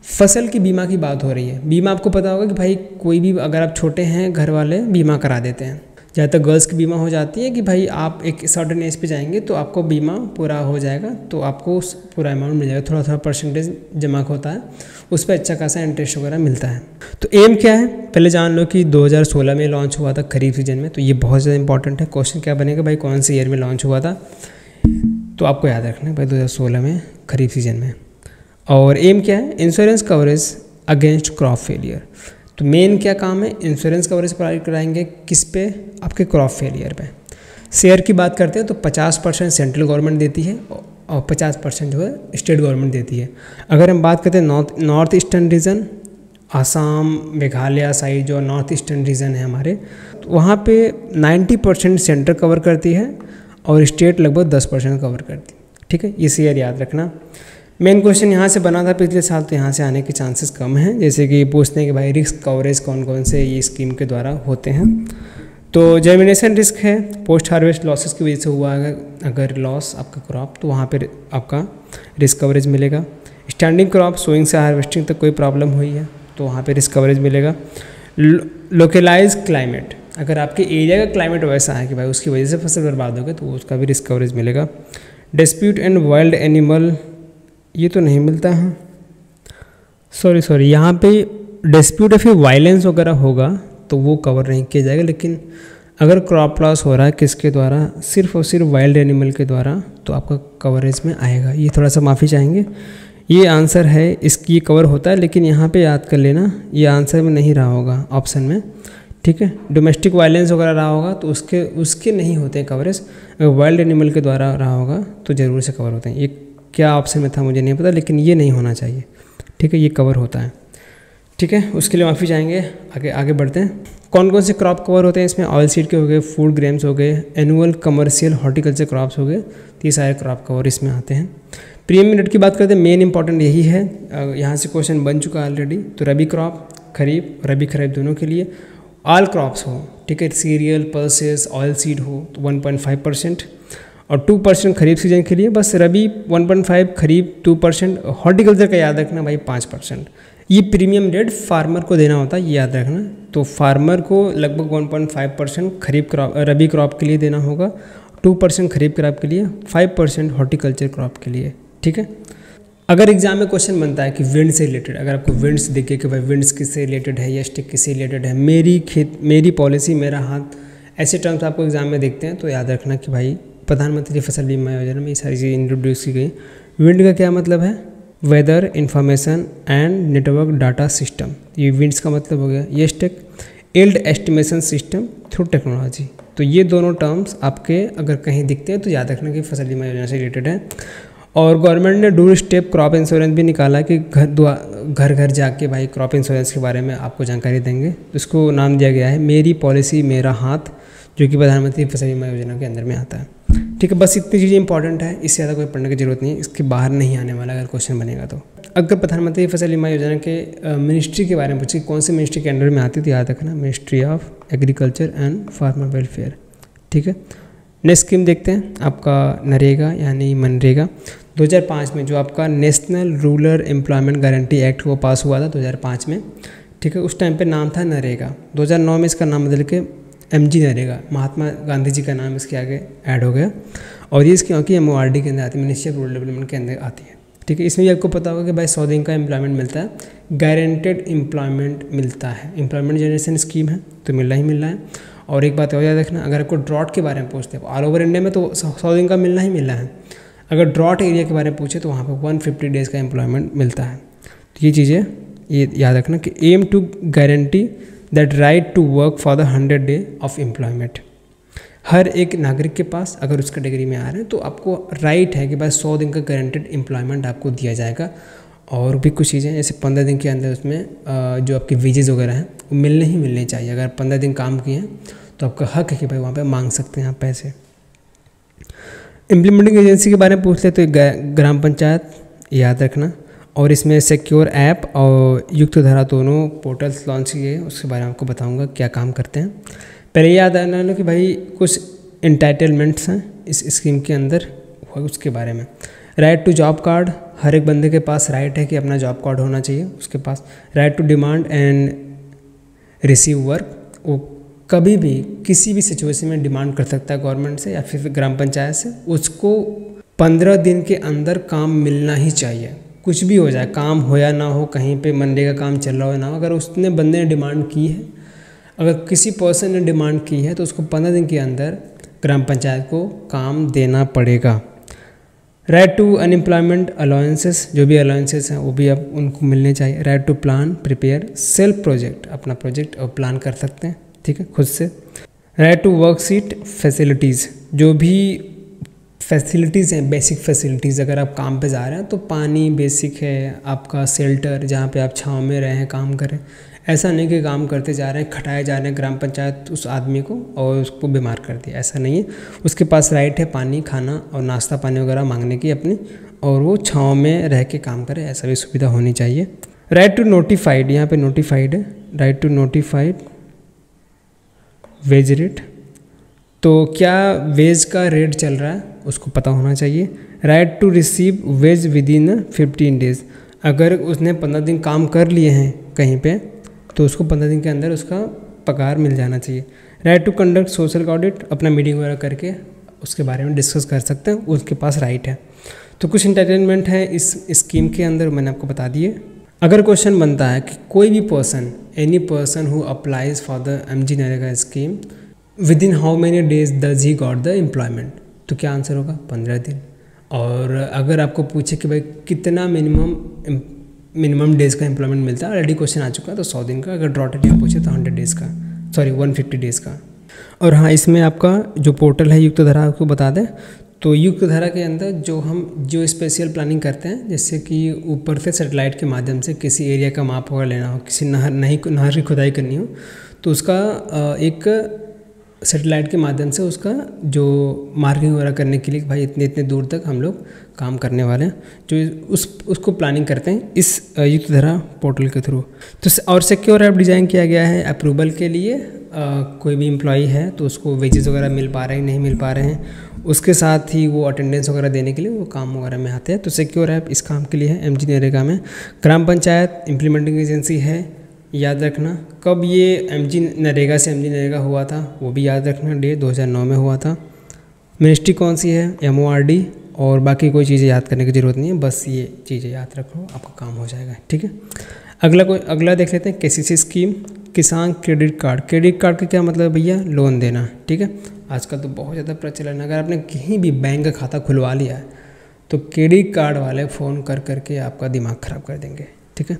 फसल की बीमा की बात हो रही है। बीमा आपको पता होगा कि भाई कोई भी अगर आप छोटे हैं घर वाले बीमा करा देते हैं। ज़्यादातर गर्ल्स की बीमा हो जाती है कि भाई आप एक सर्टेन एज पे जाएंगे तो आपको बीमा पूरा हो जाएगा, तो आपको पूरा अमाउंट मिल जाएगा, थोड़ा थोड़ा परसेंटेज जमा होता है, उस पर अच्छा खासा इंटरेस्ट वगैरह मिलता है। तो एम क्या है पहले जान लो कि 2016 में लॉन्च हुआ था खरीफ सीजन में, तो ये बहुत ज़्यादा इंपॉर्टेंट है। क्वेश्चन क्या बनेगा भाई, कौन से ईयर में लॉन्च हुआ था, तो आपको याद रखना है भाई 2016 में खरीफ सीजन में। और एम क्या है? Insurance coverage against crop failure. तो मेन क्या काम है? इंश्योरेंस कवरेज प्रोवाइड कराएंगे किस पे? आपके क्रॉप फेलियर पे। शेयर की बात करते हैं तो 50% सेंट्रल गवर्नमेंट देती है और 50% जो है स्टेट गवर्नमेंट देती है। अगर हम बात करते हैं north eastern reason, Assam Meghalaya side जो नॉर्थ ईस्टर्न रीजन है हमारे, तो वहाँ पे 90% सेंटर कवर करती है और स्टेट लगभग 10% कवर करती है, ठीक है। ये शेयर याद रखना। मेन क्वेश्चन यहाँ से बना था पिछले साल, तो यहाँ से आने के चांसेस कम हैं। जैसे कि पूछते हैं कि भाई रिस्क कवरेज कौन कौन से ये स्कीम के द्वारा होते हैं। तो जर्मिनेशन रिस्क है, पोस्ट हार्वेस्ट लॉसेस की वजह से हुआ अगर लॉस आपका क्रॉप, तो वहाँ पर आपका रिस्क कवरेज मिलेगा। स्टैंडिंग क्रॉप सोइंग से हार्वेस्टिंग तक कोई प्रॉब्लम हुई है तो वहाँ पे रिस्क कवरेज मिलेगा। लोकलाइज क्लाइमेट, अगर आपके एरिया का क्लाइमेट वैसा है कि भाई उसकी वजह से फसल बर्बाद हो गई तो उसका भी रिस्क कवरेज मिलेगा। डिस्प्यूट एंड वाइल्ड एनिमल, ये तो नहीं मिलता है, सॉरी यहाँ पे डिस्प्यूट या फिर वायलेंस वगैरह होगा तो वो कवर नहीं किया जाएगा। लेकिन अगर क्रॉप लॉस हो रहा है किसके द्वारा? सिर्फ और सिर्फ वाइल्ड एनिमल के द्वारा, तो आपका कवरेज में आएगा। ये थोड़ा सा माफ़ी चाहेंगे, ये आंसर है, इसकी कवर होता है, लेकिन यहाँ पे याद कर लेना ये आंसर में नहीं रहा होगा ऑप्शन में, ठीक है। डोमेस्टिक वायलेंस वगैरह रहा होगा तो उसके नहीं होते कवरेज। अगर वाइल्ड एनिमल के द्वारा रहा होगा तो ज़रूर से कवर होते हैं। ये क्या ऑप्शन में था मुझे नहीं पता, लेकिन ये नहीं होना चाहिए, ठीक है, ये कवर होता है, ठीक है। उसके लिए माफ़ी चाहेंगे। आगे बढ़ते हैं। कौन कौन से क्रॉप कवर होते हैं इसमें? ऑयल सीड के हो गए, फूड ग्रेन्स हो गए, एनुअल कमर्शियल हॉर्टिकल्चर क्रॉप्स हो गए, तो ये सारे क्रॉप कवर इसमें आते हैं। प्रीमियम रेट की बात करते हैं, मेन इंपॉर्टेंट यही है, यहाँ से क्वेश्चन बन चुका है ऑलरेडी। तो रबी क्रॉप, खरीफ, रबी खरीफ दोनों के लिए ऑल क्रॉप्स हो, ठीक है, सीरियल, पल्सेस, ऑयल सीड हो तो 1.5% और 2% खरीफ सीजन के लिए, बस रबी 1.5, खरीफ 2%, हॉर्टिकल्चर का याद रखना भाई 5%। ये प्रीमियम रेट फार्मर को देना होता है, ये याद रखना। तो फार्मर को लगभग 1.5% खरीफ क्रॉप, रबी क्रॉप के लिए देना होगा, 2% खरीफ क्रॉप के लिए, 5% हॉर्टिकल्चर क्रॉप के लिए, ठीक है। अगर एग्जाम में क्वेश्चन बनता है कि विंड से रिलेटेड, अगर आपको विंड्स दिखे कि भाई विंड्स किससे रिलेटेड है या स्टिक किससे रिलेटेड है, मेरी पॉलिसी मेरा हाथ, ऐसे टर्म्स आपको एग्जाम में देखते हैं, तो याद रखना कि भाई प्रधानमंत्री फसल बीमा योजना में ये सारी चीज़ें इंट्रोड्यूस की गई। विंड का क्या मतलब है? Weather information and network data system, ये विंड्स का मतलब हो गया। ये स्टिक yield estimation system through technology. तो ये दोनों टर्म्स आपके अगर कहीं दिखते हैं तो याद रखना कि फसल बीमा योजना से रिलेटेड है। और गवर्नमेंट ने डोर स्टेप क्रॉप इंश्योरेंस भी निकाला कि घर घर जाके भाई क्रॉप इंश्योरेंस के बारे में आपको जानकारी देंगे। तो इसको नाम दिया गया है मेरी पॉलिसी मेरा हाथ, जो कि प्रधानमंत्री फसल बीमा योजना के अंदर में आता है, ठीक है। बस इतनी चीज़ें इंपॉर्टेंट है, इससे ज़्यादा कोई पढ़ने की जरूरत नहीं है, इसके बाहर नहीं आने वाला अगर क्वेश्चन बनेगा तो। अगर प्रधानमंत्री फसल बीमा योजना के मिनिस्ट्री के बारे में पूछे कौन से मिनिस्ट्री के अंडर में आती है, तो याद रखना ministry of agriculture and farmer welfare, ठीक है। नेक्स्ट स्कीम देखते हैं आपका नरेगा यानी मनरेगा। 2005 में जो आपका national rural employment guarantee act वो पास हुआ था 2005 में, ठीक है। उस टाइम पे नाम था नरेगा। 2009 में इसका नाम बदल के MG नरेगा, महात्मा गांधी जी का नाम इसके आगे ऐड हो गया। और ये इसकी क्योंकि MORD के अंदर आती है, मिनिस्ट्री ऑफ रूरल डेवलपमेंट के अंदर आती है, ठीक है। इसमें भी आपको पता होगा कि भाई 100 दिन का एम्प्लॉयमेंट मिलता है, गारंटेड एम्प्लॉयमेंट मिलता है, एम्प्लॉयमेंट जनरेशन स्कीम है तो मिल रहा है। और एक बात और याद रखना, अगर आपको ड्रॉट के बारे में पूछते हैं ऑल ओवर इंडिया में तो 100 दिन का मिलना है। अगर ड्रॉट एरिया के बारे में पूछे तो वहाँ पर 150 डेज़ का एम्प्लॉयमेंट मिलता है। तो ये चीज़ें ये याद रखना कि aim to guarantee that right to work for the 100 day of employment. हर एक नागरिक के पास अगर उस कैटेगरी में आ रहे हैं तो आपको राइट है कि भाई 100 दिन का गारंटेड एम्प्लॉयमेंट आपको दिया जाएगा। और भी कुछ चीज़ें जैसे 15 दिन के अंदर उसमें जो आपके वीजेज़ वगैरह हैं वो मिलने चाहिए। अगर 15 दिन काम किए हैं तो आपका हक है कि भाई वहाँ पे मांग सकते हैं आप पैसे। इम्प्लीमेंटिंग एजेंसी के बारे में पूछ ले तो ग्राम पंचायत याद रखना। और इसमें सिक्योर ऐप और युक्त धारा दोनों पोर्टल्स लॉन्च किए, उसके बारे में आपको बताऊंगा क्या काम करते हैं। पहले याद आना लो कि भाई कुछ इंटाइटलमेंट्स हैं इस स्कीम के अंदर, उसके बारे में। राइट टू जॉब कार्ड, हर एक बंदे के पास राइट है कि अपना जॉब कार्ड होना चाहिए उसके पास। Right to demand and receive work, वो कभी भी किसी भी सिचुएशन में डिमांड कर सकता है गवर्नमेंट से या फिर ग्राम पंचायत से। उसको 15 दिन के अंदर काम मिलना ही चाहिए, कुछ भी हो जाए, काम हो या ना हो, कहीं पे मनरेगा काम चल रहा हो ना हो, अगर उसने बंदे ने डिमांड की है, अगर किसी पर्सन ने डिमांड की है तो उसको 15 दिन के अंदर ग्राम पंचायत को काम देना पड़ेगा। राइट टू अनएम्प्लॉयमेंट अलाउंसेस, जो भी अलाउंसेस हैं वो भी अब उनको मिलने चाहिए। Right to plan prepare self project, अपना प्रोजेक्ट और प्लान कर सकते हैं, ठीक है, खुद से। राइट टू वर्कशीट फैसिलिटीज़, जो भी फैसिलिटीज़ हैं, बेसिक फैसिलिटीज़, अगर आप काम पे जा रहे हैं तो पानी बेसिक है, आपका शेल्टर जहाँ पे आप छाँव में रहें काम करें। ऐसा नहीं कि काम करते जा रहे हैं, खटाए जा रहे हैं ग्राम पंचायत उस आदमी को और उसको बीमार कर दिया, ऐसा नहीं है। उसके पास राइट है पानी, खाना और नाश्ता पानी वगैरह मांगने की अपनी, और वो छाँव में रह के काम करे, ऐसा भी सुविधा होनी चाहिए। राइट टू नोटिफाइड, यहाँ पे नोटिफाइड है, right to notified wage rate, तो क्या वेज का रेट चल रहा है उसको पता होना चाहिए। Right to receive wage within 15 days, अगर उसने 15 दिन काम कर लिए हैं कहीं पे तो उसको 15 दिन के अंदर उसका पगार मिल जाना चाहिए। Right to conduct social audit, अपना मीटिंग वगैरह करके उसके बारे में डिस्कस कर सकते हैं, उसके पास राइट है। तो कुछ इंटरटेनमेंट है इस स्कीम के अंदर, मैंने आपको बता दिए। अगर क्वेश्चन बनता है कि कोई भी person, any person who applies for the MG NREGA scheme with in how many days does he got the employment, तो क्या आंसर होगा? 15 दिन। और अगर आपको पूछे कि भाई कितना मिनिमम डेज़ का एम्प्लॉयमेंट मिलता है, ऑलरेडी क्वेश्चन आ चुका है तो 100 दिन का। अगर ड्रॉट एरिया पूछे तो 100 डेज़ का, सॉरी 150 डेज़ का। और हाँ, इसमें आपका जो पोर्टल है युक्त धारा आपको बता दें तो युक्त धारा के अंदर जो हम जो स्पेशल प्लानिंग करते हैं, जैसे कि ऊपर से सैटेलाइट के माध्यम से किसी एरिया का माप वगैरह लेना हो, किसी नहर की खुदाई करनी हो, तो उसका एक सैटेलाइट के माध्यम से उसका जो मार्किंग वगैरह करने के लिए भाई इतने इतने दूर तक हम लोग काम करने वाले हैं, जो उसको प्लानिंग करते हैं इस युक्त धारा पोर्टल के थ्रू। तो और सिक्योर ऐप डिज़ाइन किया गया है अप्रूवल के लिए। कोई भी एम्प्लॉई है तो उसको वेजेस वगैरह मिल पा रहे हैं नहीं मिल पा रहे हैं, उसके साथ ही वो अटेंडेंस वगैरह देने के लिए वो काम वगैरह में आते हैं। तो सिक्योर ऐप इस काम के लिए है। MG नरेगा में ग्राम पंचायत इम्प्लीमेंटिंग एजेंसी है, याद रखना। कब ये MG नरेगा से MG नरेगा हुआ था वो भी याद रखना, डेट 2009 में हुआ था। मिनिस्ट्री कौन सी है, MORD। और बाकी कोई चीज़ें याद करने की ज़रूरत नहीं है, बस ये चीज़ें याद रखो, आपका काम हो जाएगा, ठीक है। अगला देख लेते हैं KCC स्कीम, किसान क्रेडिट कार्ड। क्रेडिट कार्ड का क्या मतलब है भैया, लोन देना, ठीक है। आजकल तो बहुत ज़्यादा प्रचलन है, अगर आपने कहीं भी बैंक का खाता खुलवा लिया है तो क्रेडिट कार्ड वाले फ़ोन कर करके आपका दिमाग ख़राब कर देंगे, ठीक है।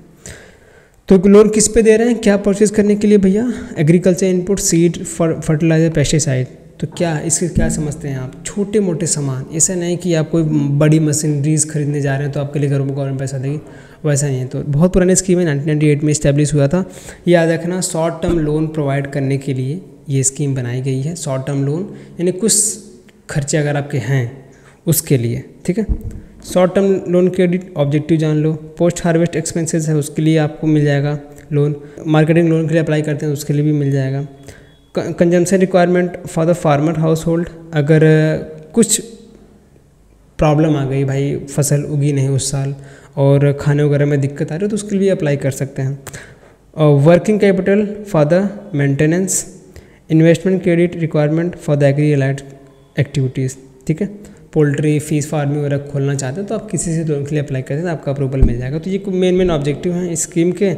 तो लोन किस पे दे रहे हैं, क्या परचेज़ करने के लिए भैया, agriculture input, seed, fertiliser, pesticide. तो क्या इसके क्या समझते हैं आप, छोटे मोटे सामान। ऐसा नहीं कि आप कोई बड़ी मशीनरीज खरीदने जा रहे हैं तो आपके लिए गवर्नमेंट पैसा देगी, वैसा नहीं है। तो बहुत पुरानी स्कीम है, 1998 में इस्टेब्लिश हुआ था। याद रखना, शॉर्ट टर्म लोन प्रोवाइड करने के लिए ये स्कीम बनाई गई है। शॉर्ट टर्म लोन यानी कुछ खर्चे अगर आपके हैं उसके लिए, ठीक है। Short term loan credit objective जान लो। पोस्ट हार्वेस्ट एक्सपेंसेस है उसके लिए आपको मिल जाएगा लोन। मार्केटिंग लोन के लिए अप्लाई करते हैं उसके लिए भी मिल जाएगा। Consumption requirement for the farmer house hold, अगर कुछ प्रॉब्लम आ गई, भाई फसल उगी नहीं उस साल और खाने वगैरह में दिक्कत आ रही है तो उसके लिए भी अप्लाई कर सकते हैं। और working capital for the maintenance, investment credit requirement for the agri allied activities, ठीक है। पोल्ट्री, फिश फार्मिंग वगैरह खोलना चाहते हैं तो आप किसी से लोन के लिए अप्लाई करते हैं तो आपका अप्रूवल मिल जाएगा। तो ये मेन ऑब्जेक्टिव हैं इस स्कीम के।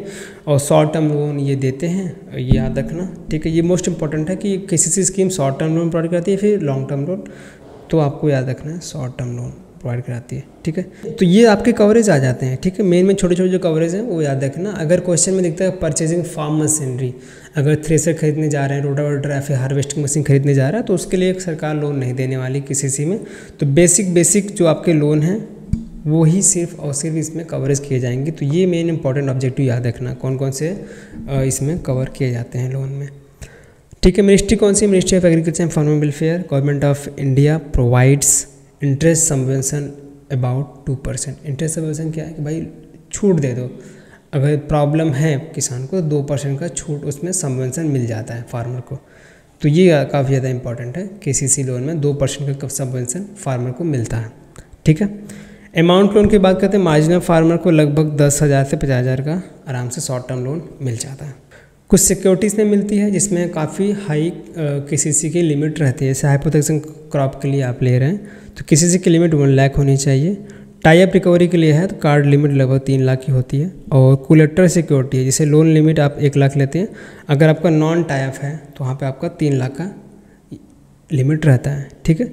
और शॉर्ट टर्म लोन ये देते हैं, ये याद रखना, ठीक है। ये मोस्ट इंपॉर्टेंट है कि किसी scheme short term loan provide करती है, फिर लॉन्ग टर्म लोन, तो आपको याद रखना है शॉर्ट टर्म लोन प्रोवाइड कराती है, ठीक है। तो ये आपके कवरेज आ जाते हैं, ठीक है। मेन छोटे छोटे जो कवरेज हैं वो याद रखना। अगर क्वेश्चन में दिखता है परचेजिंग फार्म मशीनरी, अगर थ्रेसर खरीदने जा रहे हैं, रोटावेटर या फिर हार्वेस्टिंग मशीन खरीदने जा रहा है तो उसके लिए सरकार लोन नहीं देने वाली KCC में। तो बेसिक जो आपके लोन हैं वो ही सिर्फ और सिर्फ इसमें कवरेज किए जाएंगे। तो ये मेन इंपॉर्टेंट ऑब्जेक्टिव याद रखना, कौन कौन से इसमें कवर किए जाते हैं लोन में, ठीक है। मिनिस्ट्री कौन सी, ministry of agriculture and farmer welfare. Government of India provides interest subvention about 2%। Interest subvention क्या है कि भाई छूट दे दो, अगर प्रॉब्लम है किसान को 2% का छूट उसमें सबवेंशन मिल जाता है फार्मर को। तो ये काफ़ी ज़्यादा इंपॉर्टेंट है, KCC लोन में 2% का सबवेंशन फार्मर को मिलता है, ठीक है। अमाउंट लोन की बात करते हैं, मार्जिनल फार्मर को लगभग 10,000 से 50,000 का आराम से शॉर्ट टर्म लोन मिल जाता है। कुछ सिक्योरिटीज़ में मिलती है जिसमें काफ़ी हाई KCC की लिमिट रहती है। जैसे हाइपोथेटिकल क्रॉप के लिए आप ले रहे हैं तो KCC की लिमिट 1 लाख होनी चाहिए। टाई अप रिकवरी के लिए है तो कार्ड लिमिट लगभग 3 लाख की होती है। और कोलेटरल सिक्योरिटी है, जैसे लोन लिमिट आप 1 लाख लेते हैं, अगर आपका नॉन टाई अप है तो वहाँ पे आपका 3 लाख का लिमिट रहता है, ठीक है।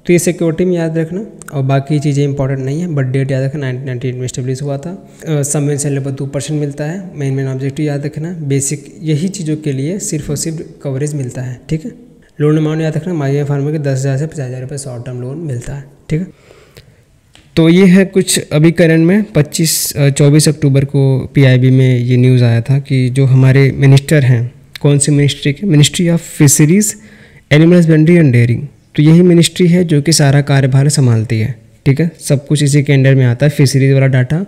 तो ये सिक्योरिटी में याद रखना। और बाकी चीज़ें इंपॉर्टेंट नहीं है, बट डेट याद रखना, 1998 में स्टेब्लिश हुआ था। सबवेंशन लगभग 2% मिलता है। मेन ऑब्जेक्टिव याद रखना, बेसिक यही चीज़ों के लिए सिर्फ और सिर्फ कवरेज मिलता है, ठीक है। लोन अमाउंट याद रखना, मार्जिनल फार्मर के 10,000 से 50,000 रुपये शॉर्ट टर्म लोन मिलता है, ठीक है। तो ये है कुछ अभी करंट में 24 अक्टूबर को PIB में ये न्यूज़ आया था कि जो हमारे मिनिस्टर हैं, कौन सी मिनिस्ट्री के, ministry of fisheries, animal husbandry and dairying. तो यही मिनिस्ट्री है जो कि सारा कार्यभार संभालती है, ठीक है। सब कुछ इसी के अंडर में आता है, फिशरीज़ वाला डाटा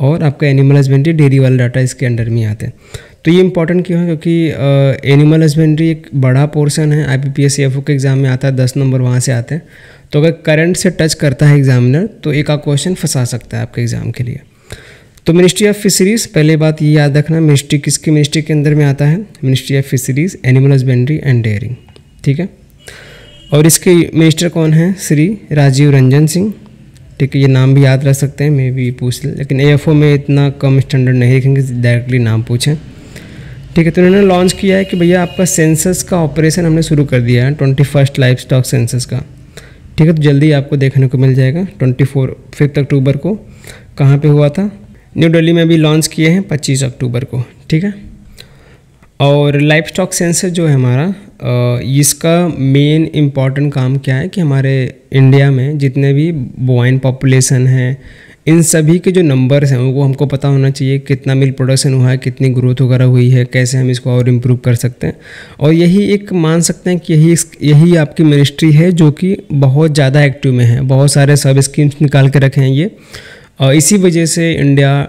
और आपका एनिमल हस्बेंड्री, डेयरी वाला डाटा इसके अंडर में आते हैं। तो ये इंपॉर्टेंट क्यों है, क्योंकि एनिमल हस्बेंड्री एक बड़ा पोर्शन है, IPPS CFO के एग्ज़ाम में आता है, 10 नंबर वहाँ से आते हैं। तो अगर करंट से टच करता है एग्जामिनर तो एक क्वेश्चन फंसा सकता है आपके एग्ज़ाम के लिए। तो मिनिस्ट्री ऑफ फिशरीज़, पहले बात ये याद रखना, मिनिस्ट्री किसकी मिनिस्ट्री के अंदर में आता है, ministry of fisheries, animal husbandry and dairying, ठीक है। और इसके मिनिस्टर कौन है, श्री राजीव रंजन सिंह, ठीक है। ये नाम भी याद रख सकते हैं, मे भी पूछ लें, लेकिन AFO में इतना कम स्टैंडर्ड नहीं रखेंगे, डायरेक्टली नाम पूछें, ठीक है। तो उन्होंने लॉन्च किया है कि भैया आपका सेंसस का ऑपरेशन हमने शुरू कर दिया है, 21st लाइफ स्टॉक सेंसस का, ठीक है। तो जल्दी आपको देखने को मिल जाएगा। 5 अक्टूबर को कहाँ पे हुआ था, न्यू दिल्ली में भी लॉन्च किए हैं 25 अक्टूबर को, ठीक है। और लाइफ स्टॉक सेंसस जो है हमारा इसका मेन इम्पॉर्टेंट काम क्या है कि हमारे इंडिया में जितने भी बोवाइन पॉपुलेशन है, इन सभी के जो नंबर्स हैं वो हमको पता होना चाहिए, कितना मिल्क प्रोडक्शन हुआ है, कितनी ग्रोथ वगैरह हुई है, कैसे हम इसको और इम्प्रूव कर सकते हैं। और यही एक मान सकते हैं कि यही आपकी मिनिस्ट्री है जो कि बहुत ज़्यादा एक्टिव में है, बहुत सारे सब स्कीम्स निकाल के रखे हैं ये, और इसी वजह से इंडिया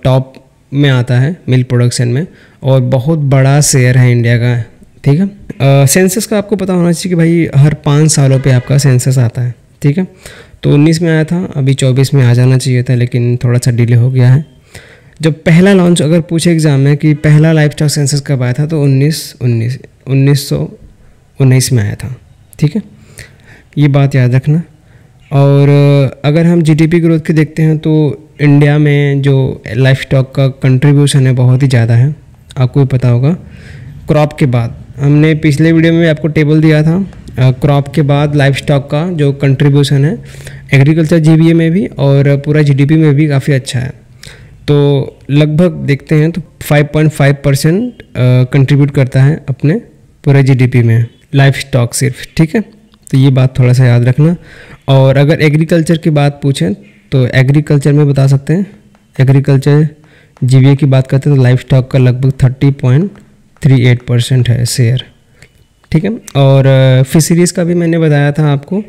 टॉप में आता है मिल्क प्रोडक्शन में, और बहुत बड़ा शेयर है इंडिया का, ठीक है। सेंसस का आपको पता होना चाहिए कि भाई हर 5 सालों पे आपका सेंसस आता है, ठीक है। तो 19 में आया था, अभी 24 में आ जाना चाहिए था, लेकिन थोड़ा सा डिले हो गया है। जब पहला लॉन्च अगर पूछे एग्ज़ाम में कि पहला लाइवस्टॉक सेंसस कब आया था, तो 1919 में आया था, ठीक है, ये बात याद रखना। और अगर हम जीडीपी ग्रोथ की देखते हैं तो इंडिया में जो लाइवस्टॉक का कंट्रीब्यूशन है बहुत ही ज़्यादा है, आपको भी पता होगा। क्रॉप के बाद हमने पिछले वीडियो में आपको टेबल दिया था, क्रॉप के बाद लाइवस्टॉक का जो कंट्रीब्यूशन है एग्रीकल्चर जीवीए में भी और पूरा जीडीपी में भी काफ़ी अच्छा है। तो लगभग देखते हैं तो 5.5% कंट्रीब्यूट करता है अपने पूरे जीडीपी में लाइवस्टॉक सिर्फ, ठीक है। तो ये बात थोड़ा सा याद रखना। और अगर एग्रीकल्चर की बात पूछें तो एग्रीकल्चर में बता सकते हैं, एग्रीकल्चर जीवीए की बात करते हैं तो लाइवस्टॉक का लगभग 30.38% है शेयर, ठीक है। और फिशरीज़ का भी मैंने बताया था आपको,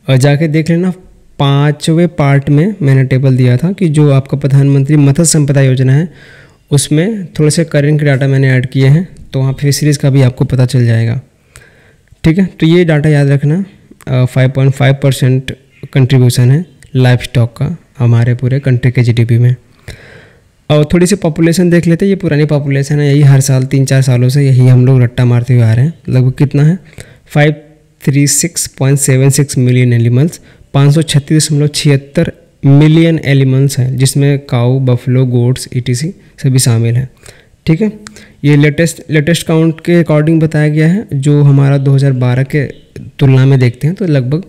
जाके देख लेना, 5वें पार्ट में मैंने टेबल दिया था कि जो आपका प्रधानमंत्री मत्स्य संपदा योजना है उसमें थोड़े से करेंट के डाटा मैंने ऐड किए हैं, तो वहाँ फिशरीज़ का भी आपको पता चल जाएगा, ठीक है। तो ये डाटा याद रखना, 5.5% कंट्रीब्यूशन है लाइवस्टॉक का हमारे पूरे कंट्री के जीडीपी में। और थोड़ी सी पॉपुलेशन देख लेते हैं, ये पुरानी पॉपुलेशन है, यही हर साल 3-4 सालों से यही हम लोग रट्टा मारते हुए आ रहे हैं। लगभग कितना है, 536.76 मिलियन एनिमल्स, 536.76 मिलियन एनिमल्स हैं, जिसमें काऊ, बफलो, गोट्स ईटीसी सभी शामिल हैं, ठीक है। ये लेटेस्ट काउंट के अकॉर्डिंग बताया गया है, जो हमारा 2012 के तुलना में देखते हैं तो लगभग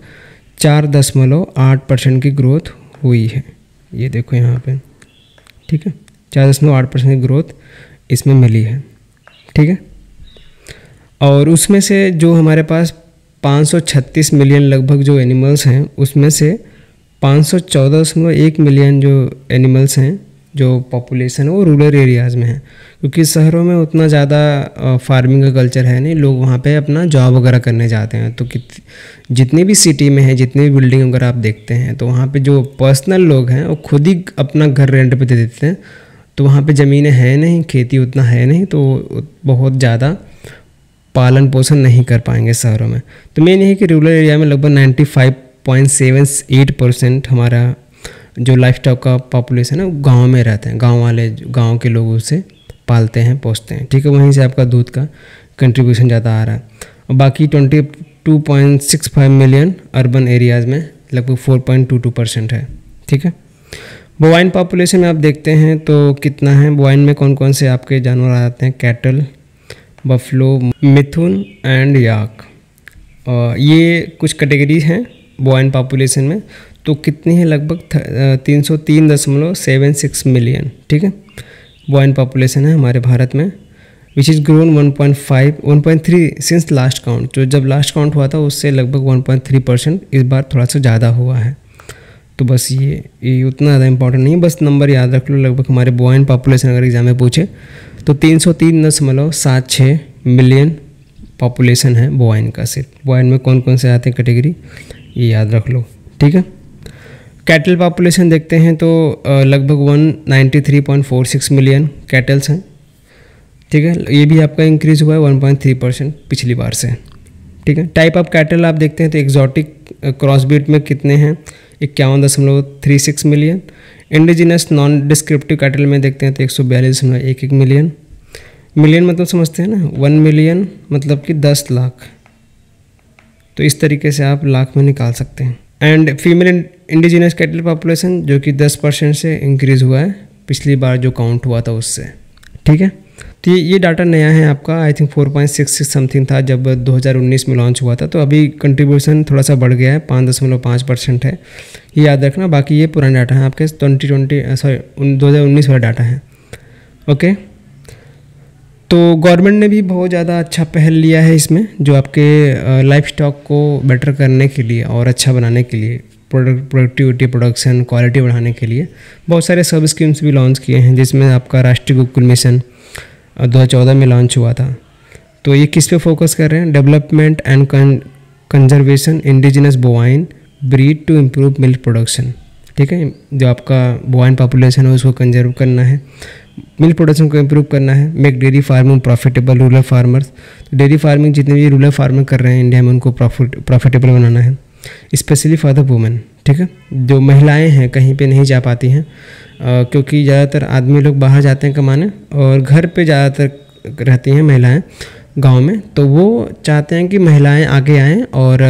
4.8% की ग्रोथ हुई है। ये देखो यहाँ पे, ठीक है, 4.8% की ग्रोथ इसमें मिली है, ठीक है। और उसमें से जो हमारे पास 536 मिलियन लगभग जो एनिमल्स हैं, उसमें से 514.1 मिलियन जो एनिमल्स हैं, जो पॉपुलेशन है वो रूरल एरियाज़ में है, क्योंकि शहरों में उतना ज़्यादा फार्मिंग का कल्चर है नहीं, लोग वहाँ पे अपना जॉब वगैरह करने जाते हैं। तो जितनी भी सिटी में है, जितनी भी बिल्डिंग वगैरह आप देखते हैं, तो वहाँ पे जो पर्सनल लोग हैं वो खुद ही अपना घर रेंट पे दे देते हैं, तो वहाँ पे ज़मीनें हैं नहीं, खेती उतना है नहीं, तो बहुत ज़्यादा पालन पोषण नहीं कर पाएंगे शहरों में। तो मेन यही कि रूरल एरिया में लगभग 95.78% हमारा जो लाइवस्टॉक का पॉपुलेशन है गांव में रहते हैं, गांव के लोग उसे पालते हैं, पोसते हैं, ठीक है। वहीं से आपका दूध का कंट्रीब्यूशन ज़्यादा आ रहा है। और बाकी 22.65 मिलियन अर्बन एरियाज़ में लगभग 4.22% है, ठीक है। बोवाइन पॉपुलेशन में आप देखते हैं तो कितना है, बोवाइन में कौन कौन से आपके जानवर आ जाते हैं, कैटल, बफलो, मिथुन एंड याक। ये कुछ कैटेगरीज हैं बोवाइन पॉपुलेशन में। तो कितनी है, लगभग 303.76 मिलियन, ठीक है, बोवाइन पॉपुलेशन है हमारे भारत में, which is grown 1.3 since last count. जो जब लास्ट काउंट हुआ था उससे लगभग 1.3% इस बार थोड़ा सा ज़्यादा हुआ है। तो बस ये उतना ज़्यादा इंपॉर्टेंट नहीं है, बस नंबर याद रख लो। लगभग हमारे बोवाइन पॉपुलेशन अगर एग्जाम में पूछे तो 303.76 मिलियन पॉपुलेशन है बोवाइन का। सिर्फ बोवाइन में कौन कौन से आते हैं कैटेगरी, ये याद रख लो, ठीक है। कैटल पॉपुलेशन देखते हैं तो लगभग 193.46 मिलियन कैटल्स हैं, ठीक है। ये भी आपका इंक्रीज़ हुआ है 1.3% पिछली बार से, ठीक है। टाइप ऑफ कैटल आप देखते हैं तो एग्जॉटिक क्रॉसब्रीड में कितने हैं, 51.36 million. Indigenous non descriptive cattle में देखते हैं तो 142.11 मिलियन। मिलियन मतलब समझते हैं ना, 1 मिलियन मतलब कि 10 लाख, तो इस तरीके से आप लाख में निकाल सकते हैं। And female indigenous cattle population जो कि 10% से इंक्रीज़ हुआ है पिछली बार जो काउंट हुआ था उससे, ठीक है। तो ये डाटा नया है आपका, आई थिंक 4.66 समथिंग था जब 2019 में लॉन्च हुआ था, तो अभी कंट्रीब्यूशन थोड़ा सा बढ़ गया है, 5.5% है, ये याद रखना। बाकी ये पुराना डाटा है आपके 2019 वाला डाटा है, ओके। तो गवर्नमेंट ने भी बहुत ज़्यादा अच्छा पहल लिया है इसमें, जो आपके लाइफ स्टॉक को बेटर करने के लिए और अच्छा बनाने के लिए, प्रोडक्टिविटी, प्रोडक्शन, क्वालिटी बढ़ाने के लिए बहुत सारे सब स्कीम्स भी लॉन्च किए हैं, जिसमें आपका राष्ट्रीय गोकुल मिशन 2014 में लॉन्च हुआ था। तो ये किस पे फोकस कर रहे हैं? Development and conservation indigenous bovine breed to improve milk production. ठीक है, जो आपका बोवाइन पॉपुलेशन है उसको कंजर्व करना है, मिल्क प्रोडक्शन को इम्प्रूव करना है, make dairy farming profitable rural farmers. तो डेयरी फार्मिंग जितने भी रूरल फार्मिंग कर रहे हैं इंडिया में उनको प्रॉफिटेबल बनाना है, स्पेशली फॉर द वुमेन। ठीक है, जो महिलाएं हैं कहीं पे नहीं जा पाती हैं, क्योंकि ज़्यादातर आदमी लोग बाहर जाते हैं कमाने और घर पे ज़्यादातर रहती हैं महिलाएं गांव में, तो वो चाहते हैं कि महिलाएं आगे आएँ और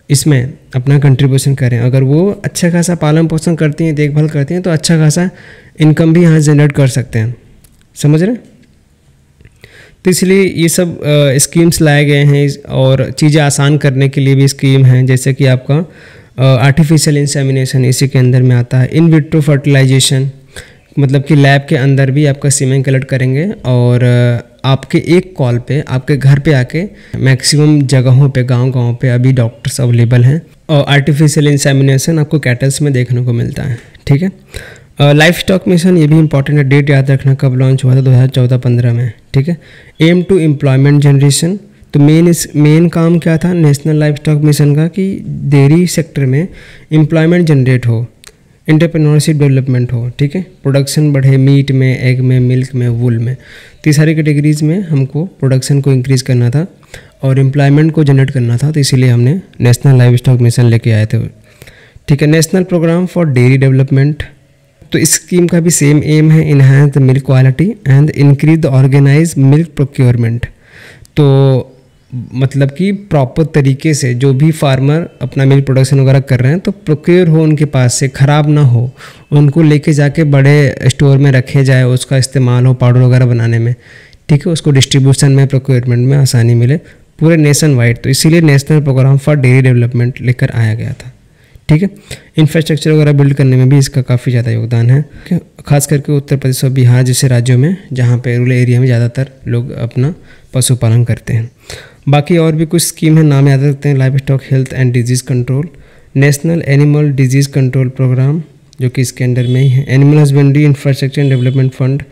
इसमें अपना कंट्रीब्यूशन करें। अगर वो अच्छा खासा पालन पोषण करती हैं, देखभाल करती हैं, तो अच्छा खासा इनकम भी यहाँ जनरेट कर सकते हैं। समझ रहे हैं? तो इसलिए ये सब स्कीम्स लाए गए हैं और चीज़ें आसान करने के लिए भी स्कीम हैं, जैसे कि आपका आर्टिफिशियल इंसेमिनेशन इसी के अंदर में आता है। इन विट्रो फर्टिलाइजेशन, मतलब कि लैब के अंदर भी आपका सीमेन कलेक्ट करेंगे और आपके एक कॉल पे आपके घर पे आके, मैक्सिमम जगहों पे, गांव पे अभी डॉक्टर्स अवेलेबल हैं। और आर्टिफिशियल इंसेमिनेशन आपको कैटल्स में देखने को मिलता है। ठीक है, लाइफ स्टॉक मिशन, ये भी इंपॉर्टेंट है, डेट याद रखना कब लॉन्च हुआ था, 2014-15 में। ठीक है, एम टू एम्प्लॉयमेंट जनरेशन। तो मेन काम क्या था नेशनल लाइफ स्टॉक मिशन का, कि डेयरी सेक्टर में एम्प्लॉयमेंट जनरेट हो, एंटरप्रेन्योरशिप डेवलपमेंट हो। ठीक है, प्रोडक्शन बढ़े, मीट में, एग में, मिल्क में, वूल में, तो सारी कैटेगरीज में हमको प्रोडक्शन को इंक्रीज़ करना था और एम्प्लॉयमेंट को जनरेट करना था। तो इसीलिए हमने नेशनल लाइफ स्टॉक मिशन लेके आए थे। ठीक है, national programme for dairy development. तो इस स्कीम का भी सेम एम है, enhance the milk quality and increase the organise milk procurement. तो मतलब कि प्रॉपर तरीके से जो भी फार्मर अपना मिल्क प्रोडक्शन वगैरह कर रहे हैं, तो प्रोक्योर हो उनके पास से, ख़राब ना हो, उनको लेके जाके बड़े स्टोर में रखे जाए, उसका इस्तेमाल हो पाउडर वगैरह बनाने में। ठीक है, उसको डिस्ट्रीब्यूशन में, प्रोक्योरमेंट में आसानी मिले पूरे नेशन वाइड। तो इसीलिए national programme for dairy development लेकर आया गया था। ठीक है, इंफ्रास्ट्रक्चर वगैरह बिल्ड करने में भी इसका काफ़ी ज़्यादा योगदान है, खास करके उत्तर प्रदेश और बिहार जैसे राज्यों में, जहाँ पे रूरल एरिया में ज़्यादातर लोग अपना पशुपालन करते हैं। बाकी और भी कुछ स्कीम है, नाम याद रखते हैं। Livestock health and disease control, national animal disease control programme, जो कि इसके अंडर में ही है। Animal husbandry infrastructure and development fund.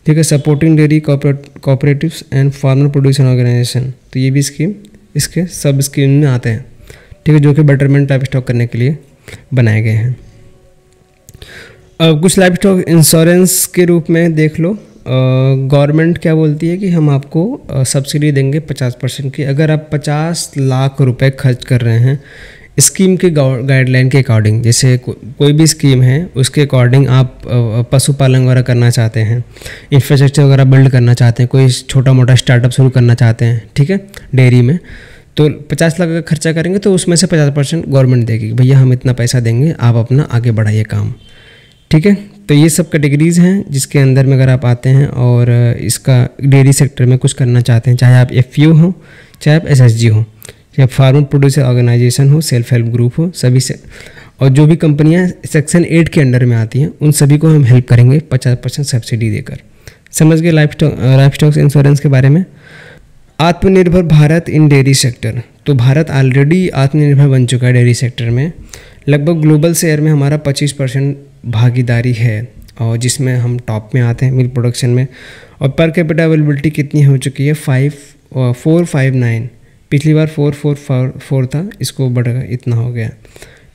ठीक है, supporting dairy cooperatives and farmer producer organisation. तो ये भी स्कीम इसके सब स्कीम में आते हैं। ठीक है, जो कि बेटरमेंट लाइफ स्टॉक करने के लिए बनाए गए हैं। कुछ लाइफ स्टॉक इंश्योरेंस के रूप में देख लो, गवर्नमेंट क्या बोलती है कि हम आपको सब्सिडी देंगे 50% की, अगर आप 50 लाख रुपए खर्च कर रहे हैं स्कीम के गाइडलाइन के अकॉर्डिंग। जैसे कोई भी स्कीम है उसके अकॉर्डिंग आप पशुपालन वगैरह करना चाहते हैं, इंफ्रास्ट्रक्चर वगैरह बिल्ड करना चाहते हैं, कोई छोटा मोटा स्टार्टअप शुरू करना चाहते हैं, ठीक है, डेयरी में, तो 50 लाख का खर्चा करेंगे तो उसमें से 50% गवर्नमेंट देगी, भैया हम इतना पैसा देंगे, आप अपना आगे बढ़ाइए काम। ठीक है, तो ये सब कैटेगरीज़ हैं जिसके अंदर में अगर आप आते हैं और इसका डेयरी सेक्टर में कुछ करना चाहते हैं, चाहे आप FPO हो, चाहे आप SSG हो, चाहे फार्मर प्रोड्यूसर ऑर्गेनाइजेशन हो, सेल्फ हेल्प ग्रुप हो, सभी से, और जो भी कंपनियां सेक्शन 8 के अंडर में आती हैं उन सभी को हम हेल्प करेंगे 50% सब्सिडी देकर। समझ गए लाइफ स्टॉक इंश्योरेंस के बारे में। आत्मनिर्भर भारत इन डेयरी सेक्टर, तो भारत ऑलरेडी आत्मनिर्भर बन चुका है डेयरी सेक्टर में। लगभग ग्लोबल शेयर में हमारा 25% भागीदारी है, और जिसमें हम टॉप में आते हैं मिल्क प्रोडक्शन में। और पर कैपिटा अवेलेबिलिटी कितनी हो चुकी है, 459, पिछली बार 444 था, इसको बढ़कर इतना हो गया।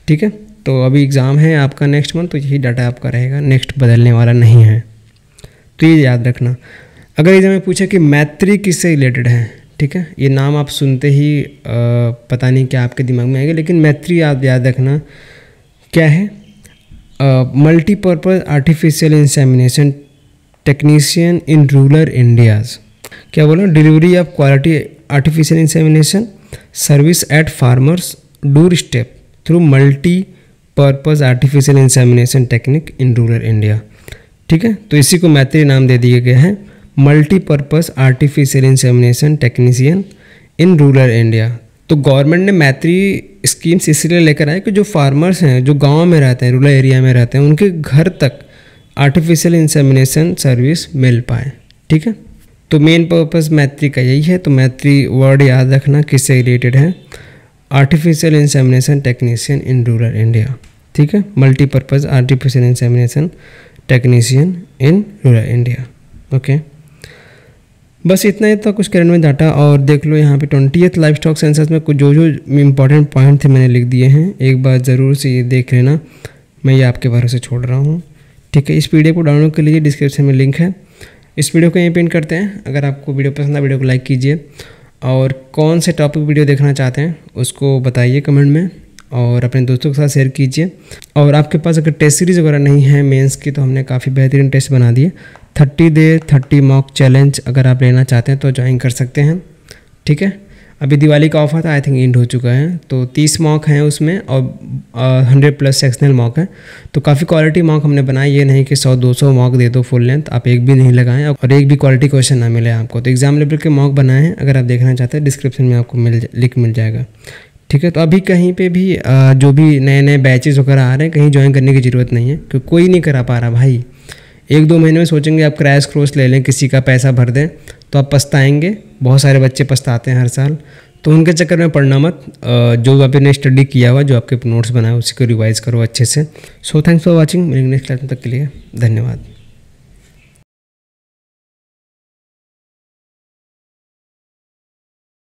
ठीक है, तो अभी एग्ज़ाम है आपका नेक्स्ट मंथ, तो यही डाटा आपका रहेगा, नेक्स्ट बदलने वाला नहीं है, तो ये याद रखना। अगर एग्जाम में पूछे कि मैत्री किससे रिलेटेड है, ठीक है, ये नाम आप सुनते ही पता नहीं क्या आपके दिमाग में आएगा, लेकिन मैत्री आप याद रखना क्या है, multipurpose artificial insemination technician in rural India's. क्या बोला, delivery of quality artificial insemination service eight farmers door step through multipurpose artificial insemination technique in rural India. ठीक है, तो इसी को मैत्री नाम दे दिया गया है, multipurpose artificial insemination technician in rural India. तो गवर्नमेंट ने मैत्री स्कीम्स इसलिए लेकर आए कि जो फार्मर्स हैं, जो गांव में रहते हैं, रूरल एरिया में रहते हैं, उनके घर तक आर्टिफिशियल इंसेमिनेशन सर्विस मिल पाए। ठीक है, तो मेन पर्पस मैत्री का यही है। तो मैत्री वर्ड याद रखना किससे रिलेटेड है, artificial insemination technician in rural India, ठीक है, multipurpose artificial insemination technician in rural India. Okay, बस इतना ही था कुछ करंट में डाटा। और देख लो यहाँ पे 20th लाइफ स्टॉक सेंसस में कुछ जो जो इंपॉर्टेंट पॉइंट थे मैंने लिख दिए हैं, एक बार ज़रूर से ये देख लेना, मैं ये आपके भरोसे छोड़ रहा हूँ, ठीक है। इस पीडीएफ को डाउनलोड के लिए डिस्क्रिप्शन में लिंक है। इस वीडियो को यहीं पे एंड करते हैं। अगर आपको वीडियो पसंद है वीडियो को लाइक कीजिए, और कौन से टॉपिक वीडियो देखना चाहते हैं उसको बताइए कमेंट में, और अपने दोस्तों के साथ शेयर कीजिए। और आपके पास अगर टेस्ट सीरीज़ वगैरह नहीं है मेंस की, तो हमने काफ़ी बेहतरीन टेस्ट बना दिए। 30 डे 30 मॉक चैलेंज अगर आप लेना चाहते हैं तो ज्वाइन कर सकते हैं, ठीक है। अभी दिवाली का ऑफर था, आई थिंक एंड हो चुका है। तो 30 मॉक हैं उसमें, और 100+ सेक्शनल मॉक है। तो काफ़ी क्वालिटी मॉक हमने बनाई, ये नहीं कि 100-200 मॉक दे दो फुल लेंथ, आप एक भी नहीं लगाएं और एक भी क्वालिटी क्वेश्चन ना मिले आपको। तो एग्जाम लेवल के मॉक बनाए हैं, अगर आप देखना चाहते हैं डिस्क्रिप्शन में आपको लिंक मिल जाएगा, ठीक है। तो अभी कहीं पे भी जो भी नए नए बैचेस वगैरह आ रहे हैं, कहीं ज्वाइन करने की ज़रूरत नहीं है, क्योंकि कोई नहीं करा पा रहा भाई। 1-2 महीने में सोचेंगे आप क्रैश कोर्स ले लें, किसी का पैसा भर दें, तो आप पछताएंगे। बहुत सारे बच्चे पछताते हैं हर साल, तो उनके चक्कर में पढ़ना मत। जो आपने स्टडी किया हुआ, जो आपके नोट्स बनाए, उसी को रिवाइज़ करो अच्छे से। So thanks for watching. मेरे नेक्स्ट क्लास तक के लिए धन्यवाद।